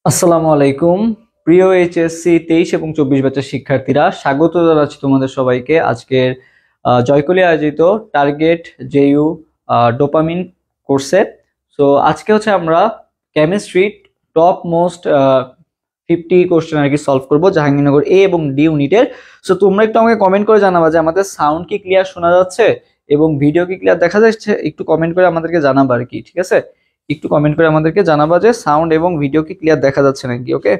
আসসালামু আলাইকুম। প্রিয় এইচএসসি 23 এবং 24 ব্যাচের শিক্ষার্থীরা, স্বাগত জানাচ্ছি তোমাদের সবাইকে আজকের জয়কলি আয়োজিত টার্গেট জেইউ ডোপামিন কোর্সে। সো আজকে হচ্ছে আমরা কেমিস্ট্রি টপ মোস্ট 50 কোশ্চেন আর কি সলভ করবো জাহাঙ্গীরনগর এ এবং ডি ইউনিটের। সো তোমরা একটু আমাকে কমেন্ট করে জানাবা যে আমাদের সাউন্ড কি ক্লিয়ার শোনা যাচ্ছে এবং ভিডিও কি ক্লিয়ার দেখা যাচ্ছে, একটু কমেন্ট করে আমাদেরকে জানাবা আর কি, ঠিক আছে? একটু কমেন্ট করে আমাদেরকে জানাবা যে সাউন্ড এবং ভিডিও কি ক্লিয়ার দেখা যাচ্ছে নাকি। ওকে,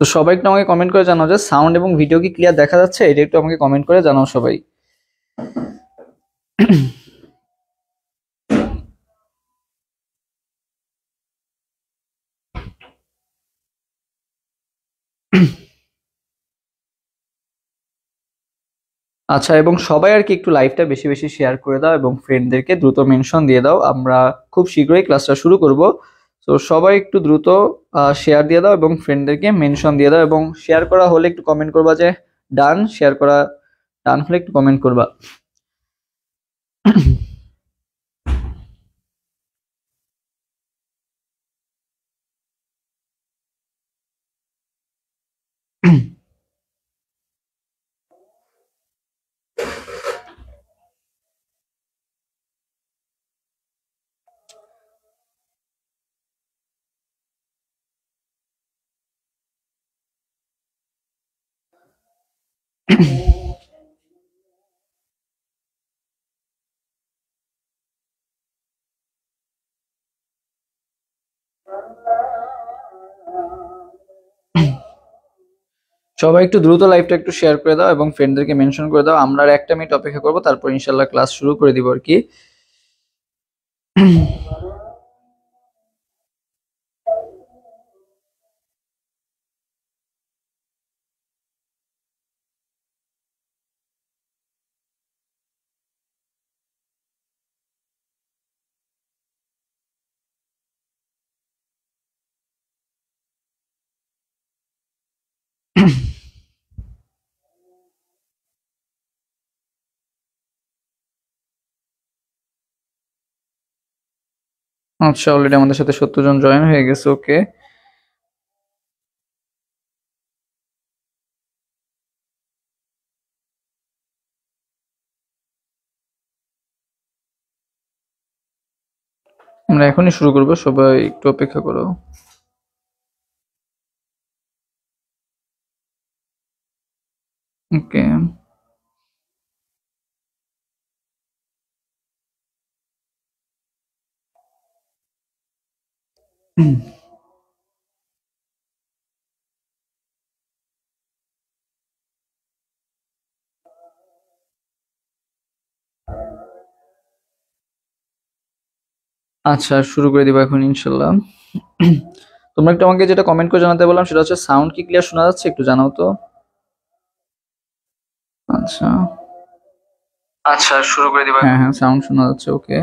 তো সবাই একটু আমাকে কমেন্ট করে জানাও যে সাউন্ড এবং ভিডিও কি ক্লিয়ার দেখা যাচ্ছে, এটা একটু আমাকে কমেন্ট করে জানাও সবাই। আচ্ছা, এবং সবাই আর কি একটু লাইভটা বেশি বেশি শেয়ার করে দাও এবং ফ্রেন্ডদেরকে দ্রুত মেনশন দিয়ে দাও, আমরা খুব শীঘ্রই ক্লাসটা শুরু করব। তো সবাই একটু দ্রুত শেয়ার দিয়ে দাও এবং ফ্রেন্ডদেরকে মেনশন দিয়ে দাও, এবং শেয়ার করা হলে একটু কমেন্ট করবা যে ডান, শেয়ার করা ডান হলে একটু কমেন্ট করবা। সবাই একটু দ্রুত লাইভটা একটু শেয়ার করে দাও এবং ফ্রেন্ডদেরকে মেনশন করে দাও। আমরা আর একটা মিনিট অপেক্ষা করবো, তারপর ইনশাল্লাহ ক্লাস শুরু করে দিব আর কি। আচ্ছা, অলরেডি আমাদের সাথে 70 জন জয়েন হয়ে গেছে। ওকে, আমরা এখনই শুরু করবো, সবাই একটু অপেক্ষা করো। ওকে, আচ্ছা শুরু করে দিব এখন ইনশাল্লাহ। তোমরা একটু আমাকে যেটা কমেন্ট করে জানাতে বললাম সেটা হচ্ছে সাউন্ড কি ক্লিয়ার শোনা যাচ্ছে, একটু জানাও তো। আচ্ছা, আচ্ছা শুরু করে দিবা। হ্যাঁ হ্যাঁ, সাউন্ড শোনা যাচ্ছে। ওকে,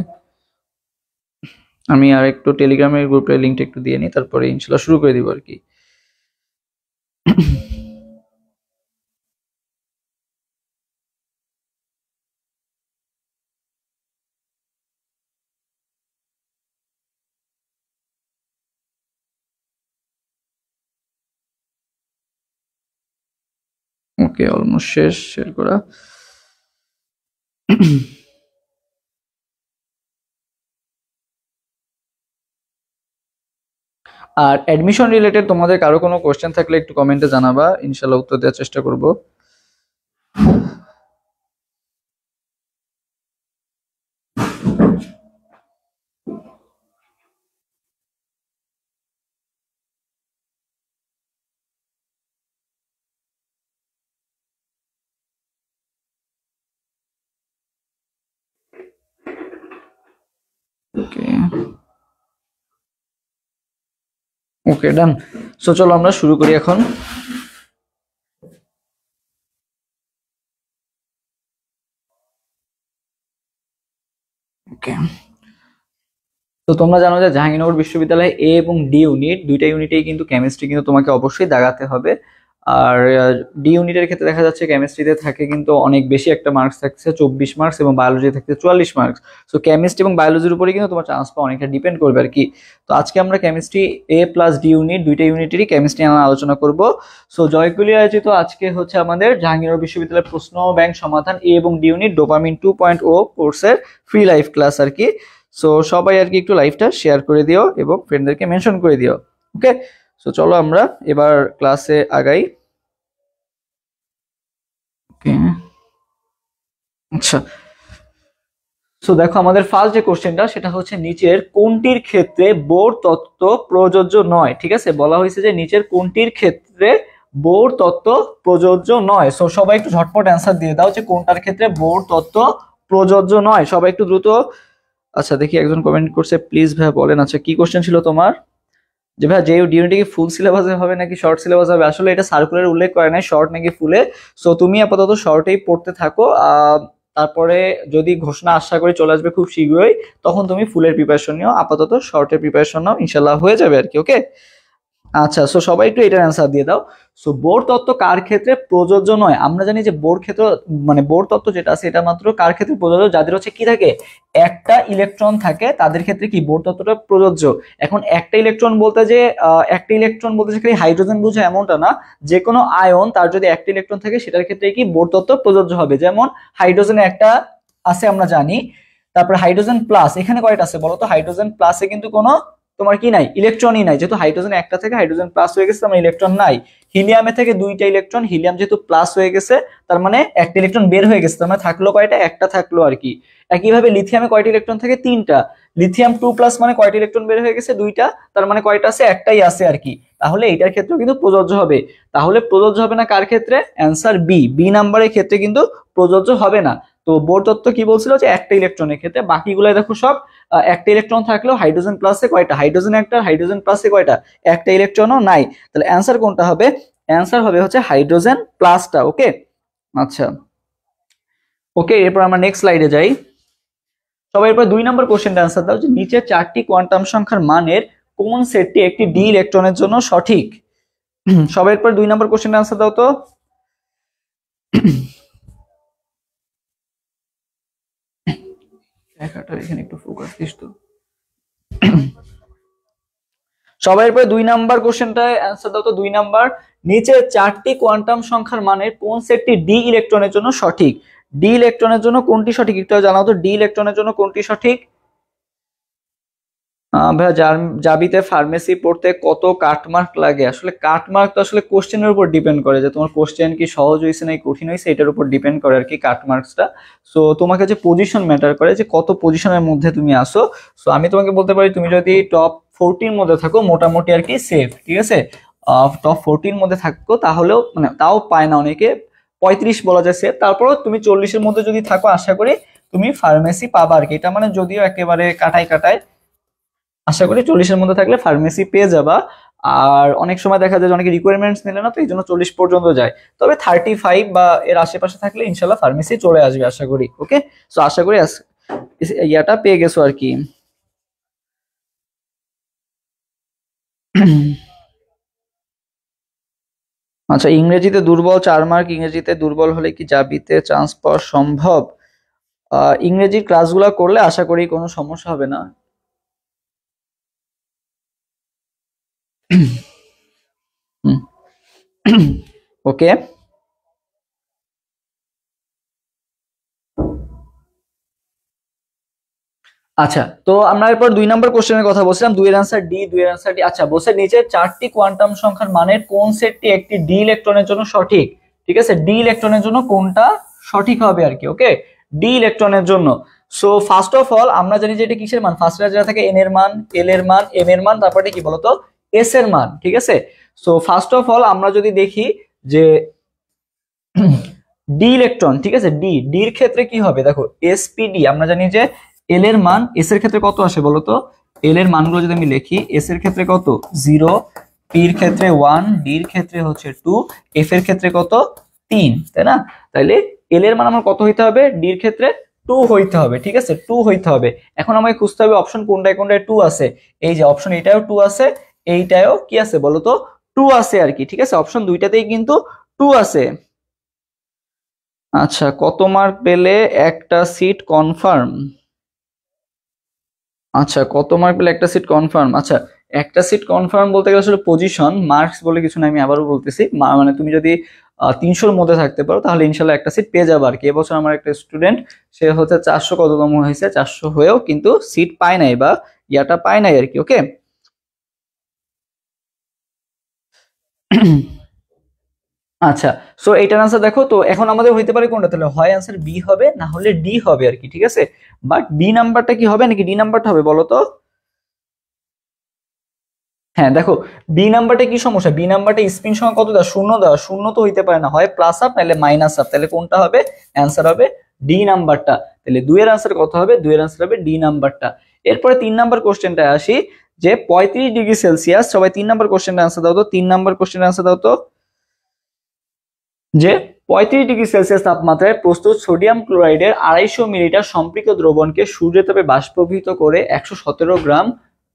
আমি আর একটু টেলিগ্রামের গ্রুপের লিঙ্কটা একটু দিয়ে নিই, তারপরে ইনশাল্লাহ শুরু করে দিব আর কি। ওকে, অলমোস্ট শেষ শেয়ার করা। আর অ্যাডমিশন রিলেটেড তোমাদের কারো কোনো কোশ্চেন থাকলে একটু কমেন্টে জানাবা, ইনশাল্লাহ উত্তর দেওয়ার চেষ্টা করব। ওকে ওকে, ডান। সো চলো আমরা শুরু করি এখন। ওকে, তো তোমরা জানো যে জাহাঙ্গীরনগর বিশ্ববিদ্যালয়ে এ এবং ডি ইউনিট দুইটা ইউনিটেই কিন্তু কেমিস্ট্রি কিন্তু তোমাকে অবশ্যই দাগাতে হবে। আর ডি ইউনিটের ক্ষেত্রে দেখা যাচ্ছে কেমিস্ট্রিতে থাকে কিন্তু অনেক বেশি একটা মার্কস থাকছে 24 মার্কস এবং বায়োলজি থাকছে 44 মার্কস। সো কেমিস্ট্রি এবং বায়োলজির উপরে কিন্তু তোমার চান্স পাওয়া অনেকটা ডিপেন্ড করবে আর কি। তো আজকে আমরা কেমিস্ট্রি এ প্লাস ডি ইউনিট দুইটা ইউনিটেরই কেমিস্ট্রি নিয়ে আলোচনা করব। সো জয়কুলি আয়োজিত আজকে হচ্ছে আমাদের জাহাঙ্গীরনগর বিশ্ববিদ্যালয়ের প্রশ্ন ব্যাংক সমাধান এ এবং ডি ইউনিট ডোপামিন 2.0 কোর্সের ফ্রি লাইভ ক্লাস আর কি। সো সবাই আর কি একটু লাইভটা শেয়ার করে দিও এবং ফ্রেন্ডদেরকে মেনশন করে দিও। ওকে, সো চলো আমরা এবার ক্লাসে আগাই। ওকে, আচ্ছা, সো দেখো আমাদের ফার্স্ট যে কোশ্চেনটা সেটা হচ্ছে নিচের কোনটির ক্ষেত্রে বোর তত্ত্ব প্রযোজ্য নয়। ঠিক আছে, বলা হয়েছে যে নিচের কোনটির ক্ষেত্রে বোর তত্ত্ব প্রযোজ্য নয়। সো সবাই একটু ঝটপট অ্যান্সার দিয়ে দাও যে কোনটার ক্ষেত্রে বোর তত্ত্ব প্রযোজ্য নয়, সবাই একটু দ্রুত। আচ্ছা দেখি একজন কমেন্ট করছে, প্লিজ ভাই বলেন। আচ্ছা কি কোশ্চেন ছিল তোমার? যে ভাই যে ডিউনিটি কি ফুল সিলেবাসে হবে নাকি শর্ট সিলেবাস হবে? আসলে এটা সার্কুলার উল্লেখ করে নাই শর্ট নাকি ফুলে। সো তুমি আপাতত শর্টেই পড়তে থাকো, তারপরে যদি ঘোষণা আশা করি চলে আসবে খুব শীঘ্রই, তখন তুমি ফুলের প্রিপারেশন নিও। আপাতত শর্টের প্রিপারেশন নাও, ইনশাল্লাহ হয়ে যাবে আর কি। ওকে, আচ্ছা, সো সবাই একটু এটার অ্যান্সার দিয়ে দাও। সো বোর তত্ত্ব কার ক্ষেত্রে প্রযোজ্য নয়? আমরা জানি যে বোর ক্ষেত্র মানে বোর তত্ত্ব যেটা আছে এটা মাত্র কার ক্ষেত্রে প্রযোজ্য? যাদের হচ্ছে কি থাকে, একটা ইলেকট্রন থাকে তাদের ক্ষেত্রে কি বোর তত্ত্বটা প্রযোজ্য। এখন একটা ইলেকট্রন বলতে যে খালি হাইড্রোজেন বোঝায় এমনটা না, যে কোনো আয়ন তার যদি একটা ইলেকট্রন থাকে সেটার ক্ষেত্রে কি বোর তত্ত্ব প্রযোজ্য হবে। যেমন হাইড্রোজেনে একটা আছে আমরা জানি, তারপরে হাইড্রোজেন প্লাস, এখানে কয়টা আছে বলো তো? হাইড্রোজেন প্লাসে কিন্তু কোনো তোমার কি নাই, ইলেকট্রনই নাই, যেহেতু হাইড্রোজেন একটা থেকে হাইড্রোজেন প্লাস হয়ে গেছে, আমার ইলেকট্রন নাই। হিলিয়ামে থেকে দুইটা ইলেকট্রন, হিলিয়াম যেহেতু প্লাস হয়ে গেছে তার মানে একটা ইলেকট্রন বের হয়ে গেছে, তার মানে থাকলো কয়টা? একটা থাকলো আর কি। একইভাবে লিথিয়ামে কয়টা ইলেকট্রন থাকে? তিনটা। লিথিয়াম 2+ মানে কয়টা ইলেকট্রন বের হয়ে গেছে? দুইটা, তার মানে কয়টা আছে? একটাই আছে আর কি। তাহলে এটার ক্ষেত্রেও কিন্তু প্রযোজ্য হবে। তাহলে প্রযোজ্য হবে না কার ক্ষেত্রে? অ্যান্সার বি, বি নাম্বারের ক্ষেত্রে কিন্তু প্রযোজ্য হবে না। তো বোর তত্ত্ব কি বলছিল যে একটা ইলেকট্রনের ক্ষেত্রে, বাকিগুলো দেখো সব একটা ইলেকট্রন থাকলেও হাইড্রোজেন প্লাসে কয়টা? হাইড্রোজেন একটা, হাইড্রোজেন প্লাসে কয়টা? একটা ইলেকট্রনও নাই। তাহলে অ্যান্সার কোনটা হবে? অ্যান্সার হবে হচ্ছে হাইড্রোজেন প্লাসটা। ওকে, আচ্ছা, ওকে, এরপর আমরা নেক্সট স্লাইডে যাই। সবাই এরপর 2 নম্বর কোশ্চেনটা অ্যান্সার দাও যে নিচের 4টি কোয়ান্টাম সংখ্যার মানের কোন সেটটি একটি ডি ইলেকট্রনের জন্য সঠিক? সবাই এরপর 2 নম্বর কোশ্চেনটা অ্যান্সার দাও তো। এখানে একটু ফোকাস দিস তো। সবাই এরপর 2 নাম্বার কোশ্চেনটায় অ্যান্সার দাও তো। 2 নাম্বার, নিচের 4টি কোয়ান্টাম সংখ্যার মানের কোন সেটটি ডি ইলেকট্রনের জন্য সঠিক? ডি ইলেকট্রনের জন্য কোনটি সঠিক একটু জানাও তো। ডি ইলেকট্রনের জন্য কোনটি সঠিক? ভাইয়া জাবিতে ফার্মেসি পড়তে কত কাটমার্ক লাগে? আসলে কাটমার্ক তো আসলে কোশ্চেনের উপর ডিপেন্ড করে, যে তোমার কোশ্চেন কি সহজ হয়েছে নাকি কঠিন হয়েছে, এটার উপর ডিপেন্ড করে আর কি কাটমার্কসটা। সো তোমাকে যে পজিশন ম্যাটার করে, যে কত পজিশনের মধ্যে তুমি আসো। সো আমি তোমাকে বলতে পারি তুমি যদি টপ 40 মধ্যে থাকো মোটামুটি আর কি সেফ, ঠিক আছে। টপ 40 মধ্যে থাকো তাহলেও মানে তাও পায় না অনেকে, 35 বলা যায় সেফ। তারপরও তুমি 40-এর মধ্যে যদি থাকো আশা করি তুমি ফার্মেসি পাবা আর কি। এটা মানে যদিও একেবারে কাটায় কাটায়, আশা করি 40-এর মধ্যে থাকলে ফার্মেসি পেয়ে যাবা। আর অনেক সময় দেখা যায় যে অনেকে রিকোয়ারমেন্টস নিলে না, তো এই জন্য 40 পর্যন্ত যায়। তবে 35 বা এর আশেপাশে থাকলে ইনশাল্লাহ ফার্মেসি চলে আসবে আশা করি। ওকে, সো আশা করি ইয়াটা পেয়ে গেছো আর কি। আচ্ছা, ইংরেজিতে দুর্বল 4 মার্ক, ইংরেজিতে দুর্বল হলে কি জাবিতে চান্স পাওয়া সম্ভব? ইংরেজির ক্লাসগুলো করলে আশা করি কোনো সমস্যা হবে না। ওকে, আচ্ছা, তো আমরা এরপর 2 নম্বর কোশ্চেনের কথা বলছিলাম। 2 এর অ্যান্সার ডি, 2 এর অ্যান্সার ডি। আচ্ছা, বলছে নিচে 4টি কোয়ান্টাম সংখ্যার মানের কোন সেটটি একটি ডি ইলেকট্রনের জন্য সঠিক? ঠিক আছে, ডি ইলেকট্রনের জন্য কোনটা সঠিক হবে আর কি। ওকে, ডি ইলেকট্রনের জন্য। সো ফার্স্ট অফ অল আমরা জানি যে এটা কিসের মান? ফার্স্টে যেটা থাকে এন এর মান, এল এর মান, এম এর মান, তারপরে কি বলতো? এস এর মান, ঠিক আছে। সো ফার্স্ট অফ অল আমরা যদি দেখি যে ডি ইলেকট্রন, ঠিক আছে, ডি এর ক্ষেত্রে কি হবে দেখো, এসপিডি আমরা জানি যে এল এর মান এস এর ক্ষেত্রে কত আসে বলতো? এল এর মানগুলো যদি আমি লিখি, এস এর ক্ষেত্রে কত? 0, পি এর ক্ষেত্রে 1, ডি এর ক্ষেত্রে হচ্ছে 2, এফ এর ক্ষেত্রে কত? 3, তাই না? তাইলে এল এর মান আমার কত হইতে হবে? ডি এর ক্ষেত্রে 2 হইতে হবে, ঠিক আছে, 2 হইতে হবে। এখন আমাকে খুঁজতে হবে অপশন কোনটায় কোনটায় 2 আছে। এই যে অপশন এটাও 2 আছে, এইটাও কি আছে বলতো? টু আছে আর কি, ঠিক আছে, অপশন দুইটাতেই কিন্তু টু আছে। আচ্ছা, কত মার্ক পেলে একটা সিট কনফার্ম? আচ্ছা, কত মার্ক পেলে একটা সিট কনফার্ম? আচ্ছা, একটা সিট কনফার্ম বলতে গেলে আসলে পজিশন, মার্কস বলে কিছু না, আমি আবারও বলতেছি, মানে তুমি যদি 300-র মধ্যে থাকতে পারো তাহলে ইনশাল্লাহ একটা সিট পেয়ে যাবে আর কি। এবছর আমার একটা স্টুডেন্ট, সে হচ্ছে 400 কততম হয়েছে, 400 হয়েও কিন্তু সিট পায় নাই বা ইয়াটা পায় নাই আর কি। ওকে। আচ্ছা, সো এইটার আনসার দেখো তো, এখন আমাদের হইতে পারে কোনটা, তাহলে হয় আনসার বি হবে না হলে ডি হবে আর কি, ঠিক আছে। বাট বি নাম্বারটা কি হবে নাকি ডি নাম্বারটা হবে বলো তো? হ্যাঁ দেখো, বি নাম্বারটা কি সমস্যা, বি নাম্বারটা স্পিন সংখ্যা কত দেওয়া, শূন্য দেওয়া, শূন্য তো হইতে পারে না, হয় প্লাস আপ নাহলে মাইনাস আপ, তাহলে কোনটা হবে? অ্যান্সার হবে ডি নাম্বারটা। তাহলে দুইয়ের আনসার কত হবে? দুইয়ের আনসার হবে ডি নাম্বারটা। এরপরে 3 নাম্বার কোশ্চেনটা আসি, যে 35°C, সবাই 3 নাম্বার কোশ্চেনটা আনসার দাও তো, 3 নাম্বার কোশ্চেনটা আনসার দাও তো, যে 35°C তাপমাত্রায় প্রস্তুত সোডিয়াম ক্লোরাইডের 250 মিলিলিটার সম্পৃক্ত দ্রবণকে সূর্যতাপে বাষ্পীভূত করে 117 গ্রাম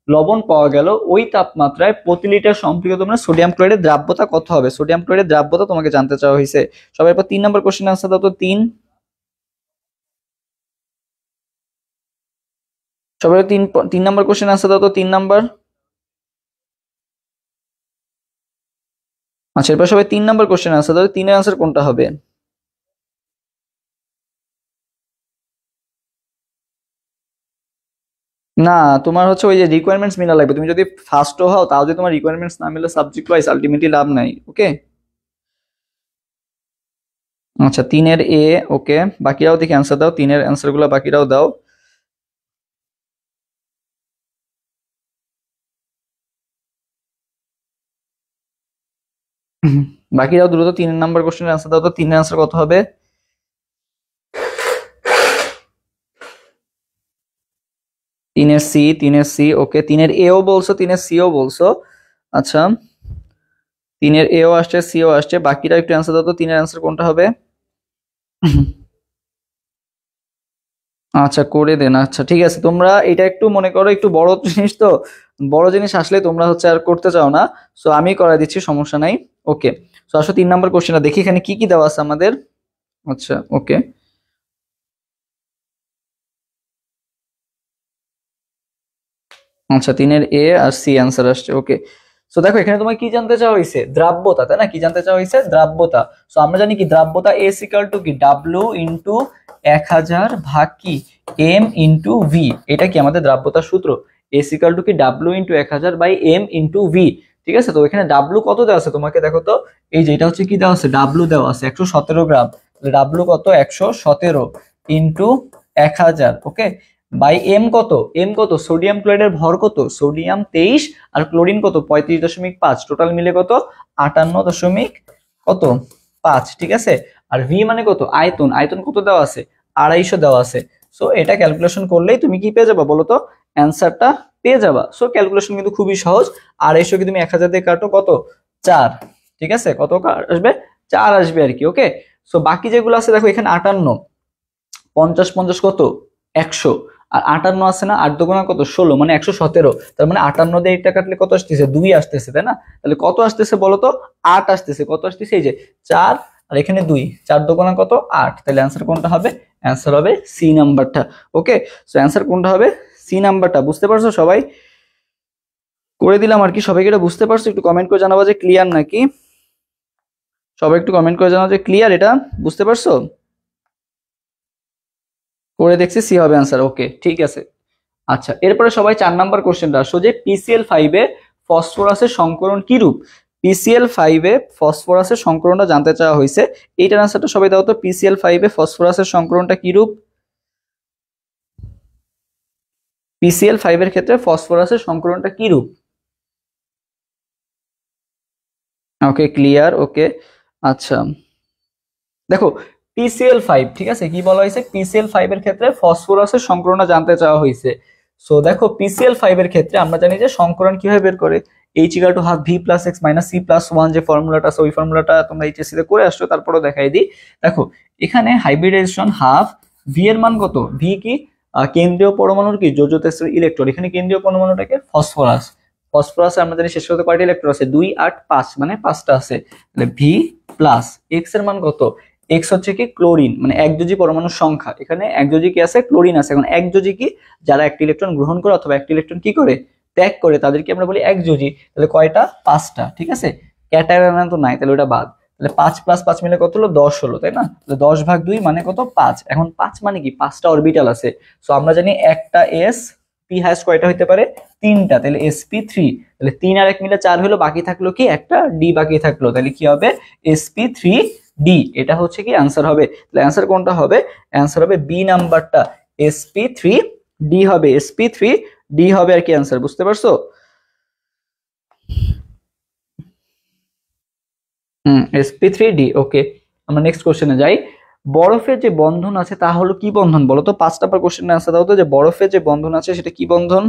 লবণ পাওয়া গেল, ওই তাপমাত্রায় প্রতি লিটার সম্পৃক্ত সোডিয়াম ক্লোরাইডের দ্রাব্যতা কত হবে? সোডিয়াম ক্লোরাইডের দ্রাব্যতা তোমাকে জানতে চাওয়া হয়েছে। সবাই এরপর 3 নম্বর কোশ্চেন আনসার দাও তো। সবাই তিন নম্বর কোশ্চেন আনসার দাও তো, 3 নাম্বার। আচ্ছা, এরপর সবাই 3 নম্বর কোশ্চেন আনসার দাও, 3 এর আনসার কোনটা হবে? না, তোমার হচ্ছে ওই যে রিকোয়ারমেন্টস মিলা লাগবে, তুমি যদি ফার্স্টও হও তাও যদি তোমার রিকোয়ারমেন্টস না মিলে সাবজেক্ট ওয়াইজ আলটিমেটলি লাভ নাই। ওকে। আচ্ছা, 3 এর এ। ওকে, বাকিরাও দেখি অ্যান্সার দাও, 3 এর অ্যান্সার গুলো বাকিরাও দাও। বাকিরাও দ্রুত 3 নাম্বার কোশ্চেনের অ্যান্সার দাও তো, 3 এর অ্যান্সার কত হবে? 3 এর সি, 3 এর সি। ওকে, 3 এর এও বলছো, 3 এর সিও বলছো। আচ্ছা, 3 এর এও আসছে, সিও আসছে, বাকিরা একটু অ্যান্সার দাও তো, 3 এর অ্যান্সার কোনটা হবে? আচ্ছা, করে দেন। আচ্ছা ঠিক আছে, তোমরা এটা একটু মনে করো একটু বড় জিনিস তো, বড় জিনিস আসলে তোমরা হচ্ছে আর করতে চাও না, সো আমি করাই দিচ্ছি, সমস্যা নাই। ওকে, সো আসলে 3 নাম্বার কোশ্চেনটা দেখি এখানে কি কি দেওয়া আছে আমাদের। আচ্ছা ওকে, আচ্ছা 3 এর এ আর সি অ্যান্সার আসছে। ওকে, সো দেখো এখানে তোমার কি জানতে চাওয়া হয়েছে? দ্রাব্যতা, তাই না? কি জানতে চাওয়া হয়েছে? দ্রাব্যতা। সো আমরা জানি কি দ্রাব্যতা এস ইকুয়াল টু কি ডাব্লিউ ইন্টু 1000 ভাগ কি এম ইন্টু ভি, এটা কি আমাদের দ্রাব্যতার সূত্র। এস ইকুয়াল টু কি W into 1000 by M into V, ঠিক আছে। তো এখানে ডাব্লিউ কত দেওয়া আছে তোমাকে দেখো তো, এই যে এটা হচ্ছে কি দেওয়া আছে, ডাব্লিউ দেওয়া আছে 117 গ্রাম, ডাব্লিউ কত 117 ইন্টু 1000। ওকে, বাই এম কত, এম কত, সোডিয়াম ক্লোরাইডের ভর কত, সোডিয়াম 23 আর ক্লোরিন কত 35.5, টোটাল মিলে কত 58 কত 5, ঠিক আছে। আর ভি মানে কত, আয়তন, আয়তন কত দেওয়া আছে 250 দেওয়া আছে। সো এটা ক্যালকুলেশন করলেই তুমি কি পেয়ে যাবা বলো তো, অ্যান্সারটা পেয়ে যাবা। সো ক্যালকুলেশন কিন্তু খুবই সহজ, 250 কি তুমি 1000 দিয়ে কাটো কত 4, ঠিক আছে, কত আসবে 4 আসবে আর কি। ওকে, সো বাকি যেগুলো আছে দেখো এখানে 58, 50 50 কত 100, আর 58 আছে না, 8 দুগুণা কত 16, মানে 117, তার মানে 58 দিয়ে এটা কাটলে কত আসতেছে 2 আসতেছে, তাই না? তাহলে কত আসতেছে বলো তো, 8 আসতেছে। কত আসতেছে, এই যে 4 আর এখানে 2, 4 দুগুণা কত 8, তাহলে অ্যান্সার কোনটা হবে? অ্যান্সার হবে সি নাম্বারটা। ওকে, সো অ্যান্সার কোনটা হবে? সি নাম্বারটা। বুঝতে পারছো সবাই? করে দিলাম আর কি, সবাইকে এটা বুঝতে পারছো? একটু কমেন্ট করে জানাবো যে ক্লিয়ার নাকি, সবাই একটু কমেন্ট করে জানাবো যে ক্লিয়ার, এটা বুঝতে পারছো? করে দেখছি, সি হবে অ্যান্সার। ওকে ঠিক আছে। আচ্ছা, এরপরে সবাই 4 নাম্বার কোশ্চেনটা আসো, যে PCl5 এ ফসফরাসের সংকরণ কি রূপ? PCl5 এ ফসফরাসের সংকরণটা জানতে চাওয়া হয়েছে, এইটার আনসারটা সবাই দাও তো। PCl5 এ ফসফরাসের সংকরণটা কি রূপ? PCl5 এর ক্ষেত্রে ফসফরাসের সংকরণটা কি রূপ? Okay clear. ওকে, আচ্ছা দেখো PCl5, ঠিক আছে, কি বলা হয়েছে, PCl5 এর ক্ষেত্রে ফসফরাসের সংকরণটা জানতে চাওয়া হয়েছে। সো দেখো PCl5 এর ক্ষেত্রে আমরা জানি যে সংকরণ কিভাবে বের করে, H equal to half V plus X minus C plus 1, যে ফর্মুলাটা আছে ওই ফর্মুলাটা তোমরা এইচএসসি তে করে আসছো, তারপরেও দেখাই দিই। দেখো এখানে হাইব্রিডাইজেশন হাফ, ভি এর মান কত, ভি কি কেন্দ্রীয় পরমাণুর কি যোজ্যতা ইলেকট্রন, এখানে কেন্দ্রীয় পরমাণুটাকে ফসফরাস, ফসফরাস আমরা জানি শেষ করতে কয়টা ইলেকট্রন আছে, 2 8 5 মানে 5টা আছে। তাহলে ভি প্লাস এক্স এর মান কত, এক্স হচ্ছে কি ক্লোরিন, মানে একযোজী পরমাণুর সংখ্যা, এখানে একযোজী কি আছে, ক্লোরিন আছে। এখন একযোজী কি, যারা একটা ইলেকট্রন গ্রহণ করে অথবা একটা ইলেকট্রন কি করে, ত্যাগ করে, তাদেরকে আমরা বলি একযোজী। তাহলে কয়টা, 5টা, ঠিক আছে। ক্যাটায়ন তো নাই, তাহলে ওটা বাদ। তাহলে 5 + 5 মিলে কত হলো, 10 হলো, তাই না? তাহলে 10/2 মানে কত, 5। এখন 5 মানে কি, 5টা অরবিটাল আছে। সো আমরা জানি একটা এস পি হাইস্ট কয়টা হতে পারে, 3টা। তাহলে sp3, তাহলে 3 আর 1 মিলে 4 হলো, বাকি থাকলো কি, একটা ডি বাকি থাকলো। তাহলে কি হবে, sp3d। এটা হচ্ছে কি অ্যান্সার হবে। তাহলে অ্যান্সার কোনটা হবে, অ্যান্সার হবে বি নাম্বারটা, sp3d হবে, sp3d হবে আর কি অ্যান্সার। বুঝতে পারছো? sp3d। ওকে, আমরা নেক্সট কোশ্চেনে যাই। বরফের যে বন্ধন আছে তা হলো কি বন্ধন বলো তো? 5 নাম্বার কোশ্চেনের অ্যান্সার দাও তো, যে বরফের যে বন্ধন আছে সেটা কি বন্ধন?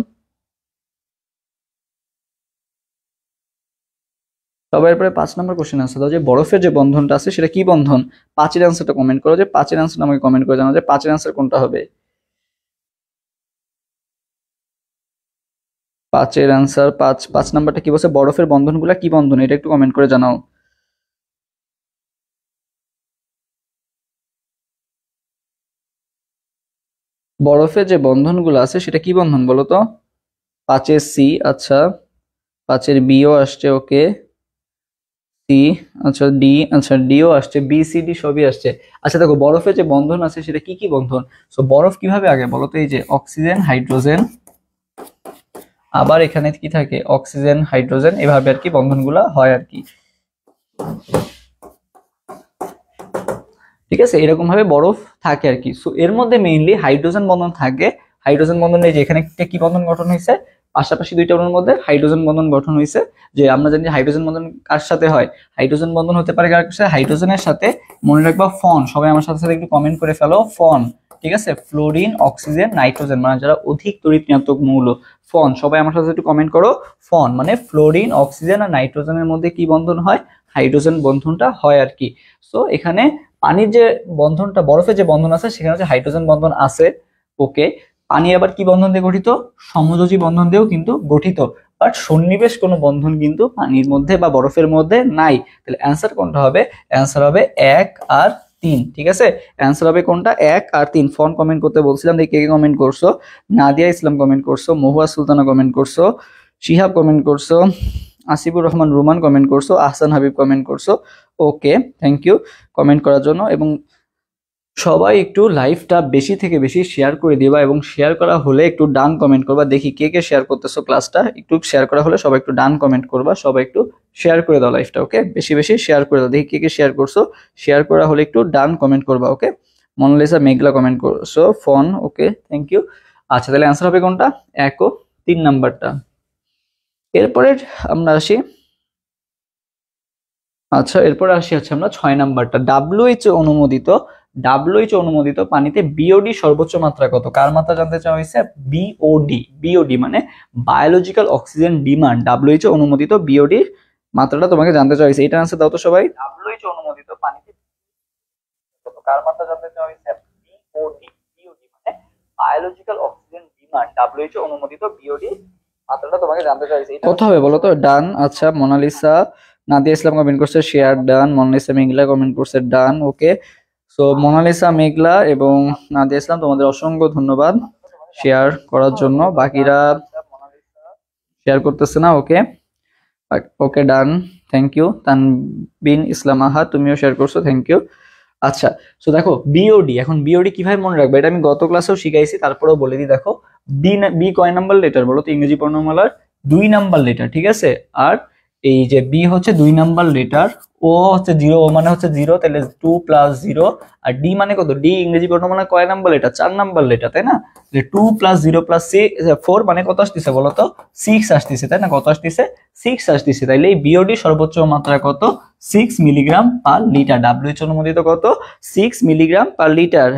সবার পরে 5 নাম্বার কোশ্চেন আনসার দাও, যে বরফের যে বন্ধনটা আছে সেটা কি বন্ধন? 5-এর অ্যান্সারটা কমেন্ট করো, যে 5-এর অ্যান্সারটা আমাকে কমেন্ট করে জানাও যে 5-এর অ্যান্সার কোনটা হবে। 5-এর অ্যান্সার, 5 নাম্বারটা কি বলছে, বরফের বন্ধনগুলা কি বন্ধন, এটা একটু কমেন্ট করে জানাও। বরফের যে বন্ধনগুলো আছে সেটা কি বন্ধন বলো তো? 5-এর সি, আচ্ছা 5-এর বিও আসছে, ওকে সি, আচ্ছা ডি, আচ্ছা ডিও আসছে, বি সি ডি সবই আসছে। আচ্ছা দেখো, বরফের যে বন্ধন আছে সেটা কি কি বন্ধন? সো বরফ কিভাবে আগে বলো তো, এই যে অক্সিজেন হাইড্রোজেন, আবার এখানে কি থাকে, অক্সিজেন হাইড্রোজেন, এভাবে আর কি বন্ধনগুলা হয় আর কি, ঠিক আছে। এরকম ভাবে বরফ থাকে আর কি। সো এর মধ্যে মেইনলি হাইড্রোজেন বন্ধন থাকে। হাইড্রোজেন বন্ধনে যে এখানে একটা কি বন্ধন গঠন হয়েছে, পাশাপাশি দুইটা অণুর মধ্যে হাইড্রোজেন বন্ধন গঠন হয়েছে। যে আমরা জানি হাইড্রোজেন বন্ধন কার সাথে হয়, হাইড্রোজেন বন্ধন হতে পারে কার সাথে, হাইড্রোজেনের সাথে। মনে রাখবা ফন, সবাই আমার সাথে সাথে একটু কমেন্ট করে ফেলো, ফন, ঠিক আছে। ফ্লোরিন, অক্সিজেন, নাইট্রোজেন, মানে যারা অধিক তড়িৎ ঋণাত্মক মৌল, ফন, সবাই আমার সাথে একটু কমেন্ট করো। ফন মানে ফ্লোরিন, অক্সিজেন আর নাইট্রোজেনের মধ্যে কি বন্ধন হয়, হাইড্রোজেন বন্ধনটা হয় আর কি। সো এখানে পানির যে বন্ধনটা, বরফের যে বন্ধন আছে সেখানে হচ্ছে হাইড্রোজেন বন্ধন আছে, ওকে। পানি আবার কি বন্ধন দিয়ে গঠিত, সমযোজী বন্ধন দিয়েও কিন্তু গঠিত, বাট সন্নিবেশ কোনো বন্ধন কিন্তু পানির মধ্যে বা বরফের মধ্যে নাই। তাহলে অ্যান্সার কোনটা হবে, অ্যান্সার হবে 1 আর 3, ঠিক আছে। অ্যান্সার হবে কোনটা, 1 আর 3। ফোন কমেন্ট করতে বলছিলাম, দেখি কে কে কমেন্ট করছো। নাদিয়া ইসলাম কমেন্ট করছো, মহুয়া সুলতানা কমেন্ট করছো, শিহাব কমেন্ট করছো, আসিফুর রহমান রুমান কমেন্ট করছো, আহসান হাবিব কমেন্ট করছো। ওকে, থ্যাংক ইউ কমেন্ট করার জন্য। এবং সবাই একটু লাইভটা বেশি থেকে বেশি শেয়ার করে দিবা, এবং শেয়ার করা হলে একটু ডান কমেন্ট করবা। দেখি কে কে শেয়ার করতেছো ক্লাসটা, একটু শেয়ার করা হলে সবাই একটু ডান কমেন্ট করবা, সবাই একটু শেয়ার করে দাও লাইভটা, ওকে। বেশি বেশি শেয়ার করে দাও, দেখি কে কে শেয়ার করছো। শেয়ার করা হলে একটু ডান কমেন্ট করবা, ওকে। মনালিসা মেঘলা কমেন্ট করছো, ফোন, ওকে থ্যাংক ইউ। আচ্ছা তাহলে অ্যান্সার হবে কোনটা, 1 ও 3 নাম্বারটা। এরপরে আমরা আসি, আচ্ছা এরপরে আসি, আচ্ছা আমরা 6 নাম্বারটা। ডাব্লিউএইচও অনুমোদিত পানিতে বিওডি সর্বোচ্চ মাত্রা কত? কার মাত্রা জানতে চাওয়া হয়েছে, বিওডি। বিওডি মানে বায়োলজিক্যাল অক্সিজেন ডিমান্ড, ডাব্লিউএইচও অনুমোদিত বিওডি মাত্রাটা তোমাকে জানতে চাওয়া হয়েছে। এটা আনসার দাও তো সবাই। ডাব্লিউএইচও অনুমোদিত পানিতে কত, কার মাত্রা জানতে চাওয়া হয়েছে, বিওডি। বিওডি মানে বায়োলজিক্যাল অক্সিজেন ডিমান্ড, ডাব্লিউএইচও অনুমোদিত বিওডি মাত্রাটা তোমাকে জানতে চাওয়া হয়েছে। কত হবে বলো তো? ডান, আচ্ছা মোনালিসা, নাদিয়া ইসলাম কমেন্ট করছে শেয়ার ডান, মোনালিসা মেঘলা কমেন্ট করছে ডান, ওকে। সো মোনালিসা মেঘলা এবং নাদিয়া ইসলাম তোমাদের অসংখ্য ধন্যবাদ শেয়ার করার জন্য। বাকিরা শেয়ার করতেছে না, ওকে ওকে ডান, থ্যাংক ইউ। তানবিন ইসলাম আহা, তুমিও শেয়ার করছো, থ্যাংক ইউ। আচ্ছা সো দেখো বিওডি, এখন বিওডি কিভাবে মনে রাখবে, এটা আমি গত ক্লাসেও শিখাইছি, তারপরেও বলে দিই। দেখো বি কয় নাম্বার লেটার বলো তো ইংরেজি বর্ণমালার? 2 নাম্বার লেটার, ঠিক আছে। আর এই যে বি হচ্ছে 2 নাম্বার লেটার, ও হচ্ছে 0, ও মানে হচ্ছে 0, তাহলে 2 + 0। আর ডি মানে কত, ডি ইংরেজি বর্ণমালা কয় নাম্বার লেটার, 4 নাম্বার লেটার, তাই না? 2 + 0 + 4 মানে কত আসতেছে বলো তো, 6 আসতেছে, তাই না? কত আসতেছে, 6 আসতেছে। তাইলে এই বিওডি সর্বোচ্চ মাত্রা কত, 6 মিলিগ্রাম পার লিটার। ডাব্লিউএইচও অনুমোদিত কত, 6 মিলিগ্রাম পার লিটার।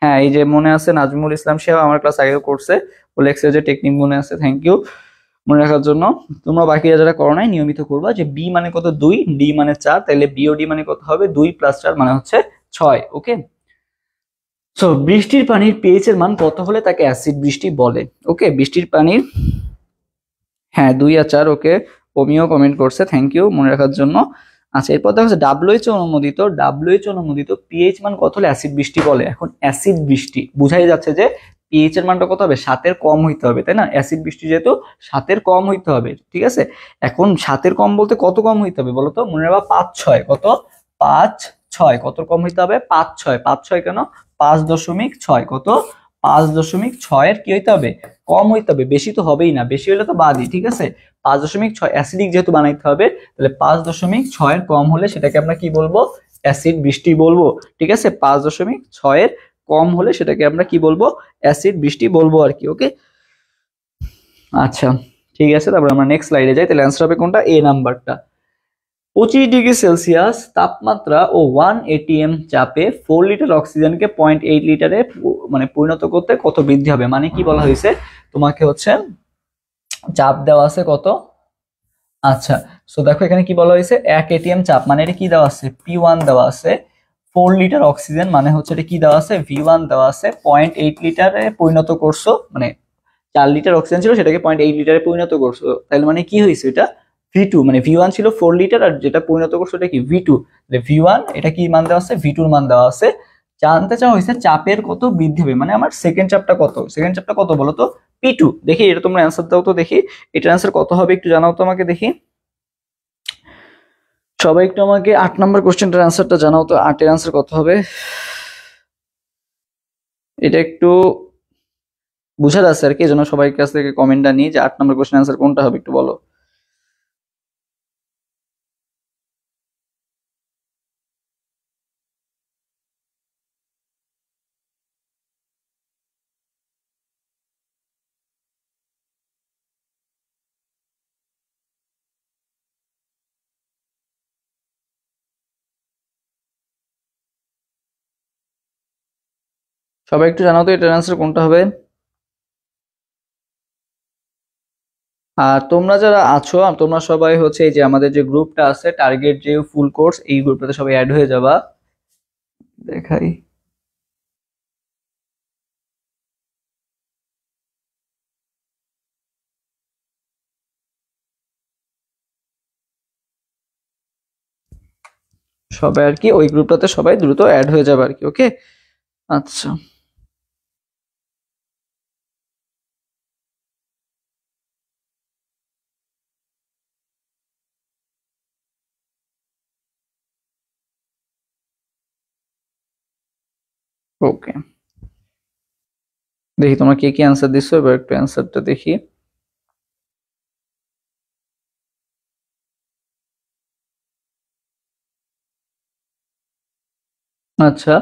হ্যাঁ এই যে মনে আছে, নাজমুল ইসলাম সেও আমার ক্লাস আগেও করছে, বলে এক্সের টেকনিক মনে আছে, থ্যাংক ইউ মনে রাখার জন্য। তোমরা বাকিরা যারা করো নাই নিয়মিত করবা। যে বি মানে কত, 2, ডি মানে 4, তাইলে বিওডি মানে কত হবে, 2 + 4 মানে হচ্ছে 6, ওকে। সো বৃষ্টির পানির পিএইচ এর মান কত হলে তাকে অ্যাসিড বৃষ্টি বলে? ওকে, বৃষ্টির পানির হ্যাঁ 2 আর 4, ওকে। ওমিও কমেন্ট করছে, থ্যাংক ইউ মনে রাখার জন্য। আচ্ছা এরপর দেখা যাচ্ছে ডাব্লিউএইচ অনুমোদিত পিএইচ মান কত হলে অ্যাসিড বৃষ্টি বলে। এখন অ্যাসিড বৃষ্টি বুঝাই যাচ্ছে যে পিএইচ এর মানটা কত হবে, 7 কম হইতে হবে, তাই না? অ্যাসিড বৃষ্টি যেহেতু 7 কম হইতে হবে, ঠিক আছে। এখন 7 কম বলতে কত কম হইতে হবে বলো তো? মনে রাখবা 5-6, কত? 5-6, কত কম হইতে হবে? 5-6, 5-6 কেন? 5.6, কত? 5.6 এর কি হইতে হবে? কম হইতে হবে, বেশি তো হবেই না, বেশি হলে তো বাদই, ঠিক আছে। 5.6 অ্যাসিডিক যেহেতু বানাইতে হবে, তাহলে 5.6 এর কম হলে সেটাকে আমরা কি বলবো? অ্যাসিড বৃষ্টি বলবো, ঠিক আছে। 5.6 এর কম হলে সেটাকে আমরা কি বলবো? অ্যাসিড বৃষ্টি বলবো আর কি, ওকে। আচ্ছা ঠিক আছে, তারপর আমরা নেক্সট স্লাইডে যাই। তাহলে অ্যান্সার হবে কোনটা? এ নাম্বারটা। 25 ডিগ্রি সেলসিয়াস তাপমাত্রা ও 1 atm চাপে 4 লিটার অক্সিজেনকে 0.8 লিটারে মানে পরিণত করতে কত বৃদ্ধি হবে? মানে কি বলা হয়েছে তোমাকে হচ্ছে চাপ দেওয়া আছে কত? আচ্ছা সো দেখো এখানে কি বলা হয়েছে, 1 atm চাপ মানে এটা কি দেওয়া আছে? P1 দেওয়া আছে। 4 লিটার অক্সিজেন মানে হচ্ছে এটা কি দেওয়া আছে? V1 দেওয়া আছে। 0.8 লিটারে পরিণত করছো, মানে 4 লিটার অক্সিজেন ছিল সেটাকে 0.8 লিটারে পরিণত করছো, তাহলে মানে কি হয়েছে? এটা V2, মানে V1 ছিল 4 লিটার আর যেটা পরিণত করছো এটা কি? V2। তাহলে V1 এটা কি মান দেওয়া আছে? V2 এর মান দেওয়া আছে। জানতে চাওয়া হয়েছে চাপের কত বৃদ্ধি হবে, মানে আমার সেকেন্ড চাপটা কত? সেকেন্ড চাপটা কত বলো তো? P2। দেখি এটা তোমরা অ্যান্সার দাও তো, দেখি এটার অ্যান্সার কত হবে একটু জানাও তো আমাকে, দেখি সবাই একটু আমাকে 8 নম্বর কোশ্চেনটার অ্যান্সারটা জানাও তো, 8 এর অ্যান্সার কত হবে? এটা একটু বুঝা যাচ্ছে আর কি, এই জন্য সবাই কাছ থেকে কমেন্টটা নিই যে 8 নম্বর কোশ্চেন অ্যান্সার কোনটা হবে একটু বলো। সবাই একটু জানাও তো এটার অ্যান্সার কোনটা হবে। আর তোমরা যারা আছো তোমরা সবাই হচ্ছে এই যে আমাদের যে গ্রুপটা আছে টার্গেট যে ফুল কোর্স, এই গ্রুপটাতে সবাই অ্যাড হয়ে যাবা। দেখাই সবাই আর কি, ওই গ্রুপটাতে সবাই দ্রুত অ্যাড হয়ে যাবে আর কি, ওকে। আচ্ছা ওকে, দেখি তোমরা কে কি অ্যান্সার দিছো, এবার একটু অ্যান্সারটা দেখি। আচ্ছা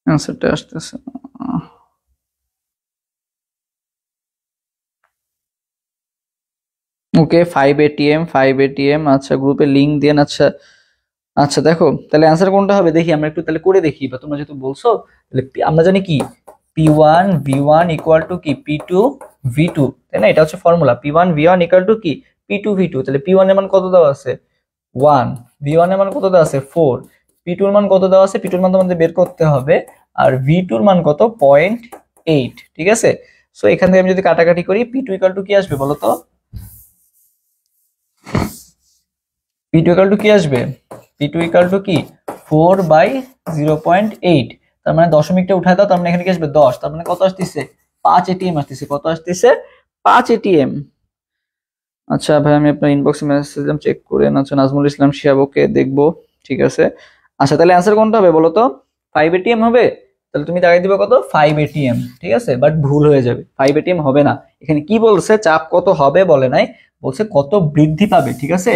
অ্যান্সারটা আসতেছে। ওকে 5 ATM, 5 ATM, আচ্ছা গ্রুপে লিংক দেন। আচ্ছা আচ্ছা দেখো তাহলে অ্যান্সার কোনটা হবে দেখি আমরা একটু তাহলে করে দেখি, বা তোমরা যেহেতু বলছো তাহলে আমরা জানি কি P1 V1 ইকুয়াল টু কি P2 V2, তাই না? এটা হচ্ছে formula, P1 V1 equal to কি P2 V2। তাহলে P1 এর মান কত দেওয়া আছে? 1। V1 এর মান কত দেওয়া আছে? 4। P2 এর মান কত দেওয়া আছে? P2 এর মান তোমাদের বের করতে হবে। আর V2 এর মান কত? 0.8, ঠিক আছে। সো এখান থেকে আমি যদি কাটাকাটি করি P2 ইকুয়াল টু কি আসবে বলো তো? P2 ইকুয়াল টু কি আসবে? P2 ইকুয়াল টু কি 4/0.8। তার মানে দশমিকটা উঠায় দাও, তার মানে এখানে কি আসবে? 10। তার মানে কত আসতেছে? 5 ATM আসতেছে। কত আসতেছে? 5 ATM। আচ্ছা ভাই আমি আপনার ইনবক্সে মেসেজ চেক করেন। আচ্ছা নাজমুল ইসলাম শিহাব, ওকে দেখবো, ঠিক আছে। আচ্ছা তাহলে অ্যান্সার কোনটা হবে বলো তো? 5 ATM হবে। তাহলে তুমি দাঁড়িয়ে দিবে কত? 5 ATM, ঠিক আছে। বাট ভুল হয়ে যাবে, 5 ATM হবে না। এখানে কি বলছে? চাপ কত হবে বলে নাই, বলছে কত বৃদ্ধি পাবে, ঠিক আছে।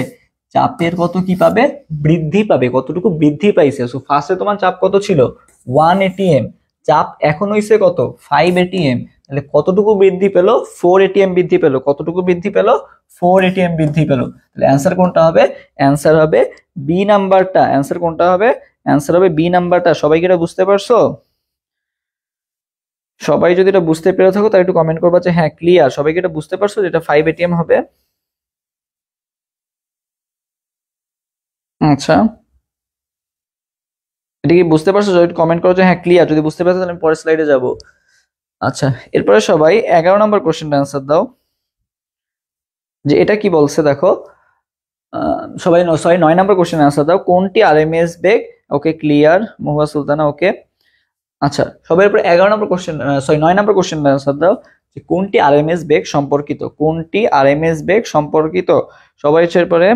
চাপের কত কি পাবে? বৃদ্ধি পাবে। কতটুকু বৃদ্ধি পাইছে? সো ফার্স্টে তোমার চাপ কত ছিল? 1 ATM। চাপ এখন হইছে কত? 5 ATM। তাহলে কতটুকু বৃদ্ধি পেলো? 4 ATM বৃদ্ধি পেলো। কতটুকু বৃদ্ধি পেলো? 4 ATM বৃদ্ধি পেলো। তাহলে অ্যান্সার কোনটা হবে? অ্যান্সার হবে বি নাম্বারটা। অ্যান্সার কোনটা হবে? অ্যান্সার হবে বি নাম্বারটা। সবাই কি এটা বুঝতে পারছো? সবাই যদি এটা বুঝতে পেরে থাকো তাহলে একটু কমেন্ট করবা যে হ্যাঁ ক্লিয়ার। সবাই কি এটা বুঝতে পারছো যেটা 5 ATM হবে? আচ্ছা এটা কি বুঝতে পারছো? যদি কমেন্ট করো যে হ্যাঁ ক্লিয়ার, যদি বুঝতে পারছো তাহলে আমি পরের স্লাইডে যাবো। আচ্ছা, এরপরে সবাই 11 নম্বর কোশ্চেনটা অ্যান্সার দাও, যে এটা কি বলছে দেখো। সবাই 9 নম্বর কোশ্চেন অ্যান্সার দাও। কোনটি আরএমএস বেগ? ওকে, ক্লিয়ার। মহুয়া সুলতানা, ওকে। আচ্ছা, সবাই এরপর 11 নম্বর কোশ্চেন 9 নম্বর কোশ্চেনটা অ্যান্সার দাও, যে কোনটি আরএমএস বেগ সম্পর্কিত? কোনটি আরএমএস বেগ সম্পর্কিত? সবাই এরপরে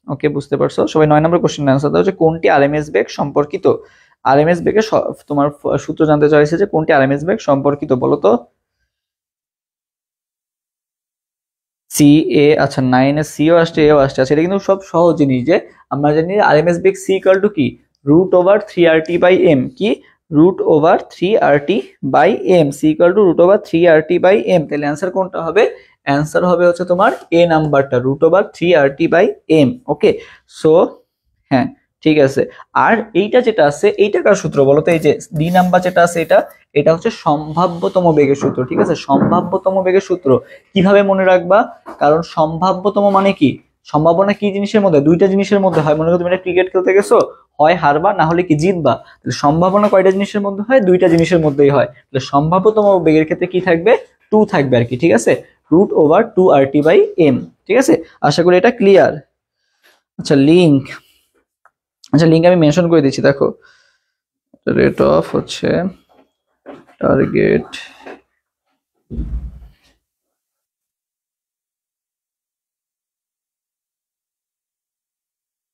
ওকে, বুঝতে পারছো। সবাই 9 নম্বর কোশ্চেন অ্যান্সার দাও, যে কোনটি আরএমএস বেগ সম্পর্কিত? আরএমএস বেগের তোমার সূত্র জানতে চাইছে, যে কোনটি আরএমএস বেগ সম্পর্কিত, বলো তো। সি এ, আচ্ছা 9 এ সিও আসছে, এও আসছে। আচ্ছা, এটা কিন্তু সব সহজ জিনিস, যে আমরা জানি আরএমএস বেগ সি ইকুয়াল টু কি, √3RT/m। কি, √3RT/m। C equal to √3RT/m। তাহলে অ্যান্সার কোনটা হবে? অ্যান্সার হবে হচ্ছে তোমার এ নাম্বারটা, √3RT/m। ওকে, সো হ্যাঁ, ঠিক আছে। আর এইটা যেটা আছে, এইটা কার সূত্র বলো তো? এই যে ডি নাম্বার যেটা আছে, এটা এটা হচ্ছে সম্ভাব্যতম বেগের সূত্র। ঠিক আছে, সম্ভাব্যতম বেগের সূত্র কিভাবে মনে রাখবা? কারণ সম্ভাব্যতম মানে কি, সম্ভাবনা কি জিনিসের মধ্যে? দুইটা জিনিসের মধ্যে হয়। মনে করো তুমি ক্রিকেট খেলতে গেছো, হয় হারবা না হলে কি জিতবা। তাহলে সম্ভাবনা কয়টা জিনিসের মধ্যে হয়? দুইটা জিনিসের মধ্যেই হয়। তাহলে সম্ভাব্যতম বেগের ক্ষেত্রে কি থাকবে? 2 থাকবে আর কি। ঠিক আছে, √2RT/m। ঠিক আছে, আশা করি এটা ক্লিয়ার। আচ্ছা, লিঙ্ক, আচ্ছা লিঙ্ক আমি মেনশন করে দিচ্ছি, দেখো। রেট অফ হচ্ছে টার্গেট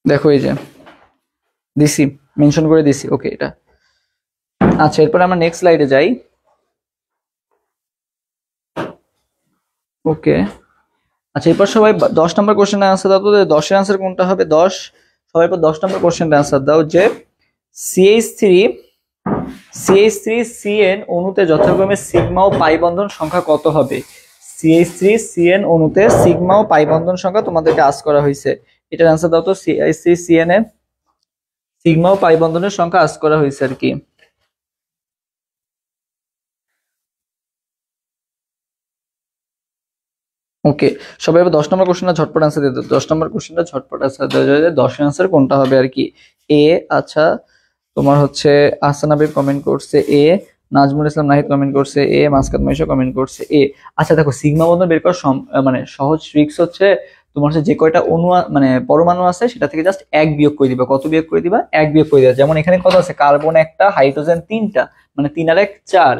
দেখো, এই যে দিছি, মেনশন করে দিছি। ওকে, এটা আচ্ছা। এরপর আমরা নেক্সট স্লাইডে যাই। ওকে, আচ্ছা এরপর সবাই 10 নম্বর কোশ্চেনের আনসার দাও তো। 10 এর আনসার কোনটা হবে? 10, সবাই এরপর 10 নম্বর কোশ্চেনের আনসার দাও, যে CH3CN অণুতে যথাক্রমে সিগমা ও পাই বন্ধন সংখ্যা কত হবে? CH3CN অণুতে সিগমা ও পাই বন্ধন সংখ্যা তোমাদেরকে আস্ক করা হয়েছে। এটার আনসার দাও তো। CH3CN এর সিগমা ও পাই বন্ধনের সংখ্যা আস্ক করা হয়েছে আর কি। ওকে, সবাই এবার 10 নম্বর কোশ্চেনটা ঝটপট আনসার দিয়ে দাও। 10 নম্বর কোশ্চেনটা ঝটপট আনসার দেওয়া যায়, 10 এর আনসার কোনটা হবে আর কি। এ, আচ্ছা তোমার হচ্ছে আহসান হাবিব কমেন্ট করছে এ, নাজমুল ইসলাম নাহিদ কমেন্ট করছে এ, মাসকাত মাইশা কমেন্ট করছে এ। আচ্ছা দেখো, সিগমা বন্ধন বের করার মানে সহজ ট্রিক্স হচ্ছে, তোমার হচ্ছে যে কয়টা অণু মানে পরমাণু আছে সেটা থেকে জাস্ট 1 বিয়োগ করে দিবা। কত বিয়োগ করে দিবা? 1 বিয়োগ করে দিবা। যেমন এখানে কত আছে? কার্বন একটা, হাইড্রোজেন 3টা, মানে 3 আর 1 4।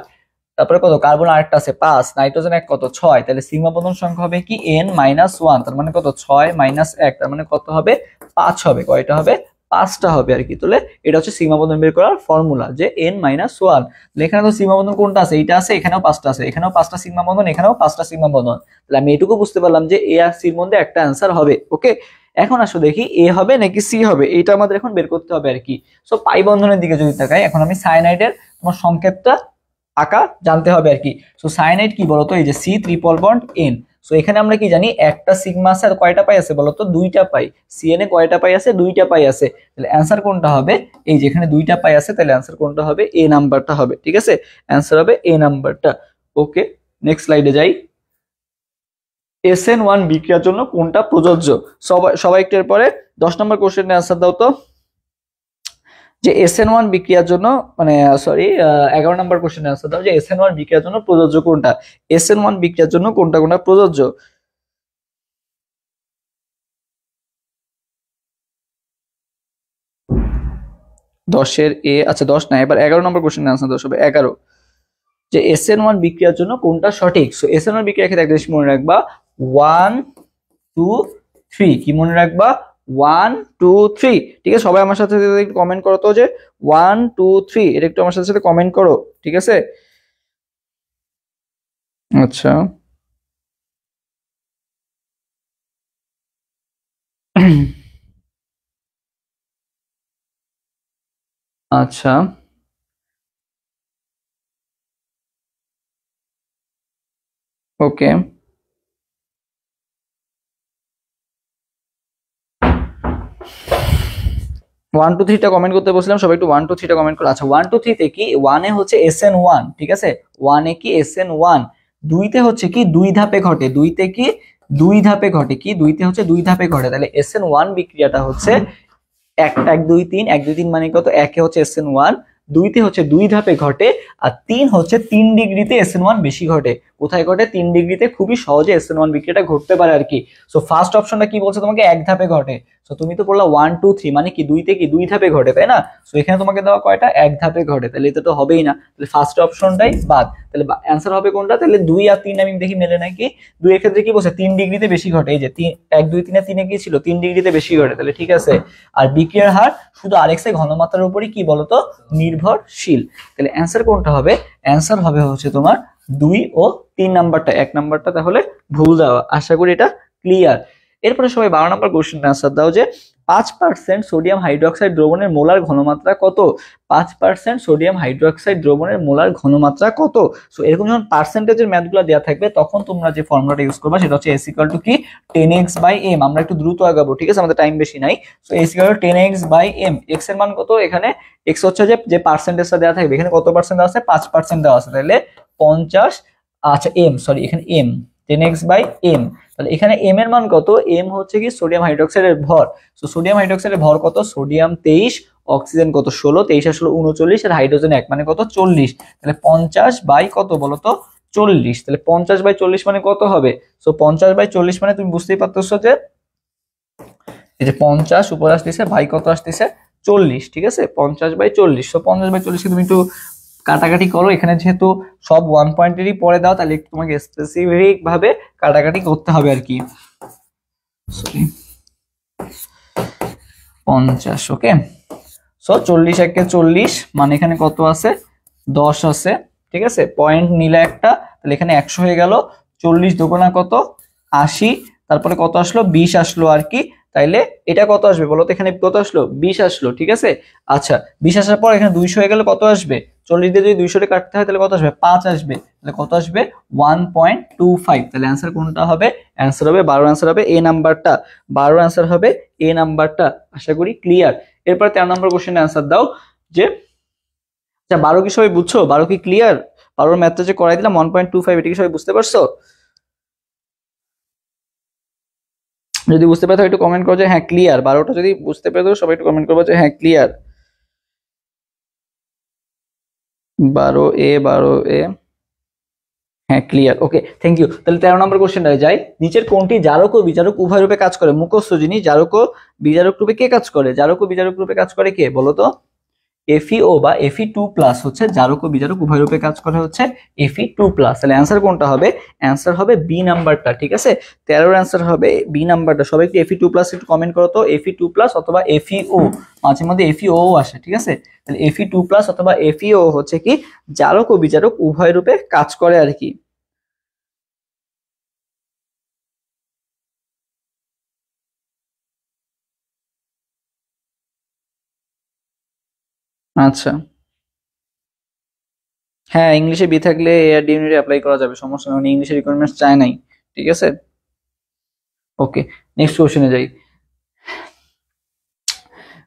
তারপরে কত? কার্বন আরেকটা আছে 5, নাইট্রোজেন এক কত? 6। তাহলে সিগমা বন্ধন সংখ্যা হবে কি n-1, তার মানে কত? 6 - 1, তার মানে কত হবে? 5 হবে। কয়টা হবে? 5টা হবে আর কি। তাহলে এটা হচ্ছে সিগমা বন্ধন বের করার ফর্মুলা, যে n-1। এখানে তো সিগমা বন্ধন কোনটা আছে? এইটা আছে, এখানেও 5টা আছে, এখানেও 5টা সিগমা বন্ধন, এখানেও 5টা সিগমা বন্ধন। তাহলে আমি এটুকু বুঝতে পারলাম যে এ আর সির মধ্যে একটা অ্যান্সার হবে। ওকে, এখন আসো দেখি এ হবে নাকি সি হবে, এটা আমাদের এখন বের করতে হবে আর কি। সো পাই বন্ধনের দিকে যদি তাকাই, এখন আমি সায়ানাইডের তোমার সংক্ষেপটা আঁকা জানতে হবে আর কি। সো সায়ানাইড কি বলতো? এই যে C≡N। সো এখানে আমরা কি জানি? একটা সিগমা আছে, আর কয়টা পাই আছে বলতো? 2টা পাই। CN এ কয়টা পাই আছে? 2টা পাই আছে। তাহলে অ্যান্সার কোনটা হবে? এই যে এখানে 2টা পাই আছে, তাহলে অ্যান্সার কোনটা হবে? এ নাম্বারটা হবে। ঠিক আছে, অ্যান্সার হবে এ নাম্বারটা। ওকে, নেক্সট স্লাইডে যাই। SN1 বিক্রিয়ার জন্য কোনটা প্রযোজ্য? সবাই একটু এরপরে 10 নম্বর কোশ্চেনের অ্যান্সার দাও তো, যে SN1 বিক্রিয়ার জন্য, মানে সরি 11 নম্বর কোশ্চেনের অ্যান্সার দাও, যে SN1 বিক্রিয়ার জন্য প্রযোজ্য কোনটা? SN1 বিক্রিয়ার জন্য কোনটা কোনটা প্রযোজ্য? দশের এ, আচ্ছা 10 না, এবার 11 নম্বর কোশ্চেনের অ্যান্সার দাও সবাই। 11, যে SN1 বিক্রিয়ার জন্য কোনটা সঠিক? সো SN1 বিক্রিয়ার ক্ষেত্রে একটা জিনিস মনে রাখবা, 1 2 3। কি মনে রাখবা? 1 2 3। ঠিক আছে, সবাই আমার সাথে একটু কমেন্ট করো তো, যে 1 2 3, এটা একটু আমার সাথে সাথে কমেন্ট করো। ঠিক আছে, আচ্ছা আচ্ছা, ওকে, 1 2 3টা কমেন্ট করতে বলছিলাম, সবাই একটু 1 2 3টা কমেন্ট করো। আচ্ছা 1 2 3 তে কি 1 এ হচ্ছে SN1, ঠিক আছে, 1 এ কি SN1, 2 তে হচ্ছে কি 2 ধাপে ঘটে, 2 তে কি 2 ধাপে ঘটে, কি 2 তে হচ্ছে 2 ধাপে ঘটে। তাহলে SN1 বিক্রিয়াটা হচ্ছে 1 1 2 3, 1 2 3 মানে কত? 1 এ হচ্ছে SN1, 2 তে হচ্ছে 2 ধাপে ঘটে, আর 3 হচ্ছে 3 ডিগ্রিতে SN1 বেশি ঘটে। কোথায় ঘটে? 3 ডিগ্রিতে খুবই সহজে SN1 বিক্রিয়াটা ঘটতে পারে আর কি। সো ফার্স্ট অপশনটা কি বলছে তোমাকে? এক ধাপে ঘটে। সো তুমি তো বললা 1 2 3 মানে কি 2 তে কি 2 ধাপে ঘটে, তাই না? সো এখানে তোমাকে দেওয়া কয়টা? এক ধাপে ঘটে, তাহলে এটা তো হবেই না, তাহলে ফার্স্ট অপশনটাই বাদ। তাহলে অ্যান্সার হবে কোনটা? তাহলে 2 আর 3 আমি দেখি মেলে নাকি। 2 এর ক্ষেত্রে কি বলছে? 3 ডিগ্রিতে বেশি ঘটে, এই যে 1 2 3 এ 3 এ কি ছিল? 3 ডিগ্রিতে বেশি ঘটে, তাহলে ঠিক আছে। আর বিক্রিয়ার হার শুধু আরএক্স এর ঘনমাত্রার উপরই কি বলতো নির্ভরশীল। তাহলে অ্যান্সার কোনটা হবে? অ্যান্সার হবে হচ্ছে তোমার 2 ও 3 নাম্বারটা। 1 নাম্বারটা তাহলে ভুল দেওয়া। আশা করি এটা ক্লিয়ার। এরপরে সবাই 12 নম্বর কোশ্চেনটা আনসার দাও যে 5% সোডিয়াম হাইড্রোক্সাইড দ্রবণের মোলার ঘনমাত্রা কত? 5% সোডিয়াম হাইড্রোক্সাইড দ্রবণের মোলার ঘনমাত্রা কত? সো এরকম যখন পার্সেন্টেজের ম্যাথগুলো দেওয়া থাকবে তখন তোমরা যে ফর্মুলাটা ইউজ করবে সেটা হচ্ছে S = কি 10x/m। আমরা একটু দ্রুত আগাবো, ঠিক আছে, আমাদের টাইম বেশি নাই। So S = 10x/m। x এর মান কত? এখানে x হচ্ছে যে পার্সেন্টেজটা দেওয়া থাকবে, এখানে কত পার্সেন্ট দেওয়া আছে? 5% দেওয়া আছে, তাহলে 50, আচ্ছা m, সরি এখানে m, 10x/m। তাহলে এখানে m এর মান কত? m হচ্ছে কি সোডিয়াম হাইড্রোক্সাইডের ভর। সো সোডিয়াম হাইড্রোক্সাইডের ভর কত? সোডিয়াম 23, অক্সিজেন কত? 16, 23 আর 16 39, আর হাইড্রোজেন 1 মানে কত? 40। তাহলে 50 কত বলো তো? 40। তাহলে 50/40 মানে কত হবে? সো 50/40 মানে তুমি বুঝতেই পারতেছো যে এই যে 50 উপর আসতেছে, বাই কত আসতেছে? 40, ঠিক আছে, 50/40। সো 50/40 কে তুমি একটু কাটাকাটি করো। এখানে যেহেতু সব 1 পয়েন্টেরই পরে দাও, তাহলে একটু তোমাকে স্পেসিফিক ভাবে কাটাকাটি করতে হবে আর কি। সরি 50, ওকে। সো 40 একে 40 মানে এখানে কত আছে? 10 আছে, ঠিক আছে। পয়েন্ট নিলে একটা, তাহলে এখানে 100 হয়ে গেল। 40 দুগুণা কত? 80, তারপরে কত আসলো? 20 আসলো আর কি। তাইলে এটা কত আসবে বলো তো? এখানে কত আসলো? 20 আসলো, ঠিক আছে। আচ্ছা 20 আসার পর এখানে 200 হয়ে গেলে কত আসবে? 40 দিয়ে যদি 200 কাটতে হয় তাহলে কত আসবে? 5 আসবে। তাহলে কত আসবে? 1.25। তাহলে অ্যান্সার কোনটা হবে? অ্যান্সার হবে 12, অ্যান্সার হবে এ নাম্বারটা। 12 অ্যান্সার হবে এ নাম্বারটা। আশা করি ক্লিয়ার। এরপর 13 নম্বর কোশ্চেনের অ্যান্সার দাও যে আচ্ছা 12 কি সবাই বুঝছো? 12 কি ক্লিয়ার? 12 ম্যাথটা যে করাই দিলাম 1.25, এটা কি সবাই বুঝতে পারছো? যদি বুঝতে পারো একটু কমেন্ট করো যে হ্যাঁ ক্লিয়ার। 12টা যদি বুঝতে পারো সবাই একটু কমেন্ট করবো যে হ্যাঁ ক্লিয়ার। 12A 12A, হ্যাঁ ক্লিয়ার, ওকে, থ্যাংক ইউ। তাহলে 13 নম্বর কোশ্চেনটা যাই। নিচের কোনটি জারক ও বিজারক উভয় রূপে কাজ করে? মুখস্থ জিনিস। জারক ও বিজারক রূপে কে কাজ করে? জারক ও বিজারক রূপে কাজ করে কে বলো তো? FeO বা Fe2+ হচ্ছে জারক ও বিজারক উভয় রূপে কাজ করে হচ্ছে Fe2+। তাহলে অ্যান্সার কোনটা হবে? অ্যান্সার হবে বি নাম্বারটা, ঠিক আছে। 13 অ্যান্সার হবে বি নাম্বারটা। সবাই একটু Fe2+ একটু কমেন্ট করো তো, Fe2+ অথবা FeO, মাঝে মধ্যে FeO আসে, ঠিক আছে। তাহলে Fe2+ অথবা FeO হচ্ছে কি জারক ও বিজারক উভয় রূপে কাজ করে আর কি। আচ্ছা হ্যাঁ, ইংলিশে বি থাকলে এআর ডিউনিটে অ্যাপ্লাই করা যাবে, সমস্যা নেই, ইংলিশের রিকোয়ারমেন্টস চায় নাই, ঠিক আছে। ওকে, নেক্সট কোশ্চেনে যাই।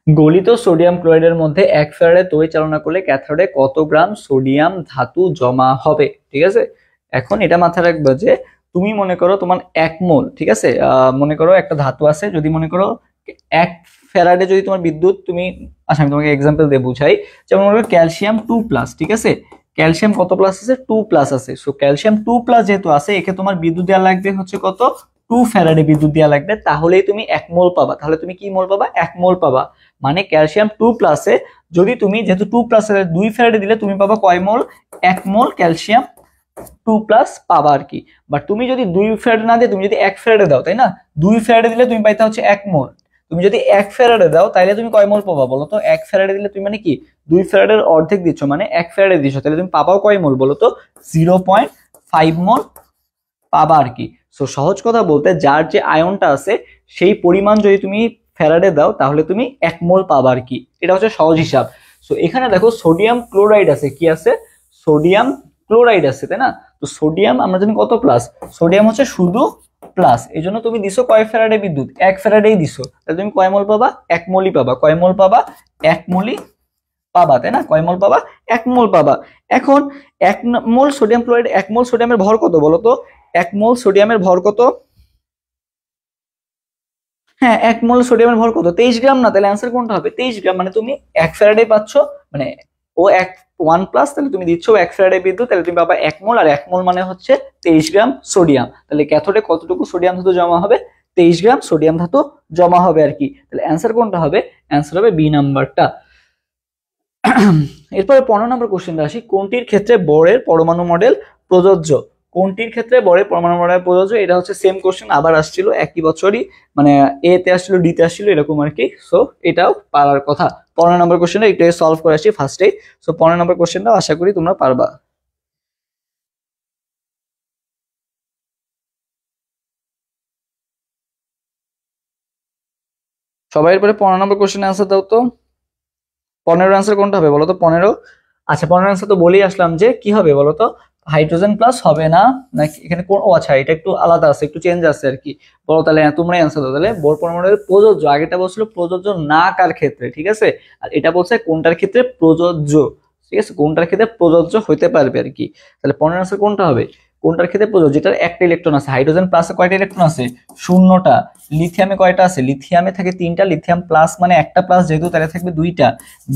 গলিত সোডিয়াম ক্লোরাইডের মধ্যে 1 ফ্যারাডে তড়িৎ চালনা করলে ক্যাথোডে কত গ্রাম সোডিয়াম ধাতু জমা হবে? ঠিক আছে, এখন এটা মাথায় রাখবে যে তুমি মনে করো তোমার 1 মোল, ঠিক আছে, মনে করো একটা ধাতু আছে, যদি মনে করো 1 ফ্যারাডে যদি তোমার বিদ্যুৎ তুমি, আচ্ছা আমি তোমাকে এক্সাম্পল দিয়ে বুঝাই। যেমন মনে করো ক্যালসিয়াম 2+, ঠিক আছে, ক্যালসিয়াম কত প্লাস আছে? 2+ আছে। সো ক্যালসিয়াম 2+ যেহেতু আছে, একে তোমার বিদ্যুৎ দেওয়া লাগবে হচ্ছে কত? 2 ফ্যারাডে বিদ্যুৎ দেওয়া লাগবে, তাহলেই তুমি 1 মোল পাবা। তাহলে তুমি কি মোল পাবা? 1 মোল পাবা। মানে ক্যালসিয়াম 2+এ যদি তুমি, যেহেতু 2+ এর 2 ফ্যারাডে দিলে তুমি পাবা কয় মোল? 1 মোল ক্যালসিয়াম 2+ পাবা আর কি। বাট তুমি যদি 2 ফ্যারাডে না দিয়ে তুমি যদি 1 ফ্যারাডে দাও, তাই না, 2 ফ্যারাডে দিলে তুমি পাইতে হচ্ছে 1 মোল। তুমি যদি 1 ফ্যারাডে দাও তাহলে তুমি কয় মোল পাবা বলো তো? 1 ফ্যারাডে দিলে তুমি মানে কি 2 ফ্যারাডের অর্ধেক দিচ্ছ, মানে 1 ফ্যারাডে দিচ্ছ, তাহলে তুমি পাবাও কয় মোল বলো তো? 0.5 মোল পাবা আর কি। সো সহজ কথা বলতে যার যে আয়নটা আছে সেই পরিমাণ যদি তুমি ফ্যারাডে দাও তাহলে তুমি 1 মোল পাবা আর কি। এটা হচ্ছে সহজ হিসাব। সো এখানে দেখো সোডিয়াম ক্লোরাইড আছে, কি আছে? সোডিয়াম ক্লোরাইড আছে, তাই না? তো সোডিয়াম আমরা জানি কত প্লাস, সোডিয়াম হচ্ছে শুধু প্লাস, এই জন্য তুমি দিছো কয় ফ্যারাডে বিদ্যুৎ? 1 ফ্যারাডেই দিছো, তাহলে তুমি কয় মোল পাবা? 1 মোলই পাবা। কয় মোল পাবা? 1 মোলই পাবা, তাই না? কয় মোল পাবা? 1 মোল পাবা। এখন 1 মোল সোডিয়াম ক্লোরাইড, 1 মোল সোডিয়ামের ভর কত বলো তো? 1 মোল সোডিয়ামের ভর কত? হ্যাঁ 1 মোল সোডিয়ামের ভর কত? 23 গ্রাম না? তাহলে অ্যান্সার কোনটা হবে? 23 গ্রাম। মানে তুমি 1 ফ্যারাডে পাচ্ছ, মানে ও 1+, তাহলে তুমি দিচ্ছ 1 ফ্যারাডে বিদ্যুৎ, তাহলে তুমি পাবা 1 মোল, আর 1 মোল মানে হচ্ছে 23 গ্রাম সোডিয়াম। তাহলে ক্যাথোডে কতটুকু সোডিয়াম ধাতু জমা হবে? 23 গ্রাম সোডিয়াম ধাতু জমা হবে আর কি। তাহলে অ্যান্সার কোনটা হবে? অ্যান্সার হবে বি নাম্বারটা। এরপরে 15 নম্বর কোশ্চেনটা আসি, কোনটির ক্ষেত্রে বোরের পরমাণু মডেল প্রযোজ্য? কোনটির ক্ষেত্রে বোরের পরমাণু মডেল প্রযোজ্য? এটা হচ্ছে সেম কোশ্চেন, আবার আসছিল একই বছরই, মানে এ তে আসছিল, ডি তে আসছিল, এরকম আর কি। সো এটাও পারার কথা। 15 নম্বর কোশ্চেনটা একটু সলভ করে আসি ফার্স্টেই। সো 15 নম্বর কোশ্চেনটাও আশা করি তোমরা পারবা। সবাই এরপরে 15 নম্বর কোশ্চেনের আনসার দাও তো। 15 আনসার কোনটা হবে বলো তো? 15। আচ্ছা 15 আনসার তো বলেই আসলাম যে কি হবে বলো তো, হাইড্রোজেন প্লাস হবে না নাকি এখানে কোন, ও আচ্ছা এটা একটু আলাদা আছে, একটু চেঞ্জ আছে আর কি। বলো তাহলে, তোমরাই আনসার দাও তাহলে। বোর পরমাণুর প্রযোজ্য, আগেটা বলছিল প্রযোজ্য না কার ক্ষেত্রে, ঠিক আছে, আর এটা বলছে কোনটার ক্ষেত্রে প্রযোজ্য, ঠিক আছে, কোনটার ক্ষেত্রে প্রযোজ্য হতে পারবে আর কি। তাহলে 15 আনসার কোনটা হবে? কোনটার ক্ষেত্রে প্রযোজ্য? যেটার একটা ইলেকট্রন আছে। হাইড্রোজেন প্লাসে কয়টা ইলেকট্রন আছে? 0টা। লিথিয়ামে কয়টা আছে? লিথিয়ামে থাকে 3টা। লিথিয়াম প্লাস মানে একটা প্লাস, যেহেতু তাহলে থাকবে 2টা।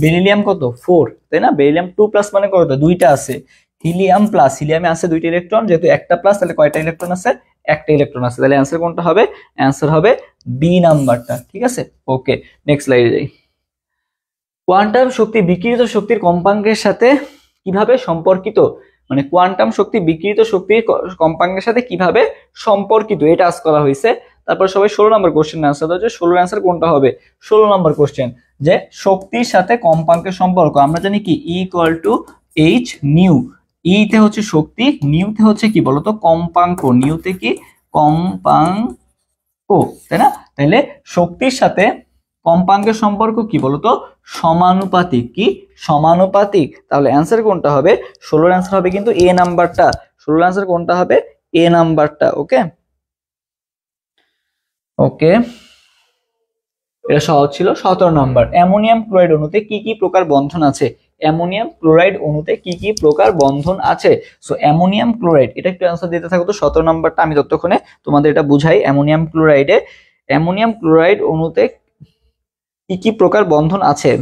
বেরিলিয়াম কত? 4, তাই না? বেরিলিয়াম 2+ মানে কয়টা? 2টা আছে। হিলিয়াম প্লাস, হিলিয়ামে আছে 2টা ইলেকট্রন, যেহেতু একটা প্লাস তাহলে কয়টা ইলেকট্রন আছে? একটা ইলেকট্রন আছে। তাহলে অ্যান্সার কোনটা হবে? অ্যান্সার হবে বি নাম্বারটা, ঠিক আছে। ওকে, নেক্সট স্লাইডে যাই। কোয়ান্টাম শক্তি বিকিরিত শক্তির কম্পাঙ্কের সাথে কিভাবে সম্পর্কিত? মানে কোয়ান্টাম শক্তি বিকিরিত শক্তির কম্পাঙ্কের সাথে কিভাবে সম্পর্কিত, এটা আজ করা হয়েছে। তারপর সবাই 16 নম্বর কোশ্চেন আনসার দাও, যে 16 অ্যান্সার কোনটা হবে? 16 নম্বর কোশ্চেন, যে শক্তির সাথে কম্পাঙ্কের সম্পর্ক আমরা জানি কি, E equal to h nu. E তে হচ্ছে শক্তি, নিউ তে হচ্ছে কি বলতো? কম্পাঙ্ক। নিউতে কি? কম্পাঙ্ক, তাই না? তাহলে শক্তির সাথে কম্পাঙ্কের সম্পর্ক কি বলতো? সমানুপাতিক। কি? সমানুপাতিক। তাহলে অ্যান্সার কোনটা হবে? 16 অ্যান্সার হবে কিন্তু এ নাম্বারটা। 16 অ্যান্সার কোনটা হবে? এ নাম্বারটা। ওকে ওকে, এটা সহজ ছিল। 17 নম্বর, অ্যামোনিয়াম ক্লোরাইড অণুতে কি কি প্রকার বন্ধন আছে? অ্যামোনিয়াম ক্লোরাইড অণুতে কি কি প্রকার বন্ধন আছে? সো অ্যামোনিয়াম ক্লোরাইড, এটা একটু অ্যান্সার দিতে থাকো তো। 17 নম্বরটা আমি ততক্ষণে তোমাদের এটা বুঝাই। অ্যামোনিয়াম ক্লোরাইড অণুতে কি কি প্রকার বন্ধন আছে?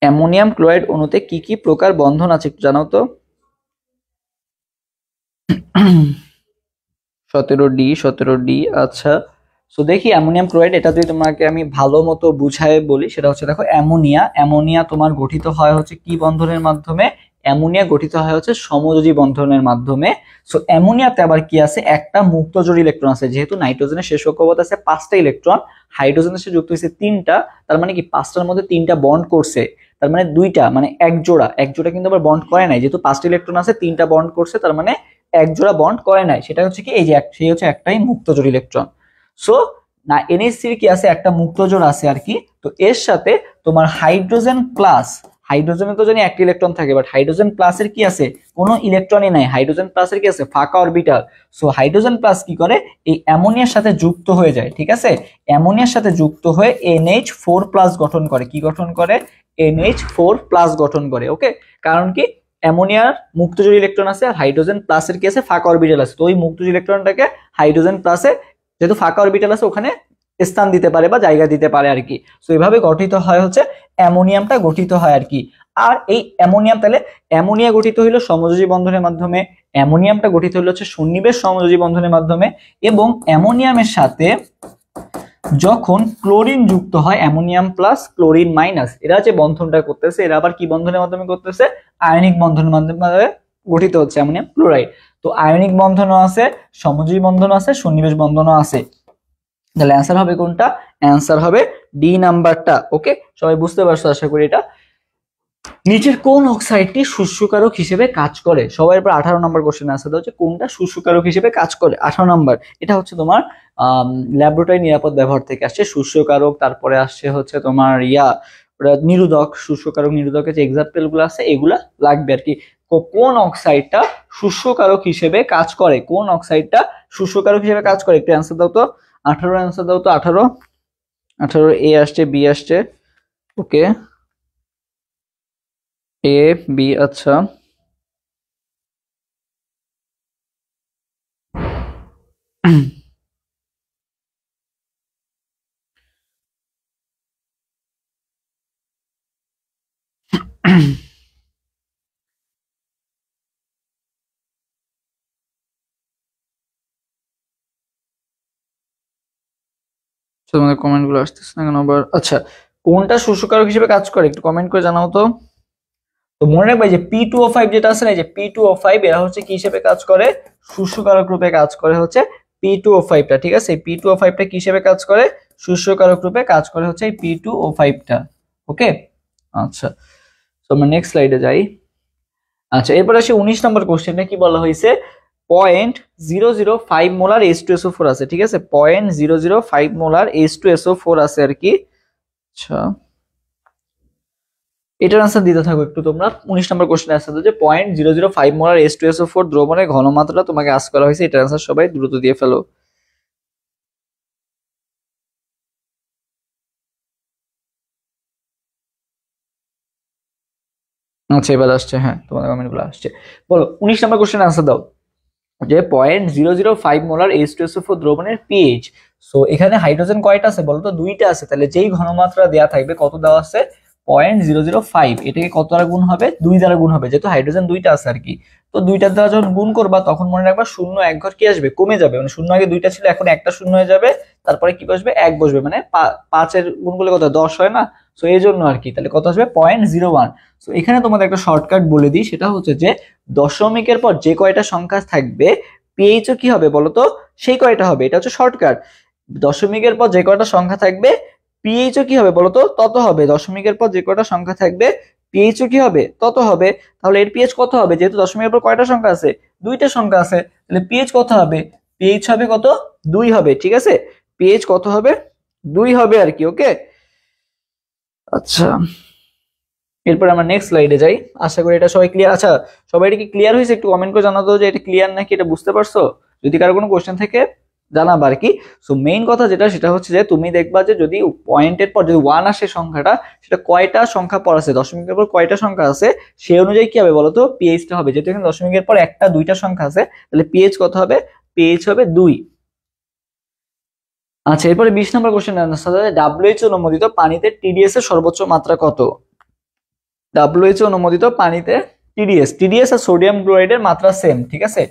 অ্যামোনিয়াম ক্লোরাইড অণুতে কি কি প্রকার বন্ধন আছে একটু জানাও তো। 17D। আচ্ছা, সো দেখি অ্যামোনিয়াম ক্লোরাইড, এটা যদি তোমাকে আমি ভালো মতো বুঝায় বলি, সেটা হচ্ছে দেখো, অ্যামোনিয়া তোমার গঠিত হয় হচ্ছে কি বন্ধনের মাধ্যমে? অ্যামোনিয়া গঠিত হয় হচ্ছে সমযোজী বন্ধনের মাধ্যমে। সো অ্যামোনিয়াতে আবার কি আছে? একটা মুক্তজোড় ইলেকট্রন আছে। যেহেতু নাইট্রোজেনের শেষ কক্ষপথ আছে 5টা ইলেকট্রন, হাইড্রোজেনের সাথে যুক্ত হয়েছে 3টা, তার মানে কি 5টার মধ্যে 3টা বন্ড করছে, তার মানে 2টা, মানে এক জোড়া কিন্তু আবার বন্ড করে নাই। যেহেতু 5টা ইলেকট্রন আছে, 3টা বন্ড করছে, তার মানে এক জোড়া বন্ড করে নাই। সেটা হচ্ছে কি, এই যে সেই হচ্ছে একটাই মুক্তজোড় ইলেকট্রন। সো না, এনএইচসির কি আছে? একটা মুক্তজোড় আছে আর কি। তো এর সাথে তোমার হাইড্রোজেন প্লাস, হাইড্রোজেনে তো জানি একটা ইলেকট্রন থাকে, বাট হাইড্রোজেন প্লাসের কি আছে? কোনো ইলেকট্রনই নাই। হাইড্রোজেন প্লাসের কি আছে? ফাঁকা অরবিটাল। সো হাইড্রোজেন প্লাস কি করে? এই অ্যামোনিয়ার সাথে যুক্ত হয়ে যায়, ঠিক আছে। অ্যামোনিয়ার সাথে যুক্ত হয়ে NH4+ গঠন করে। কি গঠন করে? NH4+ গঠন করে। ওকে, কারণ কি, অ্যামোনিয়ার মুক্তজোড় ইলেকট্রন আছে, আর হাইড্রোজেন প্লাসের কি আছে? ফাঁকা অরবিটাল আছে। তো ওই মুক্তজোড় ইলেকট্রনটাকে হাইড্রোজেন প্লাসে, যেহেতু ফাঁকা অরবিটাল আছে, ওখানে স্থান দিতে পারে বা জায়গা দিতে পারে আর কি। সো এইভাবে গঠিত হয় হচ্ছে অ্যামোনিয়ামটা গঠিত হয় আর কি। আর এই অ্যামোনিয়াম, তাহলে অ্যামোনিয়া গঠিত হইলো সমযোজী বন্ধনের মাধ্যমে, অ্যামোনিয়ামটা গঠিত হলো হচ্ছে সন্নিবেশ সমযোজী বন্ধনের মাধ্যমে, এবং অ্যামোনিয়ামের সাথে যখন ক্লোরিন যুক্ত হয়, অ্যামোনিয়াম প্লাস ক্লোরিন মাইনাস, এরা যে বন্ধনটা করতেছে, এরা আবার কি বন্ধনের মাধ্যমে করতেছে? আয়নিক বন্ধনের মাধ্যমে গঠিত হচ্ছে অ্যামোনিয়াম ক্লোরাইড। তো আয়নিক বন্ধনও আছে, সমযোজী বন্ধনও আছে, সন্নিবেশ বন্ধনও আছে। তাহলে অ্যান্সার হবে কোনটা? অ্যান্সার হবে ডি নাম্বারটা। ওকে, সবাই বুঝতে পারছো আশা করি এটা। নিচের কোন অক্সাইডটি শুষ্যকারক হিসেবে কাজ করে? সবাই এরপর 18 নম্বর কোশ্চেন আনসার দাও, যে কোনটা শুষ্যকারক হিসেবে কাজ করে। 18 নম্বর, এটা হচ্ছে তোমার ল্যাবরেটরি নিরাপদ ব্যবহার থেকে আসছে। শুষ্যকারক, তারপরে আসছে হচ্ছে তোমার নিরোধক, শুষ্যকারক নিরোধকের যে এক্সাম্পল গুলো আছে এগুলা লাগবে আর কি। কোন অক্সাইডটা শুষ্যকারক হিসেবে কাজ করে? কোন অক্সাইডটা শুষ্যকারক হিসেবে কাজ করে? একটু অ্যান্সার দাও তো। 18 অ্যান্সার দাও তো। 18 এ আসছে, বি আসছে। ওকে, এ, বি, আচ্ছা। তোমাদের কমেন্ট গুলো আসতেছে না কেন আবার? আচ্ছা, কোনটা শোষকারক হিসেবে কাজ করে একটু কমেন্ট করে জানাও তো। তো মনে রাখবে যে P2O5 যেটা আছে না, যে P2O5 এরা হচ্ছে কি হিসেবে কাজ করে? শোষকারক রূপে কাজ করে হচ্ছে P2O5 টা, ঠিক আছে? P2O5 টা কি হিসেবে কাজ করে? শোষকারক রূপে কাজ করে হচ্ছে এই P2O5 টা। ওকে, আচ্ছা, তো আমরা নেক্সট স্লাইডে যাই। আচ্ছা, এরপর আসি 19 নম্বর কোশ্চেনটা। কি বলা হয়েছে? 0.005 মোলার H2SO4 আছে, ঠিক আছে? 0.005 মোলার H2SO4 আছে আর কি। আচ্ছা, এটার আনসার দিতে থাকো একটু তোমরা। 19 নম্বর কোশ্চেনের আনসার দাও যে 0.005 মোলার H2SO4 দ্রবণের ঘনমাত্রাটা তোমাকে আস্ক করা হয়েছে। এটার আনসার সবাই দ্রুত দিয়ে ফেলো। আচ্ছা, এবার আসছে, হ্যাঁ তোমাদের কমেন্ট গুলো আসছে। বলো 19 নম্বর কোশ্চেনের আনসার দাও যে 0.005 মোলার H2SO4 দ্রবণের পিএইচ। সো এখানে হাইড্রোজেন কয়টা আছে বলতো? দুইটা আছে। তাহলে যেই ঘনমাত্রা দেয়া থাকবে, কত দেওয়া আছে? 0.005, এটাকে কত দ্বারা গুণ হবে? 2 দ্বারা গুণ হবে, যেহেতু হাইড্রোজেন দুইটা আছে আর কি। তো দুইটার দ্বারা যখন গুণ করবা তখন মনে রাখবা শূন্য এক ঘর কি আসবে? কমে যাবে। মানে শূন্য আগে দুইটা ছিল, এখন একটা শূন্য হয়ে যাবে, তারপরে কি বসবে? এক বসবে। মানে 5-এর গুণ করলে কত? 10 হয় না? সো এই জন্য আর কি। তাহলে কত আসবে? 0.01। সো এখানে তোমাদের একটা শর্টকাট বলে দিই, সেটা হচ্ছে যে দশমিকের পর যে কয়টা সংখ্যা থাকবে পিএইচও কি হবে বলতো? সেই কয়টা হবে। এটা হচ্ছে শর্টকাট। দশমিকের পর যে কয়টা সংখ্যা থাকবে পিএইচও কি হবে বলতো? তত হবে। দশমিকের পর যে কয়টা সংখ্যা থাকবে পিএইচও কি হবে? তত হবে। তাহলে এর পিএইচ কত হবে? যেহেতু দশমিকের পর কয়টা সংখ্যা আছে? দুইটা সংখ্যা আছে, তাহলে পিএইচ কত হবে? পিএইচ হবে কত? 2 হবে, ঠিক আছে? পিএইচ কত হবে? 2 হবে আর কি। ওকে, আচ্ছা, এরপর আমরা নেক্সট স্লাইডে যাই। আশা করি এটা সবাই ক্লিয়ার। আচ্ছা, সবাই এটা কি ক্লিয়ার হয়েছে? একটু কমেন্ট করে জানাতো যে এটা ক্লিয়ার নাকি, এটা বুঝতে পারছো। যদি কারো কোনো কোশ্চেন থেকে জানাবা আর কি। সো মেইন কথা যেটা, সেটা হচ্ছে যে তুমি দেখবা যে যদি পয়েন্টের পর যদি 1 আসে সংখ্যাটা, সেটা কয়টা সংখ্যা পর আছে, দশমিকের পর কয়টা সংখ্যা আছে, সেই অনুযায়ী কি হবে বলতো? পিএইচটা হবে। যেহেতু এখানে দশমিকের পর একটা দুইটা সংখ্যা আছে, তাহলে পিএইচ কত হবে? পিএইচ হবে 2। আচ্ছা, এরপরে 20 নম্বর কোশ্চেন আনসার। ডাব্লিউএইচও অনুমোদিত পানিতে টিডিএস এর সর্বোচ্চ মাত্রা কত? ডাব্লিউএইচও অনুমোদিত পানিতে টিডিএস আর সোডিয়াম ক্লোরাইডের মাত্রা সেম, ঠিক আছে?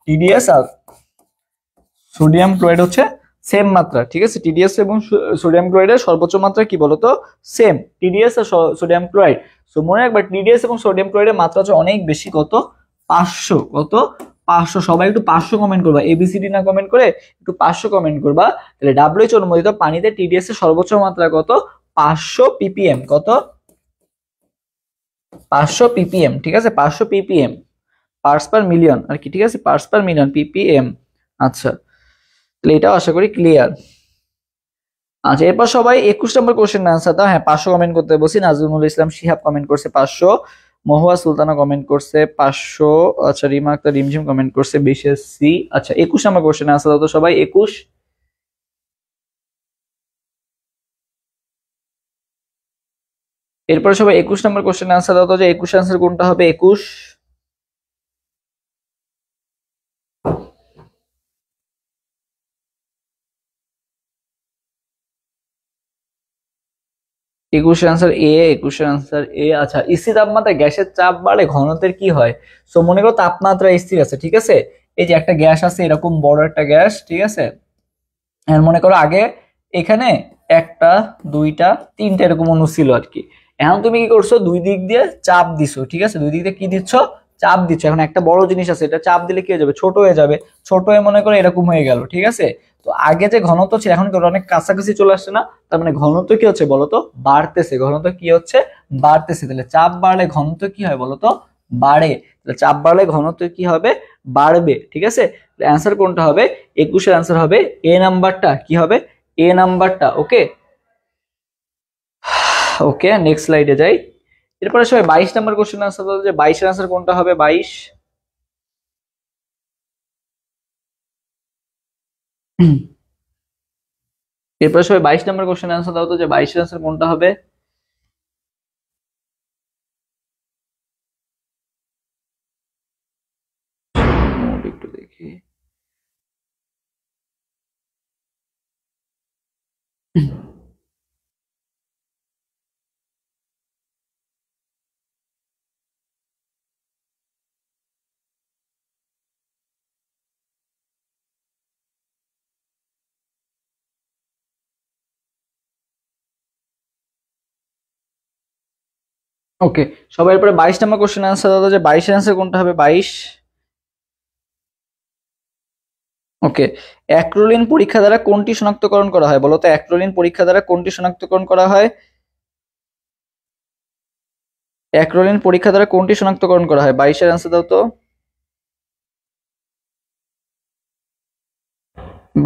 টিডিএস আর সোডিয়াম ক্লোরাইড হচ্ছে সেম মাত্রা, ঠিক আছে? টিডিএস এবং সোডিয়াম ক্লোরাইডের সর্বোচ্চ মাত্রা কি বলতো? সেম, টিডিএস আর সোডিয়াম ক্লোরাইড। সো মনে রাখবা টিডিএস এবং সোডিয়াম ক্লোরাইডের মাত্রা হচ্ছে অনেক বেশি। কত? 500। কত? 500। সবাই একটু 500 কমেন্ট করবা, এবিসিডি না কমেন্ট করে একটু 500 কমেন্ট করবা। তাহলে ডাব্লিউএইচ অনুমোদিত পানিতে টিডিএস এর সর্বোচ্চ মাত্রা কত? 500 ppm। কত? 500 ppm, ঠিক আছে? 500 ppm, পার্টস পার মিলিয়ন আর কি, ঠিক আছে? Parts per million, ppm। আচ্ছা, তাহলে এটাও আশা করি ক্লিয়ার। আচ্ছা, এরপর সবাই 21 নম্বর কোশ্চেন আনসার দাও। হ্যাঁ, 500 কমেন্ট করতে বলছি। নাজমুল ইসলাম শিহাব কমেন্ট করছে 500, মহুয়া সুলতানা কমেন্ট করছে 500। আচ্ছা, রিমা আক্তার রিমঝিম কমেন্ট করছে 20 আচ্ছা, 21 নম্বর কোশ্চেন আনসার দাও তো সবাই। 21। এরপরে সবাই 21 নম্বর কোশ্চেন আনসার দাও তো, যে 21 আনসার কোনটা হবে? 21। একুশের আনসার এ, একুশের আনসার এ। আচ্ছা, স্থির তাপমাত্রায় গ্যাসের চাপ বাড়লে ঘনত্বের কি হয়? সো মনে করো তাপমাত্রা স্থির আছে, ঠিক আছে? এই যে একটা গ্যাস আছে, এরকম বড় একটা গ্যাস, ঠিক আছে? আর মনে করো আগে এখানে একটা দুইটা তিনটা এরকম অণু ছিল আর কি। এখন তুমি কি করছো? দুই দিক দিয়ে চাপ দিছো, ঠিক আছে? দুই দিক দিয়ে কি দিচ্ছ? চাপ দিচ্ছ। এখন একটা বড় জিনিস আছে, এটা চাপ দিলে কি হয়ে যাবে? ছোট হয়ে যাবে। ছোট হয়ে মনে করো এরকম হয়ে গেল, ঠিক আছে? তো আগে যে ঘনত্ব ছিল, এখন কি অনেক কাছাকাছি চলে আসছে না? তার মানে ঘনত্ব কি হচ্ছে বলতো? বাড়তেছে। ঘনত্ব কি হচ্ছে? বাড়তেছে। তাহলে চাপ বাড়লে ঘনত্ব কি হয় বলতো? বাড়ে। তাহলে চাপ বাড়লে ঘনত্ব কি হবে? বাড়বে, ঠিক আছে? অ্যান্সার কোনটা হবে? 21-এর অ্যান্সার হবে এ নাম্বারটা। কি হবে? এ নাম্বারটা। ওকে, ওকে, নেক্সট স্লাইডে যাই। এরপরে সবাই 22 নাম্বার কোশ্চেন আনসার দাও, যে 22-এর অ্যান্সার কোনটা হবে? 22। এরপরে সবাই 22 নাম্বার কোশ্চেন আনসার দাও তো, যে 22-এর অ্যান্সার কোনটা হবে? একটু দেখি। ওকে, সবাই এরপরে 22 নম্বর কোশ্চেন আনসার দাও, যে 22 এর আনসার কোনটা হবে? 22। ওকে, অ্যাক্রোলিন পরীক্ষা দ্বারা কোনটি শনাক্তকরণ করা হয়? বলো তো, অ্যাক্রোলিন পরীক্ষা দ্বারা কোনটি শনাক্তকরণ করা হয়? অ্যাক্রোলিন পরীক্ষা দ্বারা কোনটি শনাক্তকরণ করা হয়? 22 এর আনসার দাও তো।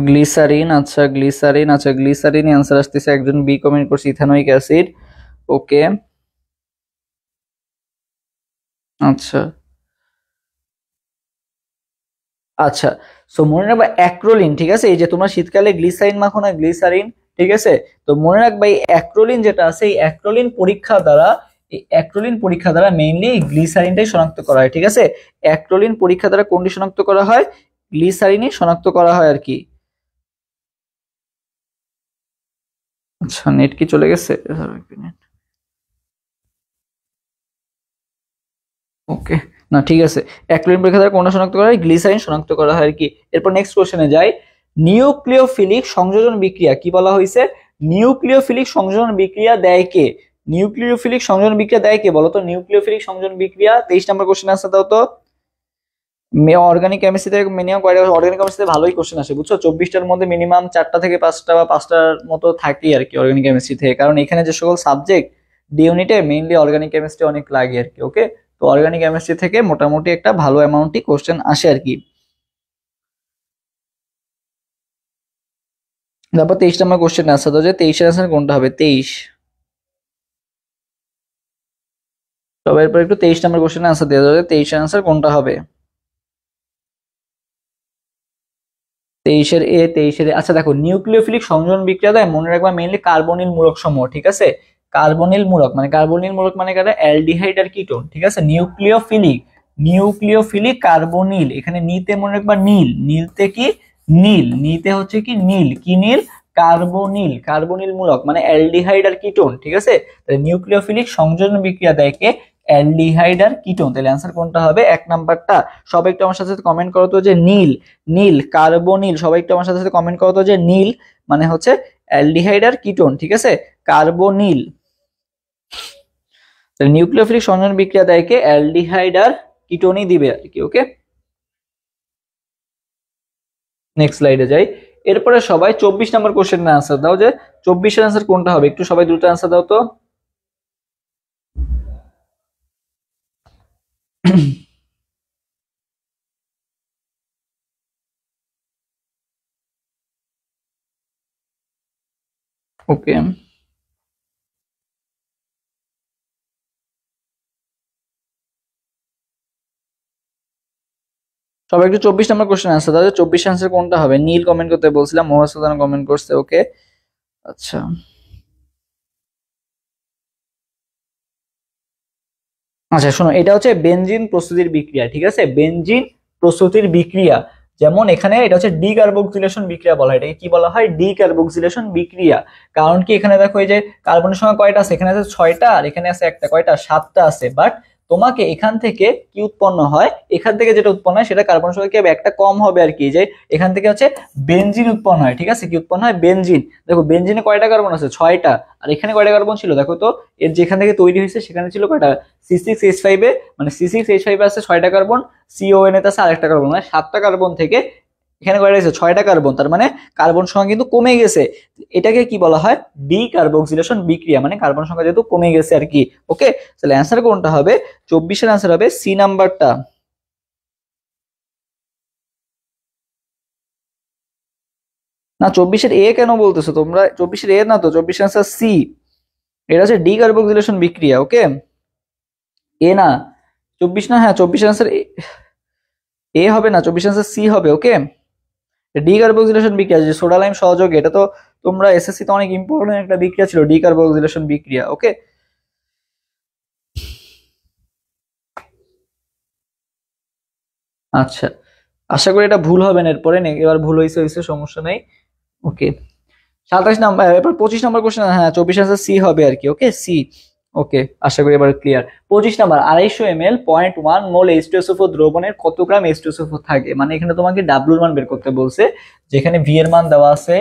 গ্লিসারিন। আচ্ছা গ্লিসারিন, আচ্ছা গ্লিসারিন আনসার আসতেছে। একজন বি কমেন্ট করছে ইথানোয়িক অ্যাসিড। ওকে, আচ্ছা আচ্ছা, সো মনে রাখবা অ্যাক্রোলিন, ঠিক আছে, এই যে তোমরা শীতকালে গ্লিসারিন মাখো না, গ্লিসারিন, ঠিক আছে, তো মনে রাখবা এই অ্যাক্রোলিন যেটা আছে, এই অ্যাক্রোলিন পরীক্ষা দ্বারা, এই অ্যাক্রোলিন পরীক্ষা দ্বারা মেইনলি গ্লিসারিনটাই শনাক্ত করা হয়, ঠিক আছে। অ্যাক্রোলিন পরীক্ষা দ্বারা কোনটি শনাক্ত করা হয়? গ্লিসারিনই শনাক্ত করা হয় আর কি। আচ্ছা, নেট কি চলে গেছে? ওকে, না ঠিক আছে, অ্যাক্রোলিন পরীক্ষা দ্বারা কোনটা শনাক্ত করা হয়? গ্লিসারিন শনাক্ত করা হয় আর কি। এরপর নেক্সট কোশ্চেনে যাই। নিউক্লিওফিলিক সংযোজন বিক্রিয়া কি বলা হয়েছে? নিউক্লিওফিলিক সংযোজন বিক্রিয়া দেয় কে? নিউক্লিওফিলিক সংযোজন বিক্রিয়া দেয় কে বলো তো? নিউক্লিওফিলিক সংযোজন বিক্রিয়া 23 নম্বর কোশ্চেন আনসার দাও তো। অর্গানিক কেমিস্ট্রিতে মিনিমাম কয়টা অর্গানিক কেমিস্ট্রিতে ভালোই কোশ্চেন আসে বুঝছো, 24টার মধ্যে মিনিমাম 4টা থেকে 5টা বা 5টার মতো থাকি আর কি অর্গানিক কেমিস্ট্রি থেকে, কারণ এখানে যে সকল সাবজেক্ট ডি ইউনিটে মেইনলি অর্গানিক কেমিস্ট্রি অনেক লাগে আর কি। ওকে, তো অর্গানিক কেমিস্ট্রি থেকে মোটামুটি একটা ভালো অ্যামাউন্টই কোশ্চেন আসে আর কি। তারপর 23 নম্বর কোশ্চেন আনসার দাও, যে 23 এর আনসার কোনটা হবে? 23। সবাই এরপর একটু 23 নম্বর কোশ্চেন আনসার দিয়ে দাও, যে 23 এর আনসার কোনটা হবে? 23 এর এ, 23 এর আচ্ছা দেখো, নিউক্লিওফিলিক সংযোজন বিক্রিয়া দেয় মনে রাখবা মেইনলি কার্বনিল মূলক সমূহ, ঠিক আছে। কার্বনিল মূলক মানে, কার্বনিল মূলক মানে কারা? অ্যালডিহাইড আর কিটোন, ঠিক আছে। নিউক্লিওফিলিক, নিউক্লিওফিলিক কার্বনিল, এখানে নিতে মনে রাখবা নীল, নীলতে কি? নীল, নিতে হচ্ছে কি? নীল, কি নীল? কার্বনিল, কার্বনিল মূলক মানে অ্যালডিহাইড আর কিটোন, ঠিক আছে। তাহলে নিউক্লিওফিলিক সংযোজন বিক্রিয়া দেয় কে? অ্যালডিহাইড আর কিটোন। তাহলে অ্যান্সার কোনটা হবে? এক নাম্বারটা। সবাই একটু আমার সাথে কমেন্ট করো তো, যে নীল, নীল কার্বনিল, সবাই একটু আমার সাথে সাথে কমেন্ট করো তো, যে নীল মানে হচ্ছে অ্যালডিহাইড আর কিটোন, ঠিক আছে, কার্বনিল। তাহলে নিউক্লিওফিলিক সংযোজন বিক্রিয়া দেয় কে? অ্যালডিহাইড আর কিটোনই দিবে আর কি। ওকে, নেক্সট স্লাইডে যাই। এরপরে সবাই 24 নম্বর কোশ্চেনের আনসার দাও, যে 24 এর আনসার কোনটা হবে? একটু সবাই দ্রুত আনসার দাও তো। ওকে, সবাই একটু 24 নম্বর কোশ্চেন আনসার দাও, 24 আনসার কোনটা হবে? নীল কমেন্ট করতে বলছিলাম, মোহাম্মদ সুলতান কমেন্ট করছে। ওকে, আচ্ছা আচ্ছা, শোনো, এটা হচ্ছে বেনজিন প্রস্তুতির বিক্রিয়া, ঠিক আছে, বেনজিন প্রস্তুতির বিক্রিয়া। যেমন এখানে এটা হচ্ছে ডি কার্বক্সিলেশন বিক্রিয়া বলা হয়, এটাকে কি বলা হয়? ডি কার্বক্সিলেশন বিক্রিয়া। কারণ কি, এখানে দেখো এই যে কার্বনের সংখ্যা কয়টা আছে? এখানে আছে 6টা, আর এখানে আছে একটা, কয়টা? 7টা আছে। বাট তোমাকে এখান থেকে কি উৎপন্ন হয়? এখান থেকে যেটা উৎপন্ন হয় সেটা কার্বন সংখ্যা কি হবে? একটা কম হবে আর কি। যে এখান থেকে হচ্ছে বেনজিন উৎপন্ন হয়, ঠিক আছে, কি উৎপন্ন হয়? বেনজিন। দেখো বেনজিনে কয়টা কার্বন আছে? 6টা। আর এখানে কয়টা কার্বন ছিল দেখো তো, এর যেখান থেকে তৈরি হয়েছে সেখানে ছিল কয়টা? C6H5 এ, মানে C6H5 আছে 6টা কার্বন, CON এতে আছে আরেকটা কার্বন, মানে 7টা কার্বন থেকে এখানে কয়টা আছে? 6টা কার্বন। তার মানে কার্বন সংখ্যা কিন্তু কমে গেছে। এটাকে কি বলা হয়? ডি কার্বক্সিলেশন বিক্রিয়া, মানে কার্বন সংখ্যা যেহেতু কমে গেছে আর কি। ওকে, তাহলে অ্যান্সার কোনটা হবে? 24 এর অ্যান্সার হবে সি নাম্বারটা। না, 24 এর এ কেন বলতেছো তোমরা? 24 এর এ না তো, 24 এর অ্যান্সার সি। এটা হচ্ছে ডি কার্বক্সিলেশন বিক্রিয়া। ওকে, এ না, 24 না, হ্যাঁ 24 এর অ্যান্সার এ হবে না, 24 অ্যান্সার সি হবে। ওকে, ডি কার্বক্সিলেশন বিক্রিয়া, যে সোডা লাইম সহযোগে, এটা তো তোমরা এসএসসি তে অনেক ইম্পর্টেন্ট একটা বিক্রিয়া ছিল, ডি কার্বক্সিলেশন বিক্রিয়া। ওকে, আচ্ছা, আশা করি এটা ভুল হবে না এরপরে, এবার ভুল হয়েছে হয়েছে, সমস্যা নাই। ওকে, 27 নাম্বার, এরপর 25 নম্বর কোশ্চেন, হ্যাঁ 24 অ্যান্সার সি হবে আর কি। ওকে, সি। ওকে, আশা করি এবার ক্লিয়ার। 25 নাম্বার, 250 ml 0.1 মোল H2SO4 দ্রবণের কত গ্রাম H2SO4 থাকে? মানে এখানে তোমাকে ডাব্লুর মান বের করতে বলছে, যেখানে ভি এর মান দেওয়া আছে,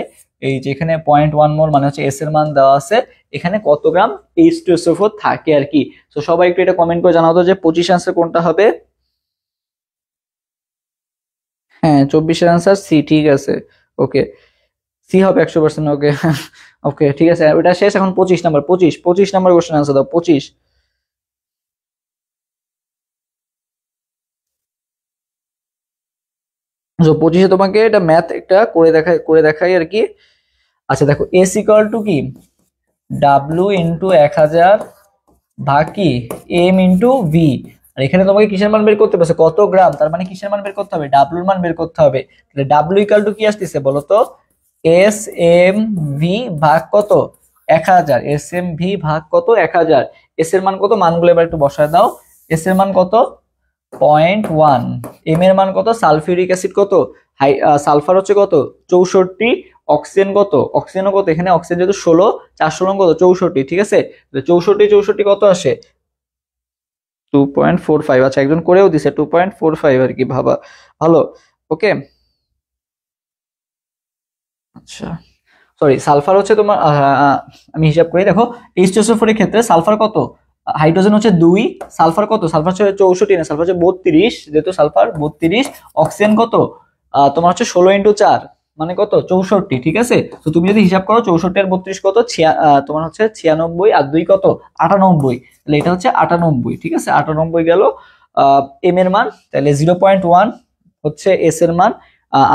এই যেখানে 0.1 মোল মানে হচ্ছে এস এর মান দেওয়া আছে, এখানে কত গ্রাম H2SO4 থাকে আর কি। তো সবাই একটু এটা কমেন্ট করে জানাও তো যে 25 আনসার কোনটা হবে। হ্যাঁ 24 আনসার সি, ঠিক আছে ওকে, সি হবে 100%। ওকে ওকে ঠিক আছে, ওটা শেষ। এখন 25 নাম্বার, 25 নাম্বার কোশ্চেন আনসার দাও 25। 25-এ তোমাকে এটা ম্যাথ একটা করে দেখাই আর কি। আচ্ছা দেখো, এস ইকুয়াল টু কি ডাব্লিউ ইন্টু 1000 ভাগ কি এম ইন্টু ভি। আর এখানে তোমাকে কিসের মান বের করতে বলছে, কত গ্রাম, তার মানে কিসের মান বের করতে হবে, ডাব্লিউর মান বের করতে হবে। তাহলে ডাব্লিউ ইকুয়াল টু কি আসতেছে বলো তো, এস এম ভি ভাগ কত 1000, এস এম ভি ভাগ কত 1000। এস এর মান কত, মানগুলো এবার একটু বসায় দাও। এস এর মান কত 0.1, এম এর মান কত, সালফিউরিক অ্যাসিড কত, সালফার হচ্ছে কত 64, অক্সিজেন কত, অক্সিজেনও কত, এখানে অক্সিজেন যেহেতু 16, 4 কত 64, ঠিক আছে। 64 কত আসে 2.45। আচ্ছা একজন করেও দিছে 2.45 আর কি, ভাবা ভালো। ওকে আচ্ছা সরি, সালফার হচ্ছে তোমার আমি হিসাব করি, দেখো H2SO4 এর ক্ষেত্রে সালফার কত, হাইড্রোজেন হচ্ছে 2, সালফার কত, সালফার হচ্ছে 64 না, সালফার হচ্ছে 32, যেহেতু সালফার 32, অক্সিজেন কত তোমার হচ্ছে 16 × 4 মানে কত 64, ঠিক আছে। তো তুমি যদি হিসাব করো 64 আর 32 কত, তোমার হচ্ছে 96 আর 2 কত 98, তাহলে এটা হচ্ছে 98, ঠিক আছে। 98 গেল এম এর মান, তাহলে 0.1 হচ্ছে এস এর মান,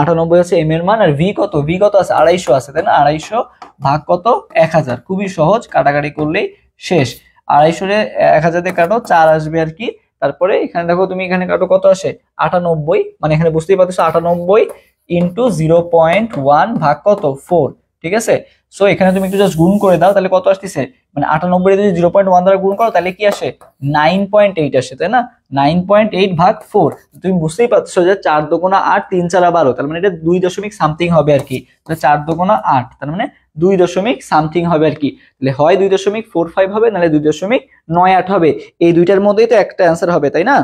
98 হচ্ছে এম এর মান, আর ভি কত, ভি কত আছে 250 আছে, তাই না। 250 ভাগ কত 1000, খুবই সহজ, কাটাকাটি করলেই শেষ। 250 রে 1000 দিয়ে কাটো 4 আসবে আর কি। তারপরে এখানে দেখো তুমি এখানে কাটো কত আসে 98, মানে এখানে বুঝতেই পারছো 98 ইন্টু 0.1 ভাগ কত 4, ঠিক আছে। সো এখানে তুমি একটু জাস্ট গুণ করে দাও, তাহলে কত আসতেছে, মানে 98 যদি 0.1 দ্বারা গুণ করো তাহলে কি আসে 9.8 আসে, তাই না। 9.8 ভাগ 4, তুমি বুঝতেই পারছো যে 4 দুগুণা 8, 3 4 12, তার মানে এটা 2 দশমিক সামথিং হবে আর কি। তাহলে 4 দুগুণা 8, তার মানে 2 দশমিক সামথিং হবে আর কি। তাহলে হয় 2.45 হবে, নাহলে 2.98 হবে। এই দুইটার মধ্যেই তো একটা অ্যান্সার হবে, তাই না।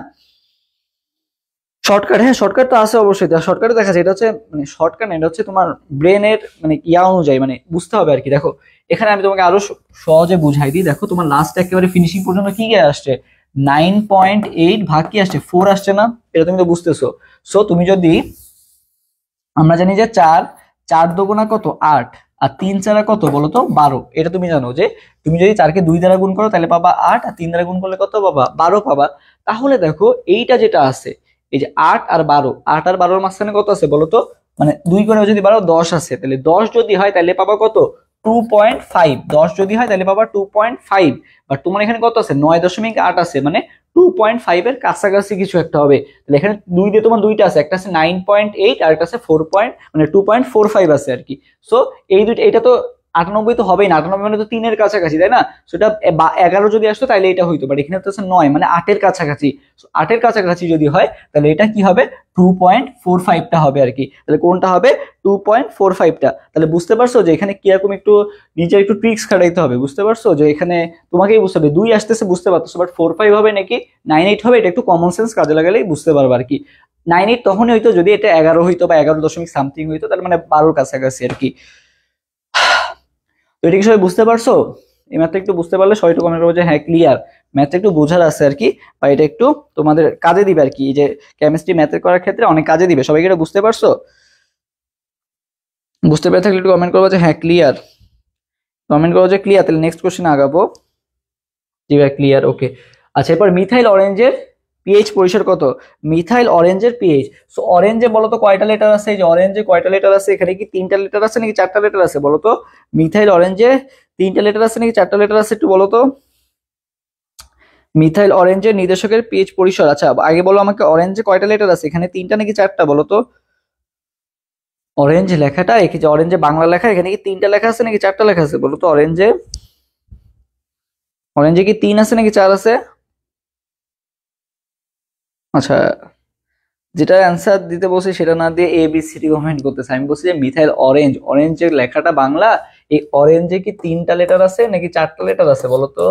শর্টকাট, হ্যাঁ শর্টকাট তো আছে অবশ্যই, শর্টকাটে দেখা যায়, এটা হচ্ছে মানে শর্টকাট না, এটা হচ্ছে তোমার ব্রেনের মানে ইয়া অনুযায়ী মানে বুঝতে হবে আর কি। দেখো এখানে আমি তোমাকে আরো সহজে বুঝাই দিই, দেখো তোমার লাস্ট একেবারে ফিনিশিং পর্যন্ত কি আসছে 9.8 ভাগ কি আসছে 4 আসছে না, এটা তুমি তো বুঝতেছো। সো তুমি যদি, আমরা জানি যে 4 দুগুণা কত 8, আর 3 4 কত বলো তো 12, এটা তুমি জানো যে তুমি যদি 4 কে 2 দ্বারা গুণ করো তাহলে পাবা 8, আর 3 দ্বারা গুণ করলে কত পাবা 12 পাবা। তাহলে দেখো এইটা যেটা আছে, এই যে 8 আর 12, 8 আর 12 এর মাঝখানে কত আছে বলো তো, মানে 2 করে যদি 12 10 আছে, তাহলে 10 যদি হয় তাহলে পাবা কত 2.5, 10 যদি হয় তাহলে পাবা 2.5। বাট তোমার এখানে কত আছে 9.8 আছে, মানে 2.5 এর কাছাকাছি কিছু একটা হবে। তাহলে এখানে 2 দিয়ে তোমার দুইটা আছে, একটা আছে 9.8 আর একটা আছে 4 মানে 2.45 আছে আর কি। সো এই দুইটা, এটা তো 98 তো হবেই না, 98 মানে তো 3 এর কাছাকাছি, তাই না। সেটা 11 যদি আসতো তাহলে এটা হইতো, বাট এখানে তো আছে 9, মানে 8 এর কাছাকাছি। 8 এর কাছাকাছি যদি হয় তাহলে এটা কি হবে 2.45টা হবে আর কি। তাহলে কোনটা হবে 2.45টা। তাহলে বুঝতে পারছো যে এখানে কিরকম একটু নিজের একটু ট্রিক্স খাটাইতে হবে, বুঝতে পারছো যে এখানে তোমাকেই বুঝতে হবে, 2 আসতেছে বুঝতে পারছো, বাট 4.5 হবে নাকি 9.8 হবে, এটা একটু কমন সেন্স কাজে লাগালেই বুঝতে পারবে আর কি। 9.8 তখনই হইতো যদি এটা 11 হইতো বা 11 দশমিক সামথিং হইতো, তার মানে 12 কাছাকাছি আর কি। তো এটা কি সবাই বুঝতে পারছো, এই ম্যাথটা একটু বুঝতে পারলে সবাই একটু কমেন্ট করবো যে হ্যাঁ ক্লিয়ার, ম্যাথটা একটু বোঝার আছে আর কি, বা এটা একটু তোমাদের কাজে দিবে আর কি, এই যে কেমিস্ট্রি ম্যাথের করার ক্ষেত্রে অনেক কাজে দিবে। সবাইকে এটা বুঝতে পারছো, বুঝতে পেরে থাকলে একটু কমেন্ট করবো যে হ্যাঁ ক্লিয়ার, কমেন্ট করবো যে ক্লিয়ার। তাহলে নেক্সট কোশ্চেন আগাবো। জি ভাই ক্লিয়ার, ওকে। আচ্ছা এরপর মিথাইল অরেঞ্জের পিএইচ পরিসর কত, মিথাইল অরেঞ্জের পিএইচ। সো অরেঞ্জে বলো তো কয়টা লেটার আছে, এই যে অরেঞ্জে কয়টা লেটার আছে, এখানে কি 3টা লেটার আছে নাকি 4টা লেটার আছে বলো তো। মিথাইল অরেঞ্জে 3টা লেটার আছে নাকি 4টা লেটার আছে, একটু বলো তো। মিথাইল অরেঞ্জের নির্দেশকের পিএইচ পরিসর, আচ্ছা আগে বলো আমাকে অরেঞ্জে কয়টা লেটার আছে, এখানে 3টা নাকি 4টা বলো তো। অরেঞ্জ লেখাটা, এই যে অরেঞ্জে বাংলা লেখা, এখানে কি 3টা লেখা আছে নাকি 4টা লেখা আছে বলো তো। অরেঞ্জে, অরেঞ্জে কি 3 আছে নাকি 4 আছে। আচ্ছা যেটা অ্যান্সার দিতে বলছি সেটা না দিয়ে A B C D comment করতেছে। আমি বলছি যে মিথাইল অরেঞ্জ, অরেঞ্জের লেখাটা বাংলা, এই অরেঞ্জে কি 3টা লেটার আছে নাকি 4টা লেটার আছে বলো তো।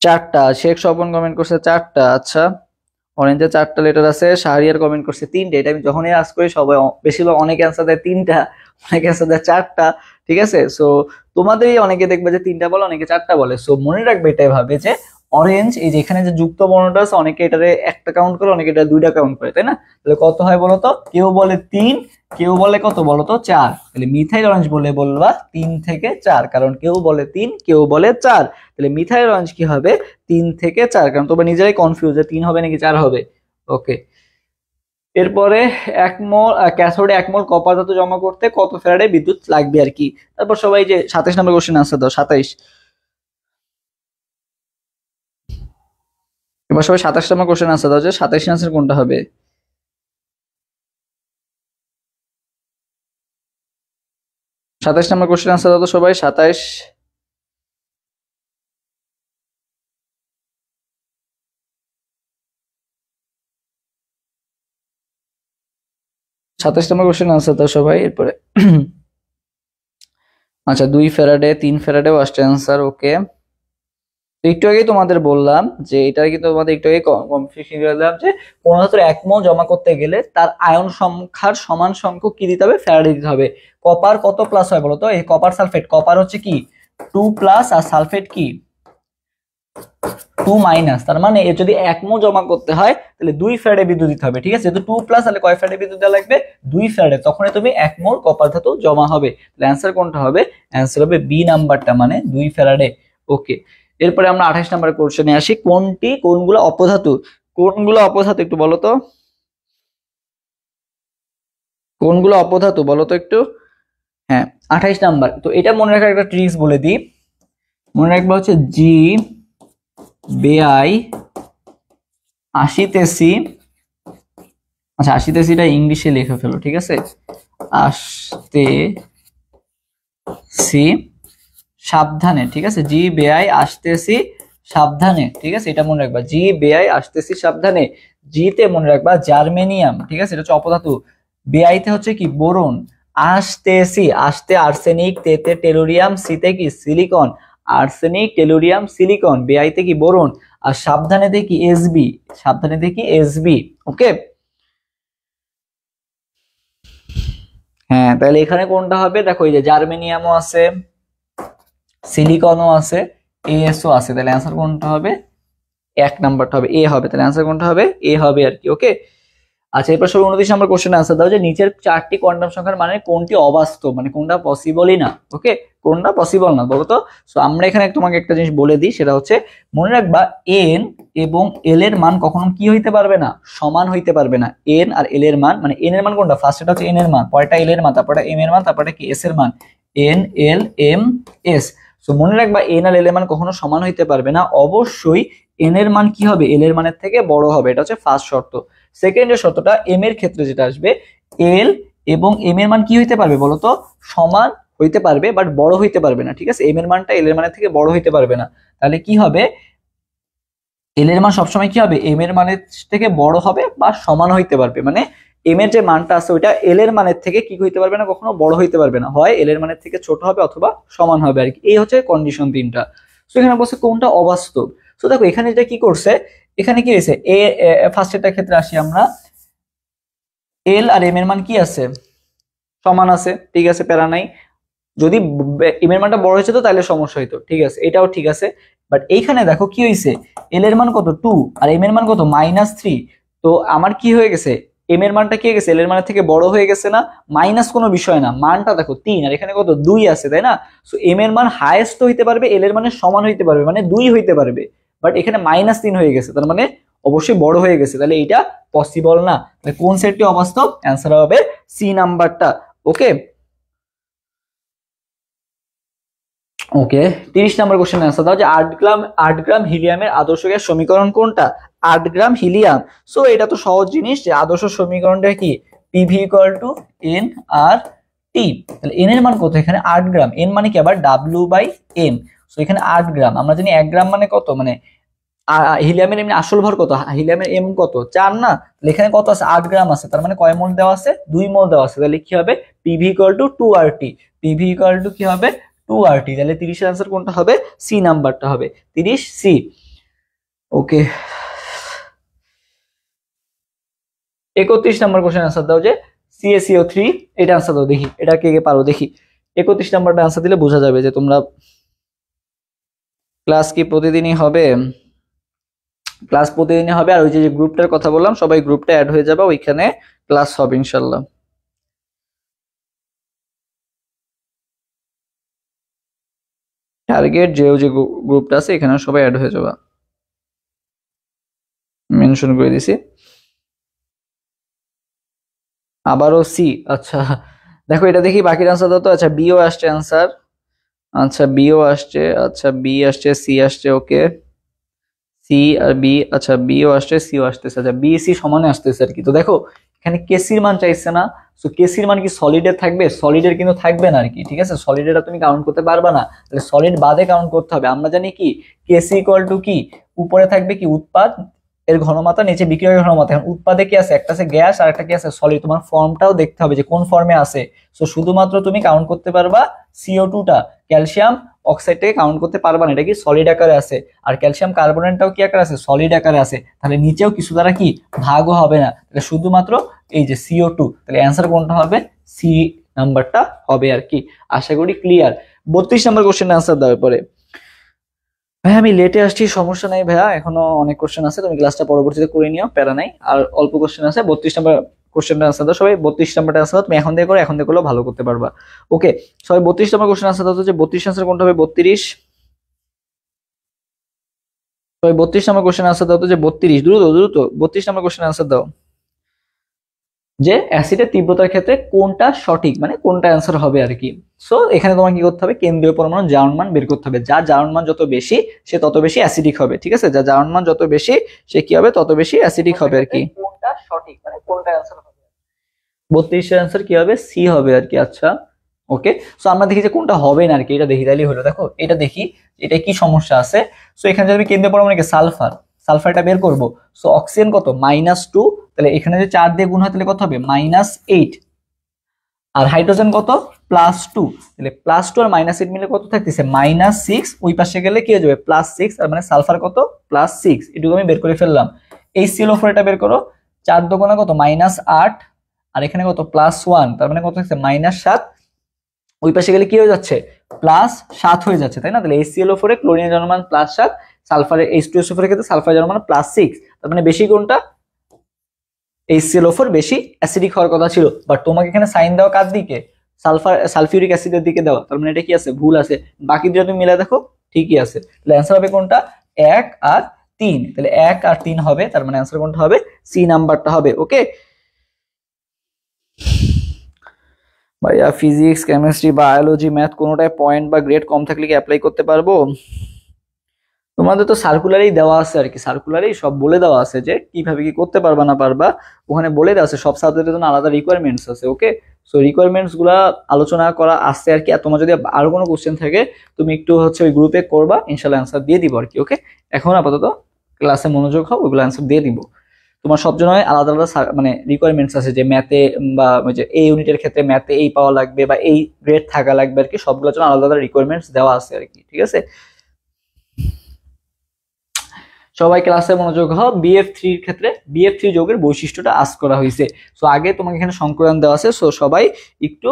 4টা, শেখ স্বপন কমেন্ট করছে 4টা। আচ্ছা অরেঞ্জে 4টা লেটার আছে। শাহরিয়ার কমেন্ট করছে 3টে। এটা আমি যখনই আজ করি সবাই বেশিরভাগ অনেকে অ্যান্সার দেয় 3টা, অনেকে অ্যান্সার দেয় 4টা। ঠিক আছে, সো তোমাদেরই অনেকে দেখবে যে 3টা বলে, অনেকে 4টা বলে। সো মনে রাখবে এটাই ভাবে যে অরেঞ্জ, এই যে এখানে যে যুক্ত বর্ণটা আছে, অনেকে এটারে একটা কাউন্ট করে, অনেকে এটা 2টা কাউন্ট করে, তাই না? তাহলে কত হয় বলতো? কেউ বলে 3, কেউ বলে কত বলতো? 4। তাহলে মিথাইল অরেঞ্জ বলে বলবা 3 থেকে 4, কারণ কেউ বলে 3, কেউ বলে 4। তাহলে মিথাইল অরেঞ্জ কি হবে? 3 থেকে 4, কারণ তোমরা নিজেরাই কনফিউজ যে 3 হবে নাকি 4 হবে। ওকে, এরপরে 1 মোল ক্যাথোডে 1 মোল কপার ধাতু জমা করতে কত ফ্যারাডে বিদ্যুৎ লাগবে আর কি। তারপর সবাই যে 27 নম্বর কোশ্চেন আনসার দাও। 27, এবার সবাই 27 নম্বর কোশ্চেন আনসার দাও যে 27 আনসার কোনটা হবে। 27 নম্বর কোশ্চেন আনসার দাও তো সবাই। 27, 27 নম্বর কোশ্চেন আনসার দাও সবাই। এরপরে আচ্ছা, 2 ফ্যারাডে 3 ফ্যারাডেও আসছে আনসার। ওকে, একটু আগেই তোমাদের বললাম যে এটা কিন্তু তোমাদের একটু আগে কনফিউশন করে দিলাম যে কোন ধাতুর 1 মোল জমা করতে গেলে তার আয়ন সংখ্যার সমান সংখ্যক কি দিতে হবে? ফ্যারাডে দিতে হবে। কপার কত প্লাস হয় বলতো? এই কপার সালফেট, কপার হচ্ছে কি 2 প্লাস, আর সালফেট কি 2 মাইনাস। তার মানে এ যদি 1 মোল জমা করতে হয় তাহলে 2 ফ্যারাডে বিদ্যুৎ দিতে হবে। ঠিক আছে, যেহেতু 2 প্লাস, তাহলে কয় ফ্যারাডে বিদ্যুৎ দেওয়া লাগবে? 2 ফ্যারাডে। তখনই তুমি 1 মোল কপার ধাতু জমা হবে। তাহলে অ্যান্সার কোনটা হবে? অ্যান্সার হবে বি নাম্বারটা, মানে 2 ফ্যারাডে। ওকে, এরপরে আমরা 28 নাম্বার কোশ্চেনে আসি। কোনগুলো অপধাতু? কোনগুলো অপধাতু একটু বলো তো, কোনগুলো অপধাতু বলো তো একটু। হ্যাঁ, 28 নাম্বার। তো এটা মনে রাখার একটা ট্রিক্স বলে দিই। মনে রাখবা হচ্ছে জি বেআই 80 আচ্ছা 80টা ইংলিশে লিখে ফেলো, ঠিক আছে? আসতে সি সাবধানে, ঠিক আছে? জি বেআই আসতেছি সাবধানে, ঠিক আছে? এটা মনে রাখবা, জি বেআই আসতেছি সাবধানে। জি তে মনে রাখবা জার্মেনিয়াম, ঠিক আছে? এটা হচ্ছে অপধাতু। বেআই তে হচ্ছে কি বোরন। আসতেছি, আসতে আর্সেনিক, তেতে টেলুরিয়াম, সিতে কি সিলিকন। Arsenic, tellurium, silicon. বেআই তে কি বোরন। আর সাবধানে তে কি এসবি, সাবধানে তে কি এসবি। ওকে, হ্যাঁ, তাহলে এখানে কোনটা হবে? দেখো এই যে জার্মেনিয়ামও আছে, সিলিকনও আছে, এএসও আছে। তাহলে অ্যান্সার কোনটা হবে? 1 নাম্বারটা হবে, এ হবে। তাহলে অ্যান্সার কোনটা হবে? এ হবে আর কি। ওকে, আচ্ছা, এরপর 29 নম্বর কোশ্চেন আনসার দাও যে নিচের 4টি কোয়ান্টাম সংখ্যার মানে কোনটি অবাস্তব, মানে কোনটা পসিবলই না। ওকে, কোনটা পসিবল না বলো তো? সো আমরা এখানে তোমাকে একটা জিনিস বলে দিই, সেটা হচ্ছে মনে রাখবা এন এবং এল এর মান কখনো কি হইতে পারবে না? সমান হইতে পারবে না। এন আর এল এর মান, মানে এন এর মান কোনটা? ফার্স্ট এটা হচ্ছে এন এর মান, পরেরটা এল এর মান, তারপরে এম এর মান, তারপরে কি এস এর মান। N L M S. So মনে রাখবা এন আর এল এর মান কখনো সমান হইতে পারবে না। অবশ্যই এন এর মান কি হবে? এল এর মানের থেকে বড় হবে। এটা হচ্ছে ফার্স্ট শর্ত। সেকেন্ড যে শর্তটা, এম এর ক্ষেত্রে যেটা আসবে, এল এবং এম এর মান কি হইতে পারবে বলতো? সমান হইতে পারবে, বাট বড় হইতে পারবে না। ঠিক আছে, এম এর মানটা এল এর মানের থেকে বড় হইতে পারবে না। তাহলে কি হবে? এল এর মান সবসময় কি হবে? এম এর মানের থেকে বড় হবে বা সমান হইতে পারবে। মানে এম এর যে মানটা আছে ওইটা এল এর মানের থেকে কি হইতে পারবে না? কখনো বড় হইতে পারবে না। হয় এল এর মানের থেকে ছোট হবে অথবা সমান হবে আর কি। এই হচ্ছে কন্ডিশন 3টা। তো এখানে বলছে কোনটা অবাস্তব। তো দেখো এখানে যেটা কি করছে, এখানে কি হয়েছে? ফার্স্ট এটার ক্ষেত্রে আসি আমরা। এল আর এম এর মান কি আছে? সমান আছে, ঠিক আছে, প্যারা নাই। যদি এম এর মানটা বড় হয়েছে তো তাহলে সমস্যা হইতো, ঠিক আছে, এটাও ঠিক আছে। বাট এইখানে দেখো কি হয়েছে, এল এর মান কত 2 আর এম এর মান কত -3। তো আমার কি হয়ে গেছে? এম এর মানটা কি হয়ে গেছে? এল এর মানের থেকে বড় হয়ে গেছে না? মাইনাস কোনো বিষয় না, মানটা দেখো 3 আর এখানে কত 2 আছে, তাই না? সো এম এর মান হাইয়েস্ট হইতে পারবে, এল এর মানের সমান হইতে পারবে, মানে 2 হইতে পারবে। বাট এখানে -3 হয়ে গেছে, তার মানে অবশ্যই বড় হয়ে গেছে। তাহলে এটা পসিবল না। তাহলে কোন সেটটি অবাস্তব? অ্যান্সার হবে সি নাম্বারটা। ওকে, ওকে, 30 নম্বর কোশ্চেন आंसर দাও যে 8 গ্রাম হিলিয়ামের আদর্শ গ্যাস সমীকরণ কোনটা? 8 গ্রাম হিলিয়াম। সো এটা তো সহজ জিনিস যে আদর্শ সমীকরণটা কি? PV = N আর T। তাহলে N এর মান কত এখানে? 8 গ্রাম। N মানে কি আবার W/M। সো এখানে 8 গ্রাম। আমরা জানি 1 গ্রাম মানে কত, মানে হিলিয়ামের এমনি আসল ভর কত? হিলিয়ামের M কত? 4 না? তাহলে এখানে কত আছে? 8 গ্রাম আছে। তার মানে কয় মোল দেওয়া আছে? 2 মোল দেওয়া আছে। তাহলে কি হবে? PV = 2RT। PV = কি হবে? 2RT। তাহলে 30 এর आंसर কোনটা হবে? সি নাম্বারটা হবে, 30 সি। ওকে, 31 নম্বর কোশ্চেন आंसर দাও যে CaCO3, এটা आंसर দাও দেখি, এটা কে কে পারো দেখি। 31 নম্বরটা आंसर দিলে বোঝা যাবে যে তোমরা ক্লাস কি প্রতিদিনই হবে, ক্লাস প্রতিদিনই হবে। আর ওই যে গ্রুপটার কথা বললাম, সবাই গ্রুপটা অ্যাড হয়ে যাবে, ওইখানে ক্লাস হবে ইনশাআল্লাহ। টার্গেট যে গ্রুপটা আছে এখানে সবাই অ্যাড হয়ে যাবে, মেনশন করে দিছি। আবারও সি, আচ্ছা দেখো এটা দেখি বাকির আনসার দাও তো। আচ্ছা বিও আসছে আনসার, আচ্ছা বিও আসছে, আচ্ছা বি আসছে, সি আসছে, ওকে সি আর বি, আচ্ছা বিও আসছে, সিও আসতেছে, আচ্ছা বি সি সমানে আসতেছে আর কি। তো দেখো এখানে কেসির মান চাইছে না, সো কেসির মান কি সলিডের থাকবে? সলিডের কিন্তু থাকবে না আর কি, ঠিক আছে? সলিডেরটা তুমি কাউন্ট করতে পারবা না, তাহলে সলিড বাদে কাউন্ট করতে হবে। আমরা জানি কি কেসি ইকুয়াল টু কি, উপরে থাকবে কি উৎপাদ এর ঘনমাত্রা, নিচে বিক্রিয়কের ঘনমাত্রা। এখন উৎপাদে কি আছে? একটা আছে গ্যাস আর একটা কি আছে সলিড। তোমার ফর্মটাও দেখতে হবে যে কোন ফর্মে আছে। সো শুধুমাত্র তুমি কাউন্ট করতে পারবা CO2 টা, ক্যালসিয়াম অক্সাইডটাকে কাউন্ট করতে পারবা না, এটা কি সলিড আকারে আছে। আর ক্যালসিয়াম কার্বনেটটাও কি আকারে আছে? সলিড আকারে আছে। তাহলে নিচেও কিছু দ্বারা কি ভাগও হবে না, তাহলে শুধুমাত্র এই যে CO2। তাহলে অ্যান্সার কোনটা হবে? সি নাম্বারটা হবে আর কি। আশা করি ক্লিয়ার। 32 নম্বর কোশ্চেনের অ্যান্সার দেওয়ার পরে ভাই আমি লেটে আসছি, সমস্যা নাই ভাইয়া, এখনো অনেক কোশ্চেন আছে, তুমি ক্লাসটা পরবর্তীতে করে নিও, প্যারা নাই। আর অল্প কোশ্চেন আছে। 32 নম্বর কোশ্চেনটা আনসার দাও সবাই। 32 নাম্বারটা আনসার দাও, তুমি এখন থেকে করো, এখন থেকে করলেও ভালো করতে পারবা। ওকে সবাই 32 নম্বর কোশ্চেন আনসার দাও যে 32 আনসার কোনটা হবে? 32। সবাই 32 নম্বর কোশ্চেন আনসার দাও তো যে 32, দ্রুত দ্রুত 32 নম্বর কোশ্চেন আনসার দাও যে অ্যাসিডের তীব্রতার ক্ষেত্রে কোনটা সঠিক, মানে কোনটা অ্যান্সার হবে আর কি। সো এখানে তোমার কি করতে হবে? কেন্দ্রীয় পরমাণু জারণ মান বের করতে হবে। যার জারণ মান যত বেশি সে তত বেশি অ্যাসিডিক হবে, ঠিক আছে? যার জারণ মান যত বেশি সে কি হবে? তত বেশি অ্যাসিডিক হবে আর কি। কোনটা সঠিক, মানে কোনটা অ্যান্সার হবে? 32 এর অ্যান্সার কি হবে? সি হবে আর কি। আচ্ছা ওকে, সো আমরা দেখি যে কোনটা হবে না আর কি, এটা দেখি তাইলেই হলো। দেখো এটা দেখি এটা কি সমস্যা আছে। সো এখানে যদি কেন্দ্রীয় পরমাণুকে সালফার, সালফারটা বের করব। সো অক্সিজেন কত? -2, তাহলে এখানে যদি 4 দিয়ে গুণ হয় তাহলে কত হবে? -8। আর হাইড্রোজেন কত? +2, তাহলে +2 আর -8 মিলে কত থাকতেছে? -6। ওই পাশে গেলে কি হয়ে যাবে? +6, আর মানে সালফার কত? +6। এটুকু আমি বের করে ফেললাম। এই ClO4 এটা বের করো, 4 দুগুণে কত? -8, আর এখানে কত? +1, তার মানে কত হচ্ছে? -7। ওই পাশে গেলে কি হয়ে যাচ্ছে? +7 হয়ে যাচ্ছে, তাই না? তাহলে HClO4 এ ক্লোরিনের জারণ মান +7, সালফারের H2SO4 এর ক্ষেত্রে সালফারের জারণ মান +6। তার মানে বেশি কোনটা? HClO4 বেশি অ্যাসিডিক হওয়ার কথা ছিল, বাট তোমাকে এখানে সাইন দেওয়া কার দিকে? সালফিউরিক অ্যাসিডের দিকে দেওয়া, তার মানে এটা কি আছে? ভুল আছে। বাকি দুটো তুমি মিলে দেখো ঠিকই আছে। তাহলে অ্যান্সার হবে কোনটা? 1 আর 3। তাহলে 1 আর 3 হবে, তার মানে অ্যান্সার কোনটা হবে? সি নাম্বারটা হবে। ওকে ভাইয়া ফিজিক্স, কেমিস্ট্রি, বায়োলজি, ম্যাথ কোনোটায় পয়েন্ট বা গ্রেড কম থাকলে কি অ্যাপ্লাই করতে পারবো? তোমাদের তো সার্কুলারেই দেওয়া আছে আর কি, সার্কুলারেই সব বলে দেওয়া আছে যে কিভাবে কি করতে পারবা না পারবা, ওখানে বলে দেওয়া আছে। সব সাবজেক্টের জন্য আলাদা রিকোয়ারমেন্টস আছে। ওকে সো রিকোয়ারমেন্টস গুলা আলোচনা করা আছে আর কি। আর তোমার যদি আরো কোনো কোশ্চেন থাকে তুমি একটু হচ্ছে ওই গ্রুপে করবা, ইনশাল্লাহ অ্যান্সার দিয়ে দিব আর কি। ওকে এখন আপাতত ক্লাসে মনোযোগ হও, ওইগুলো অ্যান্সার দিয়ে দিব। তোমার সব জন্য আলাদা আলাদা মানে রিকোয়ারমেন্টস আছে, যে ম্যাথে বা ওই যে এই ইউনিটের ক্ষেত্রে ম্যাথে এই পাওয়া লাগবে বা এই গ্রেড থাকা লাগবে আর কি। সবগুলোর জন্য আলাদা আলাদা রিকোয়ারমেন্টস দেওয়া আছে আর কি, ঠিক আছে? সবাই ক্লাসে মনোযোগ হও। BF3 এর ক্ষেত্রে BF3 যৌগের বৈশিষ্ট্যটা আস্ক করা হয়েছে। সো আগে তোমাকে এখানে সংকলন দেওয়া আছে। সো সবাই একটু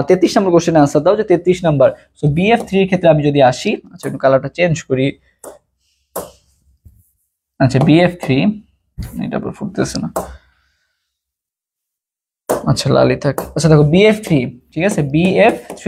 33 নম্বর কোশ্চেনে আনসার দাও যে 33 নাম্বার। সো BF3 এর ক্ষেত্রে আমি যদি আসি, আচ্ছা একটু কালারটা চেঞ্জ করি। আচ্ছা BF3 এটা আবার ফুটতেছে না, আচ্ছা লালি থাক। আচ্ছা দেখো BF3, ঠিক আছে? BF3,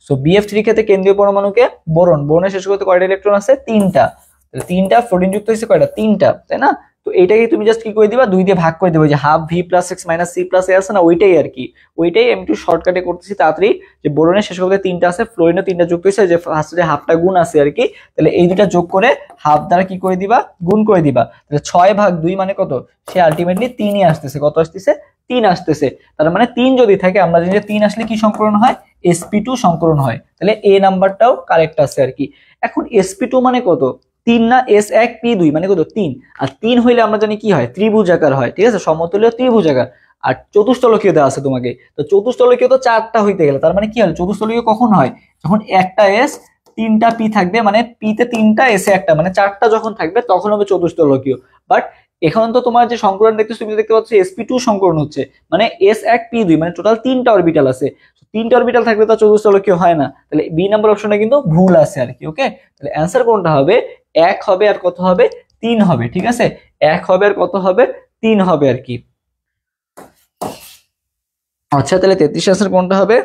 সো BF3 এর ক্ষেত্রে কেন্দ্রীয় পরমাণুকে বোরন, বোরনের শেষ করতে কয়টা ইলেকট্রন আছে? 3টা। তাহলে 3টা ফ্লোরিন যুক্ত হয়েছে কয়টা? 3টা, তাই না? তো এইটাকে তুমি জাস্ট কি করে দিবা? 2 দিয়ে ভাগ করে দেবে, যে half V + X - C + A আছে না, ওইটাই আর কি। ওইটাই আমি একটু শর্টকাটে করতেছি তাড়াতাড়ি, যে বোরনের শেষ করতে 3টা আছে, ফ্লোরিনও 3টা যুক্ত হয়েছে, যে ফার্স্টে যে হাফটা গুণ আছে আর কি। তাহলে এই দুটা যোগ করে হাফ দ্বারা কি করে দিবা? গুণ করে দিবা। তাহলে 6/2 মানে কত? সে আলটিমেটলি 3ই আসতেছে। কত আসতেছে? 3 আসতেছে। তার মানে 3 যদি থাকে, আমরা জানি যে 3 আসলে কি সংকরণ হয়? sp2 সংকরণ হয়। তাহলে এ নাম্বারটাও কারেক্ট আছে আর কি। এখন sp2 মানে কত? 3 না, s1 p2 মানে কত? 3। আর 3 হইলে আমরা জানি কি হয়? ত্রিভুজাকার হয়, ঠিক আছে? সমতুল্য ত্রিভুজাকার। আর চতুষ্ফলকীয় দেওয়া আছে তোমাকে, তো চতুষ্ফলকীয় তো 4টা হইতে গেলে, তার মানে কি হয়? চতুষ্ফলকীয় কখন হয়? যখন একটা s 3টা p থাকবে, মানে p তে 3টা s এ একটা, মানে 4টা যখন থাকবে তখন হবে চতুষ্ফলকীয়। বাট এখন তো তোমার যে সংকরণ দেখতেছো তুমি দেখতে পাচ্ছ sp2 সংকরণ হচ্ছে, মানে s1p2, মানে টোটাল 3টা অরবিটাল আছে। 3টা অরবিটাল থাকলে তো চতুস্তলকীয় হয় না, তাহলে বি নাম্বার অপশনটা কিন্তু ভুল আছে আর কি। ওকে, তাহলে অ্যান্সার কোনটা হবে? 1 হবে আর কত হবে? 3 হবে। ঠিক আছে, 1 হবে আর কত হবে? 3 হবে আর কি। আচ্ছা, তাহলে 33 অ্যান্সার কোনটা হবে?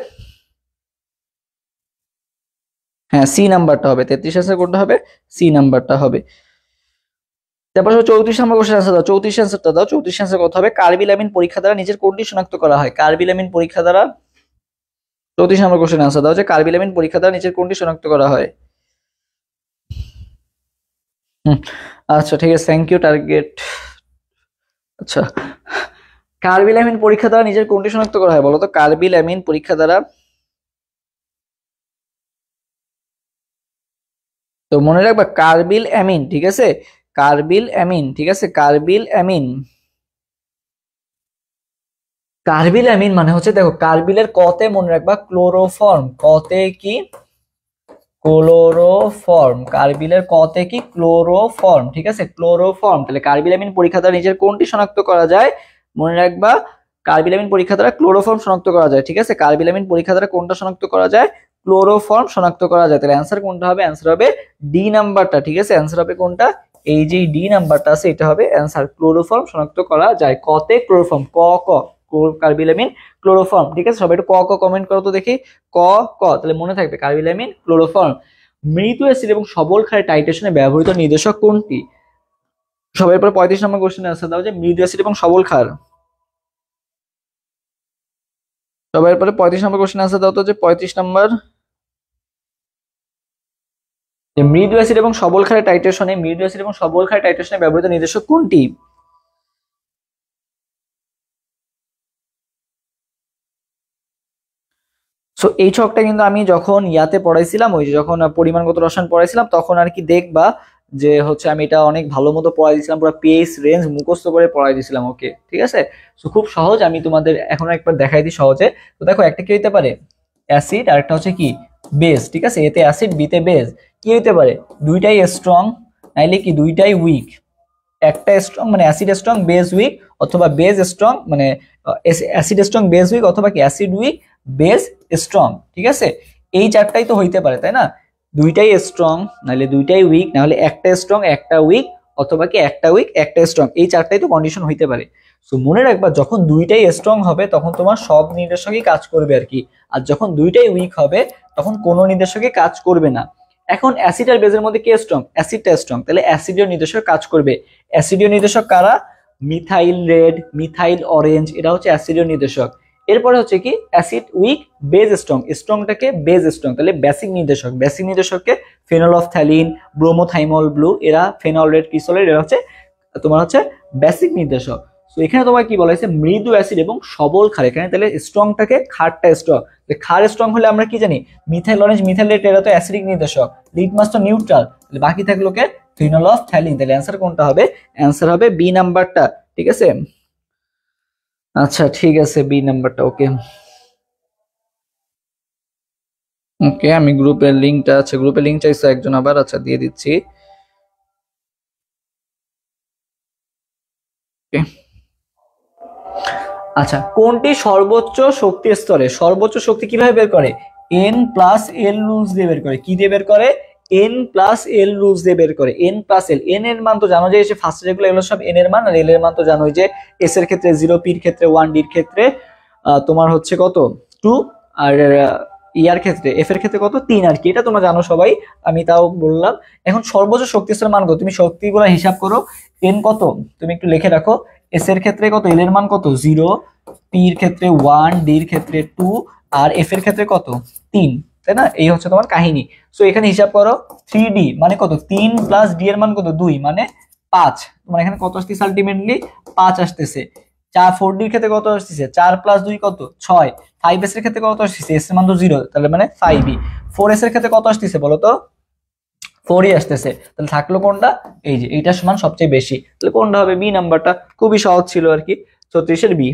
হ্যাঁ, সি নাম্বারটা হবে। 33 অ্যান্সার কোনটা হবে? সি নাম্বারটা হবে। তারপর 34 নম্বর কোশ্চেন আনসার দাও। 34 অ্যান্সারটা দাও। 34 অ্যান্সার কত হবে? কার্বিলামিন পরীক্ষা দ্বারা নিজের কোনটি শনাক্ত করা হয়? কার্বিলামিন পরীক্ষা দ্বারা 34 নম্বর কোশ্চেন আনসার দাও যে কার্বিলামিন পরীক্ষা দ্বারা নিজের কোনটি শনাক্ত করা হয়? আচ্ছা ঠিক আছে, থ্যাংক ইউ টার্গেট। আচ্ছা, কার্বিলামিন পরীক্ষা দ্বারা নিজের কোনটি শনাক্ত করা হয় বলো তো? কার্বিলামিন পরীক্ষা দ্বারা, তো মনে রাখবা কার্বিল অ্যামিন, ঠিক আছে, কার্বিল অ্যামিন, ঠিক আছে, কার্বিল অ্যামিন। কার্বিল অ্যামিন মানে হচ্ছে, দেখো কার্বিলের কতে মনে রাখবা ক্লোরোফর্ম, কতে কি? ক্লোরোফর্ম। কার্বিলের কতে কি? ক্লোরোফর্ম, ঠিক আছে, ক্লোরোফর্ম। তাহলে কার্বিল অ্যামিন পরীক্ষা দ্বারা নিজের কোনটি শনাক্ত করা যায়? মনে রাখবা কার্বিল অ্যামিন পরীক্ষা দ্বারা ক্লোরোফর্ম শনাক্ত করা যায়। ঠিক আছে, কার্বিল অ্যামিন পরীক্ষা দ্বারা কোনটা শনাক্ত করা যায়? ক্লোরোফর্ম শনাক্ত করা যায়। তাহলে অ্যান্সার কোনটা হবে? অ্যান্সার হবে ডি নাম্বারটা। ঠিক আছে, অ্যান্সার হবে কোনটা? এই যে ডি নাম্বারটা আছে এটা হবে অ্যান্সার। ক্লোরোফর্ম শনাক্ত করা যায়। কতে ক্লোরোফর্ম, ক ক, কার্বিল অ্যামিন ক্লোরোফর্ম। ঠিক আছে, সবাই একটু ক ক কমেন্ট করো তো দেখি। ক ক, তাহলে মনে থাকবে কার্বিল অ্যামিন ক্লোরোফর্ম। মৃদু অ্যাসিড এবং সবল ক্ষারে টাইট্রেশনে ব্যবহৃত নির্দেশক কোনটি? সবাই পরে 35 নম্বর কোশ্চেনে আনসার দাও যে মৃদু অ্যাসিড এবং সবল ক্ষার। সবাই পরে 35 নম্বর কোশ্চেনে আনসার দাও তো যে 35 নম্বর, যে মৃদু অ্যাসিড এবং সবল ক্ষারে টাইট্রেশনে, মৃদু অ্যাসিড এবং সবল ক্ষারে টাইট্রেশনে ব্যবহৃত নির্দেশক কোনটি? সো এই ছকটা কিন্তু আমি যখন ইয়াতে পড়াইছিলাম, ওই যে যখন পরিমাণগত রসায়ন পড়াইছিলাম তখন আর কি দেখবা যে হচ্ছে আমি এটা অনেক ভালো মতো পড়াই দিয়েছিলাম, পুরো পিএইচ রেঞ্জ মুখস্থ করে পড়াই দিয়েছিলাম। ওকে ঠিক আছে, সো খুব সহজ, আমি তোমাদের এখন একবার দেখাই দিই সহজে। তো দেখো একটা কি হইতে পারে? অ্যাসিড, আর একটা হচ্ছে কি বেস। ঠিক আছে, এতে অ্যাসিড বিতে বেস। কি হইতে পারে? দুইটাই স্ট্রং, নাইলে কি দুইটাই উইক। একটা স্ট্রং মানে অ্যাসিড স্ট্রং বেস উইক, অথবা বেস স্ট্রং মানে অ্যাসিড স্ট্রং বেস উইক, অথবা কি অ্যাসিড উইক বেস স্ট্রং। ঠিক আছে, এই চারটাই তো হইতে পারে, তাই না? দুইটাই স্ট্রং, নাহলে দুইটাই উইক, নাহলে একটা স্ট্রং একটা উইক, অথবা কি একটা উইক একটা স্ট্রং। এই চারটাই তো কন্ডিশন হইতে পারে। সো মনে রাখবা যখন দুইটাই স্ট্রং হবে তখন তোমার সব নির্দেশকই কাজ করবে আর কি, আর যখন দুইটাই উইক হবে তখন কোনো নির্দেশকই কাজ করবে না। এখন অ্যাসিড আর বেসের মধ্যে কে স্ট্রং? অ্যাসিডটা স্ট্রং, তাহলে অ্যাসিডীয় নির্দেশক কাজ করবে। অ্যাসিডীয় নির্দেশক কারা? মিথাইল রেড, মিথাইল অরেঞ্জ, এটা হচ্ছে অ্যাসিডীয় নির্দেশক। এরপরে হচ্ছে কি অ্যাসিড উইক বেস স্ট্রং, স্ট্রংটাকে বেস স্ট্রং, তাহলে বেসিক নির্দেশক, বেসিক নির্দেশককে ফেনলফথ্যালিন, ব্রোমোথাইমল ব্লু, এরা ফেনল রেড ক্রিসোলেট, এরা হচ্ছে তোমার হচ্ছে বেসিক নির্দেশক। তো এখানে তোমার কি বলা হয়েছে? মৃদু অ্যাসিড এবং সবল ক্ষার। এখানে তাহলে স্ট্রংটাকে, ক্ষারটা স্ট্রং, ক্ষার স্ট্রং হলে আমরা কি জানি? মিথাইল অরেঞ্জ, মিথাইল রেড, এরা তো অ্যাসিডিক নির্দেশক, লিটমাস তো নিউট্রাল, তাহলে বাকি থাকলো কে? ফিনলফথ্যালিন। তাহলে অ্যান্সার কোনটা হবে? অ্যান্সার হবে বি নাম্বারটা। ঠিক আছে, আচ্ছা ঠিক আছে, বি নাম্বারটা। ওকে ওকে, আমি গ্রুপের লিঙ্কটা, আচ্ছা গ্রুপের লিঙ্ক চাইছো একজন আবার, আচ্ছা দিয়ে দিচ্ছি। Okay. আচ্ছা, কোনটি সর্বোচ্চ শক্তি স্তরে? সর্বোচ্চ শক্তি কিভাবে বের করে? এন প্লাস এল লুজ দিয়ে বের করে। কি দিয়ে বের করে? এন প্লাস এল লুজ দিয়ে বের করে। এন প্লাস এল, এন এর মান তো জানো যে এসে ফার্স্ট যেগুলো এগুলো সব এন এর মান, আর এল এর মান তো জানো যে এস এর ক্ষেত্রে 0, পির ক্ষেত্রে 1, ডির ক্ষেত্রে তোমার হচ্ছে কত 2, আর ইয়ার ক্ষেত্রে এফ এর ক্ষেত্রে কত 3 আর কি, এটা তোমরা জানো সবাই, আমি তাও বললাম। এখন সর্বোচ্চ শক্তি স্তরের মান কত? তুমি শক্তিগুলো হিসাব করো। এন কত তুমি একটু লিখে রাখো। এস এর ক্ষেত্রে কত? এল এর মান কত 0, পি এর ক্ষেত্রে 1, ডির ক্ষেত্রে 2, আর এফ এর ক্ষেত্রে কত 3, তাই না? এই হচ্ছে তোমার কাহিনী। সো এখানে হিসাব করো 3d মানে কত? 3 প্লাস ডি এর মান কত 2 মানে 5। তোমার এখানে কত আসতেছে? আলটিমেটলি 5 আসতেছে। 4 ডির ক্ষেত্রে কত আসতেছে? 4 প্লাস 2 কত 6। 5 এস এর ক্ষেত্রে কত আসতেছে? এস এর মান তো 0, তাহলে মানে 5e। 4 এস এর ক্ষেত্রে কত আসতেছে বলো তো? 4ই আসতেছে। তাহলে থাকলো কোনটা? এই যে এইটার সমান সবচেয়ে বেশি, তাহলে কোনটা হবে? বি নাম্বারটা। খুবই সহজ ছিল আর কি। 34 এর বি।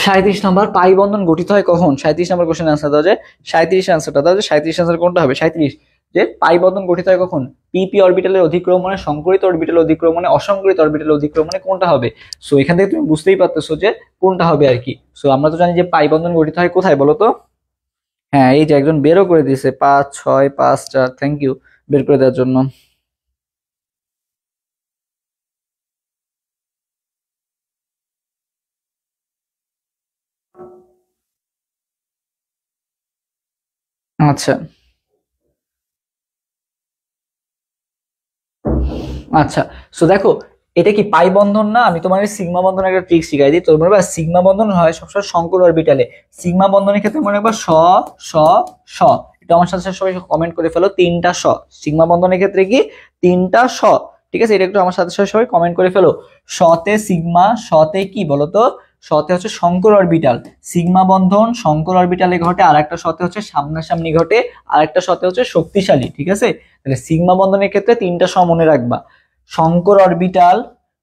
37 নম্বর, পাই বন্ধন গঠিত হয় কখন? 37 নম্বর কোশ্চেন আনসার দাও যে 37 আনসারটা দাও যে 37 আনসার কোনটা হবে? 37 যে পাই বন্ধন গঠিত হয় কখন, পিপি অরবিটালের অধিক্রমণে, সংকরিত অরবিটালের অধিক্রমণে, অসংকরিত অরবিটালের অধিক্রমণে কোনটা হবে। সো এখান থেকে তুমি বুঝতেই পারতেছো যে কোনটা হবে আর কি। সো আমরা তো জানি যে পাই বন্ধন গঠিত হয় কোথায় বলো তো। হ্যাঁ, এই যে একজন বেরও করে দিয়েছে 5 6 5 4, থ্যাংক ইউ বের করে দেওয়ার জন্য। আচ্ছা আচ্ছা, সো দেখো এটা কি পাই বন্ধন না, আমি তোমার সিগমা বন্ধনের একটা ট্রিক শিখাই দিই। তোর মনে রাখবা সিগমা বন্ধন হয় সবসময় সংকর অরবিটালে। সিগমা বন্ধনের ক্ষেত্রে মনে রাখবা স স স, এটা আমার সাথে সাথে সবাই কমেন্ট করে ফেলো, তিনটা স। সিগমা বন্ধনের ক্ষেত্রে কি তিনটা স, ঠিক আছে, এটা একটু আমার সাথে সাথে সবাই কমেন্ট করে ফেলো। সতে সিগমা, সতে কি বলতো, সতে হচ্ছে সংকর অরবিটাল, সিগমা বন্ধন সংকর অরবিটালে ঘটে, আর একটা সতে হচ্ছে সামনাসামনি ঘটে, আর একটা সতে হচ্ছে শক্তিশালী, ঠিক আছে। তাহলে সিগমা বন্ধনের ক্ষেত্রে তিনটা স মনে রাখবা, সংকর অরবিটাল,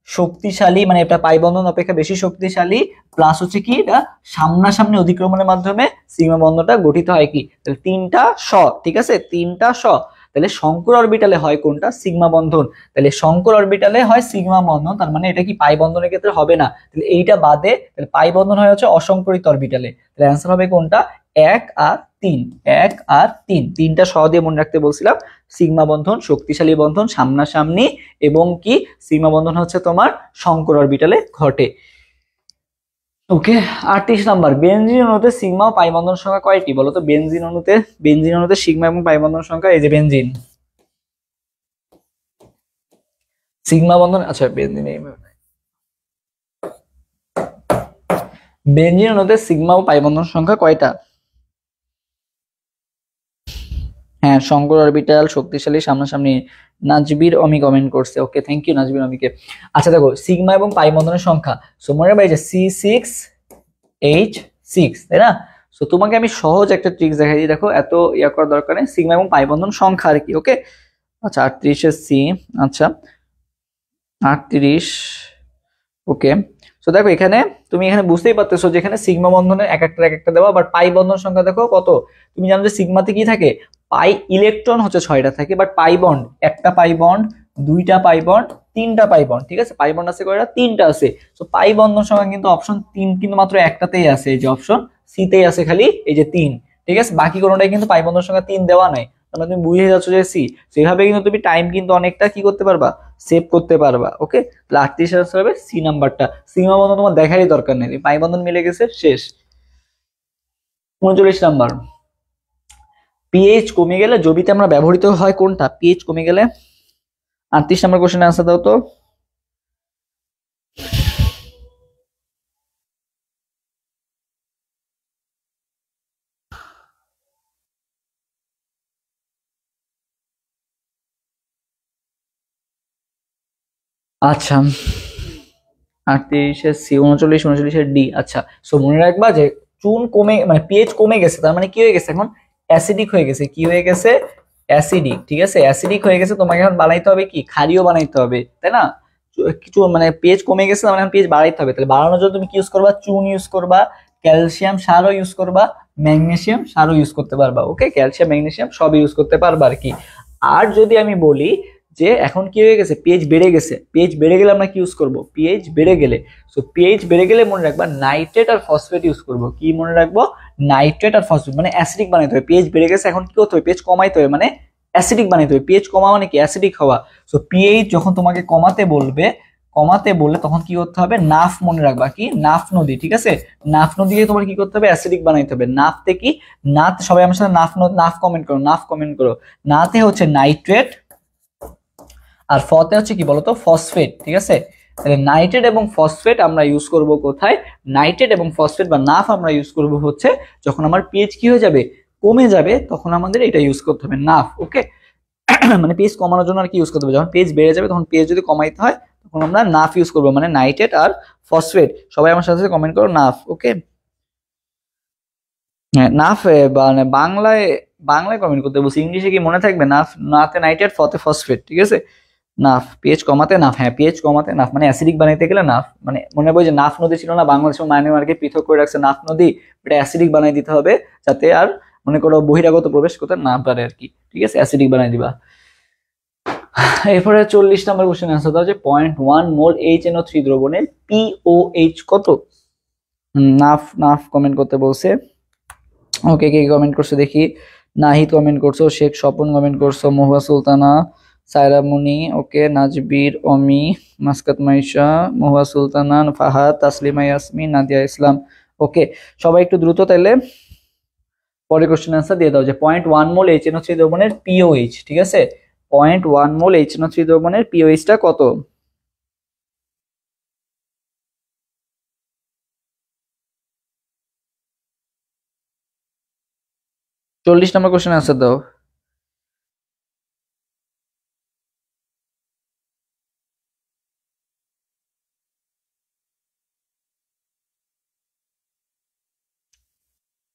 শক্তিশালী মানে এটা পাই বন্ধন অপেক্ষা বেশি শক্তিশালী, প্লাস হচ্ছে কি এটা সামনাসামনি অধিক্রমণের মাধ্যমে সিগমা বন্ধনটা গঠিত হয় কি, তাহলে তিনটা স, ঠিক আছে, তিনটা স। তাহলে সংকর অরবিটালে হয় কোনটা, সিগমা বন্ধন, তাহলে সংকর অরবিটালে হয় সিগমা বন্ধন, তার মানে এটা কি পাই বন্ধনের ক্ষেত্রে হবে না, তাহলে এইটা বাদে তাহলে পাই বন্ধন হয় হচ্ছে অসংকরিত অরবিটালে, তাহলে অ্যান্সার হবে কোনটা 1 আর 3, 1 আর 3, তিনটা স দিয়ে মনে রাখতে বলছিলাম, সিগমা বন্ধন শক্তিশালী বন্ধন সামনাসামনি, এবং কি সিগমা বন্ধন হচ্ছে তোমার সংকর অরবিটালে ঘটে। ওকে, 38 নাম্বার, বেনজিন অণুতে সিগমা ও পাই বন্ধন সংখ্যা কয়টি বলো তো। বেনজিন অণুতে সিগমা এবং পাই বন্ধন সংখ্যা, এই যে বেনজিন সিগমা বন্ধন, আচ্ছা বেনজিন অণুতে সিগমা ও পাই বন্ধন সংখ্যা কয়টা। হ্যাঁ, সংকর অরবিটাল শক্তিশালী সামনাসামনি, নাজবির অমি কমেন্ট করছে, ওকে থ্যাংক ইউ নাজবির অমিকে। আচ্ছা দেখো সিগমা এবং পাই বন্ধনের সংখ্যা, সো মনে রাখবে যে C6H6, তাই না। সো তোমাকে আমি সহজ একটা ট্রিক্স দেখাই দিই, দেখো এত ইয়া করার দরকার নেই, সিগমা এবং পাই বন্ধন সংখ্যা আর কি। ওকে, আচ্ছা 38 সি, আচ্ছা 38, ওকে। সো দেখো এখানে তুমি এখানে বুঝতেই পারতেছো যে এখানে সিগমা বন্ধনের এক একটা দেওয়া, বাট পাই বন্ধন সংখ্যা দেখো কত। তুমি জানো যে সিগমাতে কি থাকে, পাই ইলেকট্রন হচ্ছে 6টা থাকে, বাট পাই বন্ড একটা পাই বন্ড, দুইটা পাই বন্ড, তিনটা পাই বন্ড, ঠিক আছে, পাই বন্ড আছে কয়টা, তিনটা আছে। তো পাই বন্ধন সংখ্যা কিন্তু অপশন 3 কিন্তু মাত্র একটাতেই আছে, এই যে অপশন সি তেই আছে খালি এই যে 3, ঠিক আছে, বাকি কোনোটাই কিন্তু পাই বন্ধন সংখ্যা 3 দেওয়া নাই। তাহলে তুমি বুঝে যাচ্ছ যে সি, সেভাবে কিন্তু তুমি টাইম কিন্তু অনেকটা কি করতে পারবা, সেভ করতে পারবা। ওকে, তাহলে 38 আনসার হবে সি নাম্বারটা। সিগমা বন্ধন তোমার দেখারই দরকার নেই, পাই বন্ধন মিলে গেছে শেষ। 39 নাম্বার, পিএইচ কমে গেলে জবিতে আমরা ব্যবহৃত হয় কোনটা, পিএইচ কমে গেলে। 38 নাম্বার কোশ্চেন আনসার দাও তো। আচ্ছা 38 সি, 39 ডি। আচ্ছা, সো মনে রাখবা যে চুন কমে মানে পিএইচ কমে গেছে, তার মানে কি হয়ে গেছে এখন অ্যাসিডিক হয়ে গেছে, কি হয়ে গেছে অ্যাসিডিক, ঠিক আছে, অ্যাসিডিক হয়ে গেছে, তোমাকে এখন বানাইতে হবে কি ক্ষারীয় বানাইতে হবে, তাই না। কিছু মানে পিএইচ কমে গেছে মানে পিএইচ বাড়াইতে হবে, তাহলে বাড়ানোর জন্য তুমি কি ইউজ করবা, চুন ইউজ করবা, ক্যালসিয়াম সারও ইউজ করবা, ম্যাগনেসিয়াম সারও ইউজ করতে পারবা। ওকে, ক্যালসিয়াম ম্যাগনেসিয়াম সব ইউজ করতে পারবা আর কি। আর যদি আমি বলি যে এখন কি হয়ে গেছে পিএইচ বেড়ে গেছে, পিএইচ বেড়ে গেলে আমরা কি ইউজ করব, পিএইচ বেড়ে গেলে, সো পিএইচ বেড়ে গেলে মনে রাখবা নাইট্রেট আর ফসফেট ইউজ করব, কি মনে রাখবো, নাইট্রেট আর ফসফেট, মানে অ্যাসিডিক বানাইতে হবে। পিএইচ বেড়ে গেছে এখন কি করতে হবে, পিএইচ কমাইতে হবে, মানে অ্যাসিডিক বানাইতে হবে। পিএইচ কমা মানে কি অ্যাসিডিক হওয়া। সো পিএইচ যখন তোমাকে কমাতে বললে তখন কি করতে হবে, নাফ মনে রাখবা, কি নাফ নদী, ঠিক আছে, নাফ নদীকে তোমার কি করতে হবে, অ্যাসিডিক বানাইতে হবে। নাফতে কি, নাথ সবাই আমার সাথে নাফ কমেন্ট করো, নাফ কমেন্ট করো। নাতে হচ্ছে নাইট্রেট, আর ফতে হচ্ছে কি বলতো ফসফেট, ঠিক আছে। তাহলে নাইট্রেট এবং ফসফেট আমরা ইউজ করব কোথায়, নাইট্রেট এবং ফসফেট বা নাফ আমরা ইউজ করব হচ্ছে যখন আমার পিএইচ কি হয়ে যাবে, কমে যাবে, তখন আমাদের এটা ইউজ করতে হবে নাফ। ওকে, মানে পিএইচ কমানোর জন্য আর কি ইউজ করতে হবে, যখন পিএইচ বেড়ে যাবে তখন পিএইচ যদি কমাইতে হয় তখন আমরা নাফ ইউজ করবো, মানে নাইট্রেট আর ফসফেট। সবাই আমার সাথে কমেন্ট করো নাফ। ওকে, হ্যাঁ নাফ মানে বাংলায় কমেন্ট করতে বলছি, ইংলিশে কি মনে থাকবে, নাফ নাতে নাইট্রেট ফতে ফসফেট, ঠিক আছে। নাফ পিএইচ কমাতে নাফ, হ্যাঁ পিএইচ কমাতে নাফ মানে অ্যাসিডিক বানাইতে গেলে নাফ, মানে মনে হয় যে নাফ নদী ছিল না বাংলাদেশ মায়ানমারকে পৃথক করে রাখছে নাফ নদী, এটা অ্যাসিডিক বানাই দিতে হবে যাতে আর মনে করো বহিরাগত প্রবেশ করতে না পারে আর কি, ঠিক আছে, অ্যাসিডিক বানাই দিবা। এরপরে 40 নম্বর কোশ্চেন আনসার দাও যে 0.1 মোল HNO3 দ্রবণের POH কত? নাফ নাফ কমেন্ট করতে বলছে। ওকে, কে কমেন্ট করছে দেখি। নাহিদ কমেন্ট করছো, শেখ স্বপন কমেন্ট করছো, মহুয়া সুলতানা, সায়রা মুনি, ওকে, নাজবির, অমি, মাসকাত মাইশা, মহুয়া সুলতানা, ফাহাদ, তাসলিমা ইয়াসমিন, নাদিয়া ইসলাম। ওকে, সবাই একটু দ্রুত তাইলে পরের কোশ্চেন আনসার দিয়ে দাও যে 0.1 মোল HNO3 দ্রবণের POH, ঠিক আছে, 0.1 মোল HNO3 দ্রবণের POH টা কত? চল্লিশ নম্বর কোশ্চেন আনসার দাও।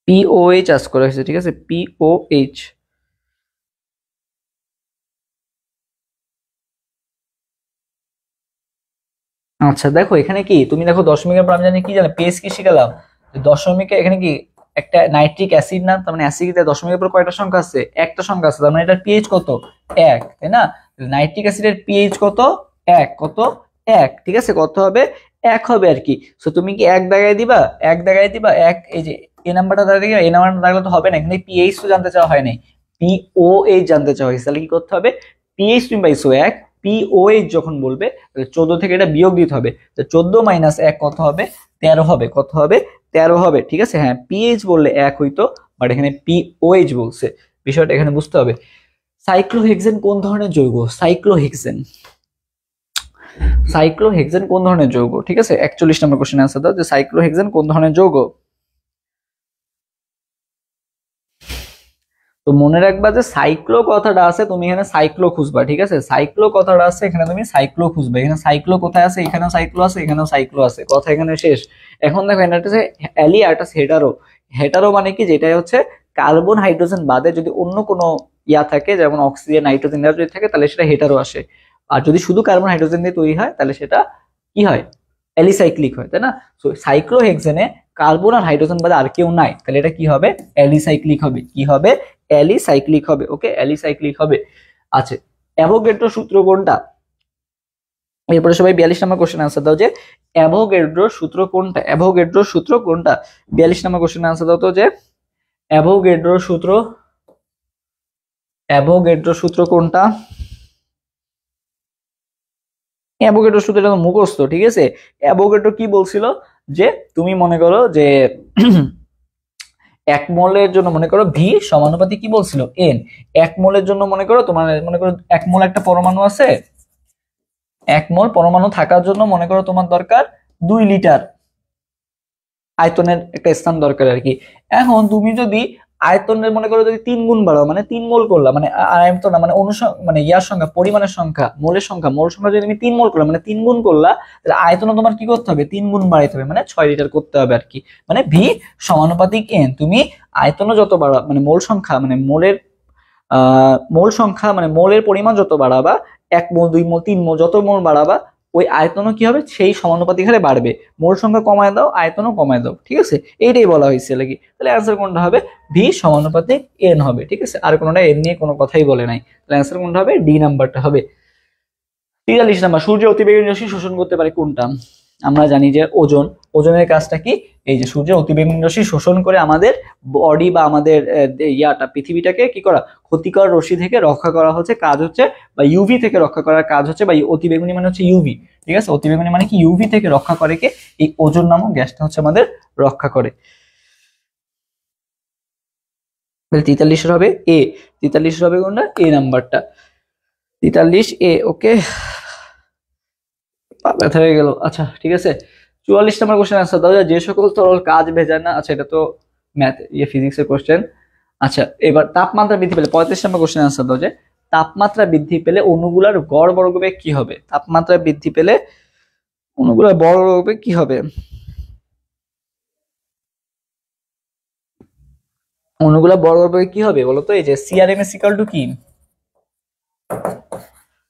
POH আজ করা হয়েছে, ঠিক আছে, POH। আচ্ছা দেখো এখানে কি তুমি দেখো দশমিকের পর আমি জানি কি জানি পেজ কি শিখালাম, দশমিকে এখানে কি একটা নাইট্রিক অ্যাসিড না, তার মানে অ্যাসিডে দশমিকের পর কয়টা সংখ্যা আছে? একটা সংখ্যা আছে, তার মানে এটার পিএইচ কত? 1, তাই না? নাইট্রিক অ্যাসিডের পিএইচ কত? 1, কত? 1, ঠিক আছে, কত হবে? 1 হবে আর কি। সো তুমি কি 1 দাগায় দিবা, 1 দাগায় দিবা 1, এই যে এই নাম্বারটা দাগায় দিবা, এই নাম্বারটা দাগালে তো হবে না, এখানে পিএইচ তো জানতে চাওয়া হয় নাই, পিওএইচ জানতে চাওয়া হয়েছে, তাহলে কি করতে হবে? পিএইচ তুমি পাইছো 1, পিওএইচ যখন বলবে 14 থেকে এটা বিয়োগ দিতে হবে, তো 14 মাইনাস 1 কত হবে? 13 হবে, কত হবে? 13 হবে, ঠিক আছে। হ্যাঁ, পিএইচ বললে 1 হইতো, বাট এখানে পিওএইচ বলছে, বিষয়টা এখানে বুঝতে হবে। সাইক্লোহেক্সেন কোন ধরনের যৌগ? সাইক্লোহেক্সেন, সাইক্লোহেক্সেন কোন ধরনের যৌগ? ঠিক আছে, 41 নম্বর কোশ্চেন আনসার দাও যে সাইক্লোহেক্সেন কোন ধরনের যৌগ? তো মনে রাখবা যে সাইক্লো কথাটা আছে, তুমি এখানে সাইক্লো খুঁজবা, ঠিক আছে, সাইক্লো কথাটা আছে এখানে, তুমি সাইক্লো খুঁজবে, এখানে সাইক্লো কোথায় আছে? এখানেও সাইক্লো আছে, এখানেও সাইক্লো আছে, কথা এখানে শেষ। এখন দেখো এটা হচ্ছে অ্যালি আর এটা হেটারো। হেটারো মানে কি, যেটা হচ্ছে কার্বন হাইড্রোজেন বাদে যদি অন্য কোনো ইয়া থাকে, যেমন অক্সিজেন নাইট্রোজেন যদি থাকে, তাহলে সেটা হেটারো আসে। আর যদি শুধু কার্বন হাইড্রোজেন দিয়ে তৈরি হয়, তাহলে সেটা কি হয়? অ্যালিসাইক্লিক হয়, তাই না? সো সাইক্লোহেক্সেনে কার্বন আর হাইড্রোজেন বাদে আর কেউ নাই, তাহলে এটা কি হবে? অ্যালিসাইক্লিক হবে। কি হবে? অ্যালিসাইক্লিক হবে। ওকে, অ্যালিসাইক্লিক হবে। আচ্ছা, অ্যাভোগাড্রো সূত্র কোনটা? এরপরে সবাই 42 নম্বর কোশ্চেন আনসার দাও যে অ্যাভোগাড্রো সূত্র কোনটা? অ্যাভোগাড্রো সূত্র কোনটা? 42 নম্বর কোশ্চেন আনসার দাও তো যে অ্যাভোগাড্রো সূত্র, অ্যাভোগাড্রো সূত্র কোনটা? অ্যাভোগাড্রো সূত্রটা তো মুখস্থ, ঠিক আছে। অ্যাভোগাড্রো কি বলছিল যে তুমি মনে করো যে 1 মোলের জন্য মনে করো ভি সমানুপাতিক কি বলছিল? এন। 1 মোলের জন্য মনে করো তোমার, মনে করো 1 মোল একটা পরমাণু আছে, 1 মোল পরমাণু থাকার জন্য মনে করো তোমার দরকার 2 লিটার আয়তনের একটা স্থান দরকার আর কি। এখন তুমি যদি আয়তনের মনে করো যদি 3 গুণ বাড়াও, মানে 3 মোল করলা, মানে আয়তন না, মানে মানে ইয়ার সংখ্যা, পরিমাণের সংখ্যা, মোলের সংখ্যা, মোল সংখ্যা যদি তুমি 3 মোল করলা, মানে 3 গুণ করলা, তাহলে আয়তন তোমার কি করতে হবে? 3 গুণ বাড়াইতে হবে, মানে 6 লিটার করতে হবে আর কি। মানে ভি সমানুপাতিক এন। তুমি আয়তন যত বাড়া, মানে মোল সংখ্যা, মানে মোলের মোল সংখ্যা, মানে মোলের পরিমাণ যত বাড়াবা, 1 মোল 2 মোল 3 মোল যত মোল বাড়াবা, ওই আয়তনও কি হবে? সেই সমানুপাতিক হারে বাড়বে। মোল সংখ্যা কমায় দাও, আয়তনও কমায় দাও, ঠিক আছে, এইটাই বলা হয়েছে নাকি। তাহলে অ্যান্সার কোনটা হবে? ভি সমানুপাতিক এন হবে, ঠিক আছে, আর কোনোটা এন নিয়ে কোনো কথাই বলে নাই। তাহলে অ্যান্সার কোনটা হবে? ডি নাম্বারটা হবে। 43 নাম্বার, সূর্য অতিবেগুনি রশ্মি শোষণ করতে পারে কোনটা? আমরা জানি যে ওজোন। ওজনের কাজটা কি? এই যে সূর্যের অতিবেগুনি রশ্মি শোষণ করে আমাদের বডি বা আমাদের ইয়াটা পৃথিবীটাকে কি করা? ক্ষতিকর রশ্মি থেকে রক্ষা করা হচ্ছে কাজ হচ্ছে, বা ইউভি থেকে রক্ষা করার কাজ হচ্ছে, বা অতিবেগুনি মানে হচ্ছে ইউভি, ঠিক আছে, অতিবেগুনি মানে কি? ইউভি থেকে রক্ষা করে কে? এই ওজোন নামক গ্যাসটা হচ্ছে আমাদের রক্ষা করে। 43 হবে এ, 43 হবে কোনটা? এ নাম্বারটা, 43 এ। ওকে, ব্যথা হয়ে গেল। আচ্ছা ঠিক আছে, 44 নম্বর কোশ্চেন আনসার দাও যে সকল তরল কাজ ভেজায় না। আচ্ছা এটা তো ম্যাথ ফিজিক্সের কোশ্চেন। আচ্ছা এবার তাপমাত্রা বৃদ্ধি পেলে, 35 নম্বর কোশ্চেন আনসার দাও যে তাপমাত্রা বৃদ্ধি পেলে অণুগুলার গড় বর্গবেগ কি হবে? তাপমাত্রা বৃদ্ধি পেলে অণুগুলার গড় বর্গবেগ কি হবে? অণুগুলার গড় বর্গবেগ কি হবে বলো তো? এই যে CRMS ইকুয়াল টু কি?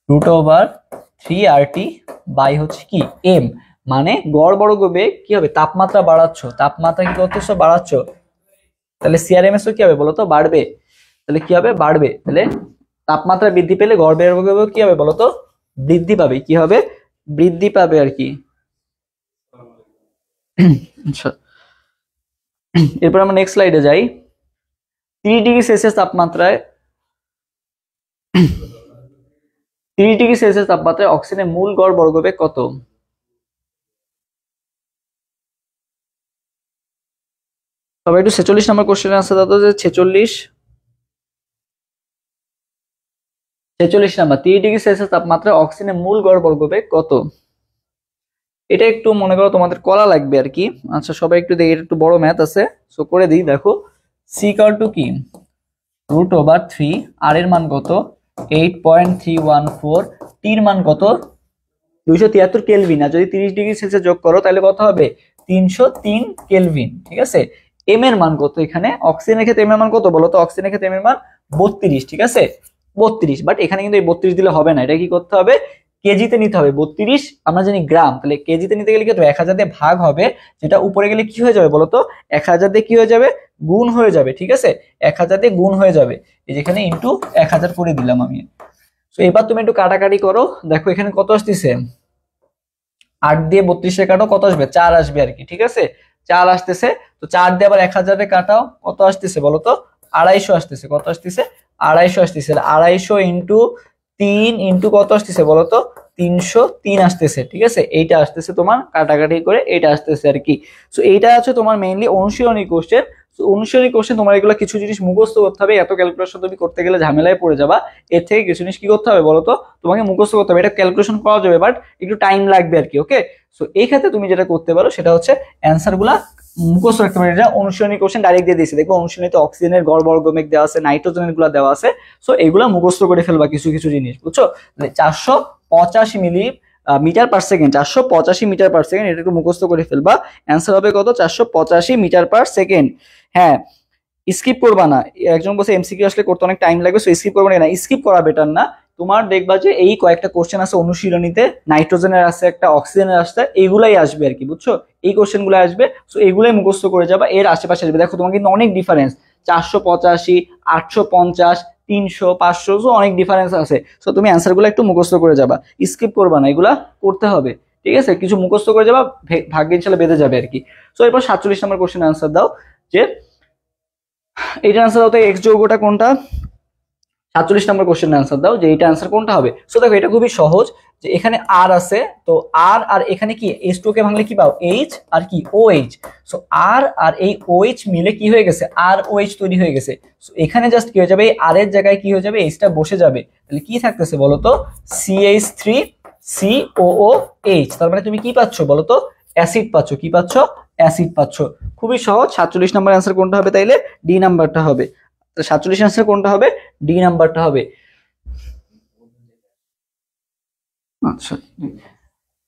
√3RT বাই হচ্ছে কি এম, মানে গড় বর্গবেগ কি হবে? তাপমাত্রা বাড়াচ্ছ, তাপমাত্রা কি করতেছো? বাড়াচ্ছ, তাহলে সিআরএমএস কি হবে বলতো, বাড়বে। তাহলে কি হবে, বাড়বে। তাহলে তাপমাত্রা বৃদ্ধি পেলে গড় বেগ কি হবে বলতো, বৃদ্ধি পাবে। কি হবে, বৃদ্ধি পাবে আর কি। আচ্ছা, এরপর আমরা নেক্সট স্লাইডে যাই। 30°C তাপমাত্রায় 30°C তাপমাত্রায় অক্সিজেনের মূল গড় বর্গবেগ কত? সবাই একটু 46 নম্বর কোশ্চেনের আনসার দাও তো, যে 46 নম্বর 30°C তাপমাত্রায় অক্সিজেনের মূল গড় বর্গবেগ কত? এটা একটু মনে করো তোমাদের করা লাগবে আর কি। আচ্ছা সবাই একটু দেখি, এটা একটু বড় ম্যাথ আছে, সো করে দিই। দেখো সি ইকুয়াল টু কি, √3, আর এর মান কত 8.314, টির মান কত 273 কেলভিন। আর যদি 30°C যোগ করো তাহলে কত হবে 303 কেলভিন। ঠিক আছে, এম এর মান কত এখানে, অক্সিজেনের ক্ষেত্রে এম এর মান কত বলো তো, অক্সিজেনের ক্ষেত্রে এম এর মান 32। ঠিক আছে 32, বাট এখানে কিন্তু এই 32 দিলে হবে না, এটা কি করতে হবে, কেজিতে নিতে হবে। 32 আমরা জানি গ্রাম, তাহলে কেজিতে নিতে গেলে কি 1000 দিয়ে ভাগ হবে, যেটা উপরে গেলে কি হয়ে যাবে বলতো, 1000 দিয়ে কি হয়ে যাবে, গুণ হয়ে যাবে। ঠিক আছে 1000 দিয়ে গুণ হয়ে যাবে, এই যেখানে ইনটু 1000 করে দিলাম আমি। তো এবার তুমি একটু কাটাকাটি করো, দেখো এখানে কত আসতেছে, 8 দিয়ে 32 কাটো, কত আসবে 4 আসবে আর কি। ঠিক আছে 4 আসতেছে, তো 4 দিয়ে আবার 1000 কাটাও, কত আসতেছে বলো তো, 250 আসতেছে। কত আসতেছে, 250 আসতেছে। 250 ইন্টু 3 ইন্টু কত আসতেছে বলো তো, 303 আসতেছে। ঠিক আছে এইটা আসতেছে তোমার কাটাকাটি করে, এইটা আসতেছে আর কি। সো এইটা আছে তোমার মেইনলি অনুশীলনী কোশ্চেন। অনুশীলনী কোশ্চেন তোমার এগুলো কিছু জিনিস মুখস্থ করতে হবে, এত ক্যালকুলেশন তুমি করতে গেলে ঝামেলায় পড়ে যাবা। এর থেকে কিছু জিনিস কি করতে হবে বলো তো, তোমাকে মুখস্থ করতে হবে। এটা ক্যালকুলেশন করা যাবে বাট একটু টাইম লাগবে আর কি। ওকে, সো এই ক্ষেত্রে তুমি যেটা করতে পারো সেটা হচ্ছে অ্যান্সার গুলা মুখস্থ রাখতে পারো। এটা অনুশীলনী কোশ্চেন ডাইরেক্ট দিয়ে দিয়েছে, দেখো অনুশীলনীতে অক্সিজেনের গড় বর্গবেগ দেওয়া আছে, নাইট্রোজেনের গুলা দেওয়া আছে। সো এগুলা মুখস্থ করে ফেলবা কিছু কিছু জিনিস, বুঝছো। 485 metre per second, 485 metre per second, এটা একটু মুখস্থ করে ফেলবা। অ্যান্সার হবে কত, 485 মিটার পার সেকেন্ড। হ্যাঁ, স্কিপ করবা না। একজন বলছে এমসিকিউ আসলে করতে অনেক টাইম লাগবে, সো স্কিপ করবা না, স্কিপ করা বেটার না। তোমার দেখবা যে এই কয়েকটা কোশ্চেন আছে অনুশীলনীতে, নাইট্রোজেনের আছে একটা, অক্সিজেনের আসছে, এইগুলাই আসবে আর কি, বুঝছো। এই কোশ্চেন গুলো আসবে, সো এইগুলাই মুখস্থ করে যাবা। এর আশেপাশে আসবে, দেখো তোমার কিন্তু অনেক ডিফারেন্স, 485, 850, 300, 500, সো অনেক ডিফারেন্স আছে। সো তুমি অ্যান্সার গুলো একটু মুখস্থ করে যাবা, স্কিপ করবা না, এগুলা করতে হবে। ঠিক আছে, কিছু মুখস্থ করে যাবা, ভাগ্যে ইনশাল্লাহ বেঁধে যাবে আর কি। সো এরপর 47 নম্বর কোশ্চেন আনসার দাও, যে এইটা আনসার দাও তো, এক্স যৌগটা কোনটা। 47 নম্বর কোশ্চেনের আনসার দাও যে এইটা আনসার কোনটা হবে। সো দেখো এটা খুবই সহজ, যে এখানে আর আছে, তো আর আর এখানে কি H2 কে ভাঙলে কি পাও, H আর কি OH। সো আর আর এই OH মিলে কি হয়ে গেছে, আর OH তৈরি হয়ে গেছে। সো এখানে জাস্ট কি হয়ে যাবে, এই আর এর জায়গায় কি হয়ে যাবে, H টা বসে যাবে। তাহলে কি থাকতেছে বলো তো, CH3COOH। তার মানে তুমি কি পাচ্ছ বলো তো, অ্যাসিড পাচ্ছ। কি পাচ্ছ, অ্যাসিড পাচ্ছ। খুবই সহজ। 47 নম্বর অ্যান্সার কোনটা হবে তাইলে, ডি নাম্বারটা হবে। 47 অ্যান্সার কোনটা হবে, ডি নাম্বারটা হবে। আচ্ছা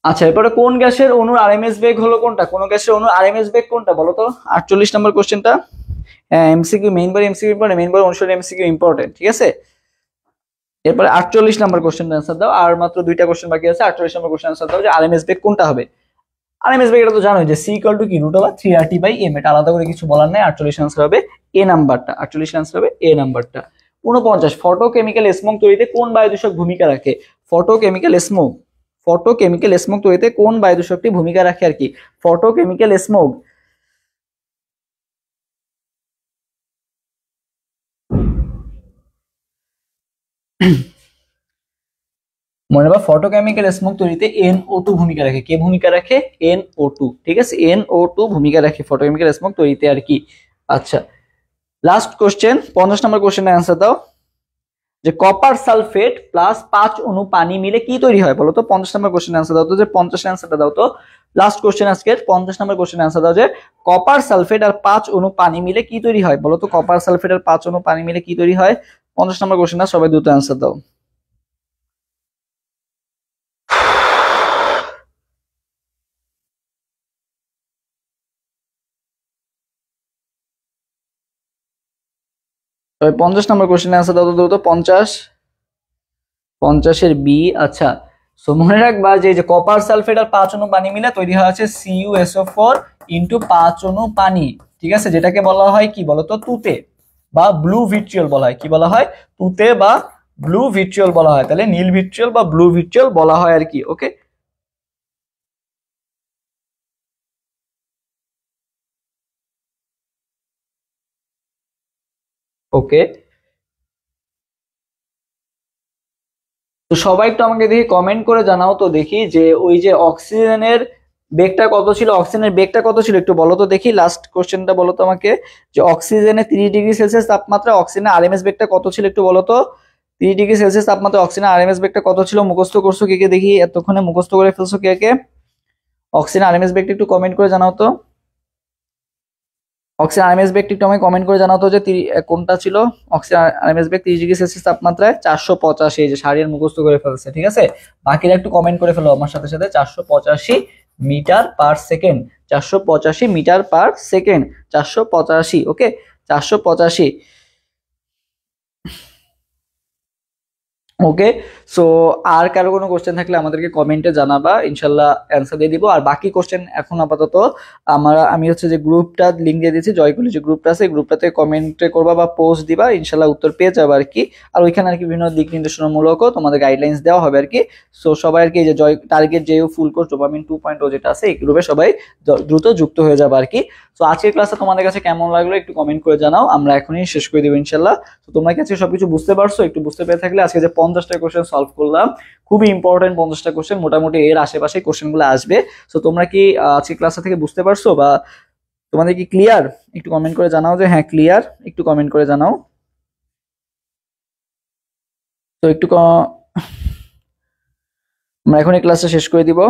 আচ্ছা, এরপরে কোন গ্যাসের অণুর আরএমএস বেগ হলো কোনটা, কোন গ্যাসের অণুর আরএমএস বেগ কোনটা বলো তো। 48 নম্বর কোশ্চেনটা, এমসিকিউ মেইন বার এমসিকিউ ইম্পর্টেন্ট, মেইন বার অনুসারে এমসিকিউ ইম্পর্টেন্ট। ঠিক আছে, এরপরে 48 নম্বর কোশ্চেনটা আনসার দাও, আর মাত্র দুইটা কোশ্চেন বাকি আছে। 48 নম্বর কোশ্চেন আনসার দাও যে আরএমএস বেগ কোনটা হবে। আরএমএস বেগ এটা তো জানোই যে সি ইকুয়াল টু কি √3RT/m, এটা আলাদা করে কিছু বলার নাই। 48 আনসার হবে এ নাম্বারটা, 48 আনসার হবে এ নাম্বারটা। 49, ফটোকেমিক্যাল স্মোক তৈরিতে কোন বায়ু দূষক ভূমিকা রাখে। ফটোকেমিক্যাল স্মোক তৈরিতে কোন বায়ু দূষকটি ভূমিকা রাখে আর কি। ফটোকেমিক্যাল স্মোক, মনে রাখবা ফটোকেমিক্যাল স্মোক তৈরিতে NO2 ভূমিকা রাখে। কে ভূমিকা রাখে, NO2। ঠিক আছে, NO2 ভূমিকা রাখে ফটোকেমিক্যাল স্মোক তৈরিতে আর কি। আচ্ছা লাস্ট কোশ্চেন, 50 নম্বর কোশ্চেনের অ্যান্সার দাও যে কপার সালফেট প্লাস 5 অণু পানি মিলে কি তৈরি হয় বলো তো। 50 নম্বর কোশ্চেনের অ্যান্সার দাও তো, যে 50 এর অ্যান্সারটা দাও তো। লাস্ট কোশ্চেন আজকে 50 নম্বর কোশ্চেনের অ্যান্সার দাও যে কপার সালফেট আর 5 অণু পানি মিলে কি তৈরি হয় বলো তো। কপার সালফেট আর 5 অণু পানি মিলে কি তৈরি হয়। 50 নম্বর কোশ্চেনটা সবাই দ্রুত অ্যান্সার দাও। তবে 50 নম্বর কোশ্চেনের অ্যান্সার দাও তো দ্রুত। 50 এর বি। আচ্ছা সো মনে রাখবা যে কপার সালফেট আর 5 অণু পানি মিলে তৈরি হয় আছে CuSO4 ইনটু 5 অণু পানি। ঠিক আছে, যেটাকে বলা হয় কি বলতো তুতে বা ব্লু ভিট্রিয়ল বলা হয়। কি বলা হয়? তুতে বা ব্লু ভিট্রিয়ল বলা হয়। তাহলে নীল ভিট্রিয়ল বা ব্লু ভিট্রিয়ল বলা হয় আর কি। ওকে, ওকে। তো সবাই একটু আমাকে দেখি কমেন্ট করে জানাও তো দেখি যে ওই যে অক্সিজেনের বেগটা কত ছিল, অক্সিজেনের বেগটা কত ছিল একটু বলো তো দেখি। লাস্ট কোশ্চেনটা বলো তো আমাকে, যে অক্সিজেনের 30°C তাপমাত্রা অক্সিজেনের আরএমএস বেগটা কত ছিল একটু বলো তো। 30°C তাপমাত্রা অক্সিজেনের আরএমএস বেগটা কত ছিল? মুখস্থ করছো কে কে দেখি, এতক্ষণে মুখস্থ করে ফেলছো কে কে? অক্সিজেন আরএমএস বেগটা একটু কমেন্ট করে জানাও তো। অক্সিজেন আরএমএস বেগটা একটু আমাকে কমেন্ট করে জানাও তো যে কোনটা ছিল অক্সিজেন আরএমএস বেগ 30°C তাপমাত্রায় 485। এই যে শাড়ির মুখস্থ করে ফেলছে, ঠিক আছে। বাকিরা একটু কমেন্ট করে ফেলো আমার সাথে সাথে। 485 metre per second, 485 metre per second, 485। Okay, 485। Okay. So আর কারো কোনো কোশ্চেন থাকলে আমাদেরকে কমেন্টে জানাবা, ইনশাল্লাহ অ্যান্সার দিয়ে দিব। আর বাকি কোশ্চেন এখন আপাতত আমি হচ্ছে যে গ্রুপটা লিঙ্ক দিয়ে দিয়েছি, জয়কুলি যে গ্রুপটা আছে, গ্রুপটাতে কমেন্টে করবা বা পোস্ট দিবা, ইনশাল্লাহ উত্তর পেয়ে যাবে আর কি। আর ওইখানে আর কি বিভিন্ন দিক নির্দেশনামূলকও তোমাদের গাইডলাইন্স দেওয়া হবে আর কি। সো সবাই আর কি এই যে জয় টার্গেট যেও ফুল কোর্স ডোপামিন 2.0 যেটা আছে এই গ্রুপে সবাই দ্রুত যুক্ত হয়ে যাবে আর কি। তো আজকের ক্লাসটা তোমাদের কাছে কেমন লাগলো একটু কমেন্ট করে জানাও, আমরা এখনই শেষ করে দেবো ইনশাল্লাহ। তো তোমরা কি আজকে সবকিছু বুঝতে পারছো? একটু বুঝতে পেরে থাকলে আজকে যে 50টা কোশ্চেন সলভ করলাম, খুবই ইম্পর্টেন্ট 50টা কোশ্চেন, মোটামুটি এর আশেপাশে কোশ্চেনগুলো আসবে। তো তোমরা কি আজকে ক্লাসটা থেকে বুঝতে পারছো বা তোমাদের কি ক্লিয়ার? একটু কমেন্ট করে জানাও যে হ্যাঁ ক্লিয়ার, একটু কমেন্ট করে জানাও। তো আমরা এখন এই ক্লাসটা শেষ করে দিব।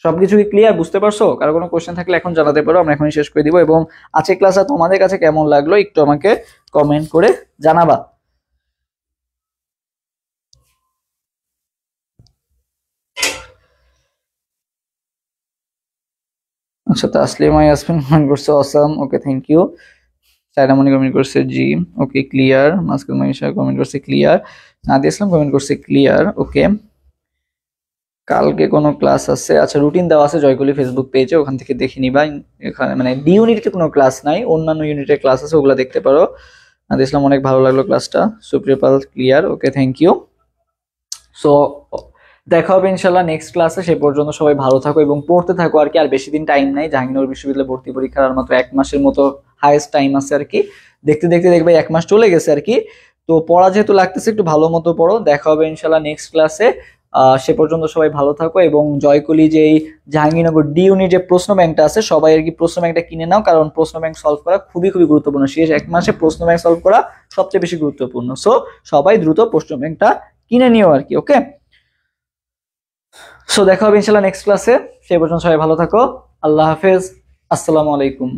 সবকিছু কি ক্লিয়ার? বুঝতে পারছো? কারো কোনো কোশ্চেন থাকলে এখন জানাতে পারো, আমরা এখনই শেষ করে দিব। এবং আজকের ক্লাসটা তোমাদের কাছে কেমন লাগলো একটু আমাকে কমেন্ট করে জানাবা। আচ্ছা, তাসলিমা ইয়াসমিন কমেন্ট করছে awesome, okay thank you. Sairamoni comment করছে জি, okay clear. Maskul Maisha comment করছে ক্লিয়ার। নাদিয়া ইসলাম কমেন্ট করছে ক্লিয়ার, ওকে। কালকে কোনো ক্লাস আছে? আচ্ছা, রুটিন দেওয়া আছে জয়গুলি ফেসবুক পেজে, ওখান থেকে দেখে নিবা। এখানে মানে ডি ইউনিটে কোনো ক্লাস নাই, অন্যান্য ইউনিটের ক্লাস আছে, ওগুলো দেখতে পারো। নাদিয়া ইসলাম অনেক ভালো লাগলো ক্লাসটা। সুপ্রিয়পাল clear, okay thank you. So দেখা হবে ইনশাল্লাহ নেক্সট ক্লাসে। সে পর্যন্ত সবাই ভালো থাকো এবং পড়তে থাকো আর কি। আর বেশি দিন টাইম নাই, জাহাঙ্গীরনগর বিশ্ববিদ্যালয়ে ভর্তি পরীক্ষার আর মাত্র 1 মাসের মতো হাইয়েস্ট টাইম আছে আর কি। দেখতে দেখতে দেখবে 1 মাস চলে গেছে আর কি। তো পড়া যেহেতু লাগতেছে একটু ভালো মতো পড়ো। দেখা হবে ইনশাল্লাহ নেক্সট ক্লাসে। সে পর্যন্ত সবাই ভালো থাকো এবং জয়কুলি যে এই জাহাঙ্গীরনগর ডি ইউনিট যে প্রশ্ন ব্যাংকটা আছে, সবাই আর কি প্রশ্ন ব্যাংকটা কিনে নাও, কারণ প্রশ্ন ব্যাংক সলভ করা খুবই খুবই গুরুত্বপূর্ণ। শেষ 1 মাসে প্রশ্ন ব্যাংক সলভ করা সবচেয়ে বেশি গুরুত্বপূর্ণ। সো সবাই দ্রুত প্রশ্ন ব্যাংকটা কিনে নিও আর কি। ওকে, সো দেখা হবে ইনশাল্লাহ নেক্সট ক্লাসে। সেই পর্যন্ত সবাই ভালো থাকো। আল্লাহ হাফেজ, আসসালামু আলাইকুম।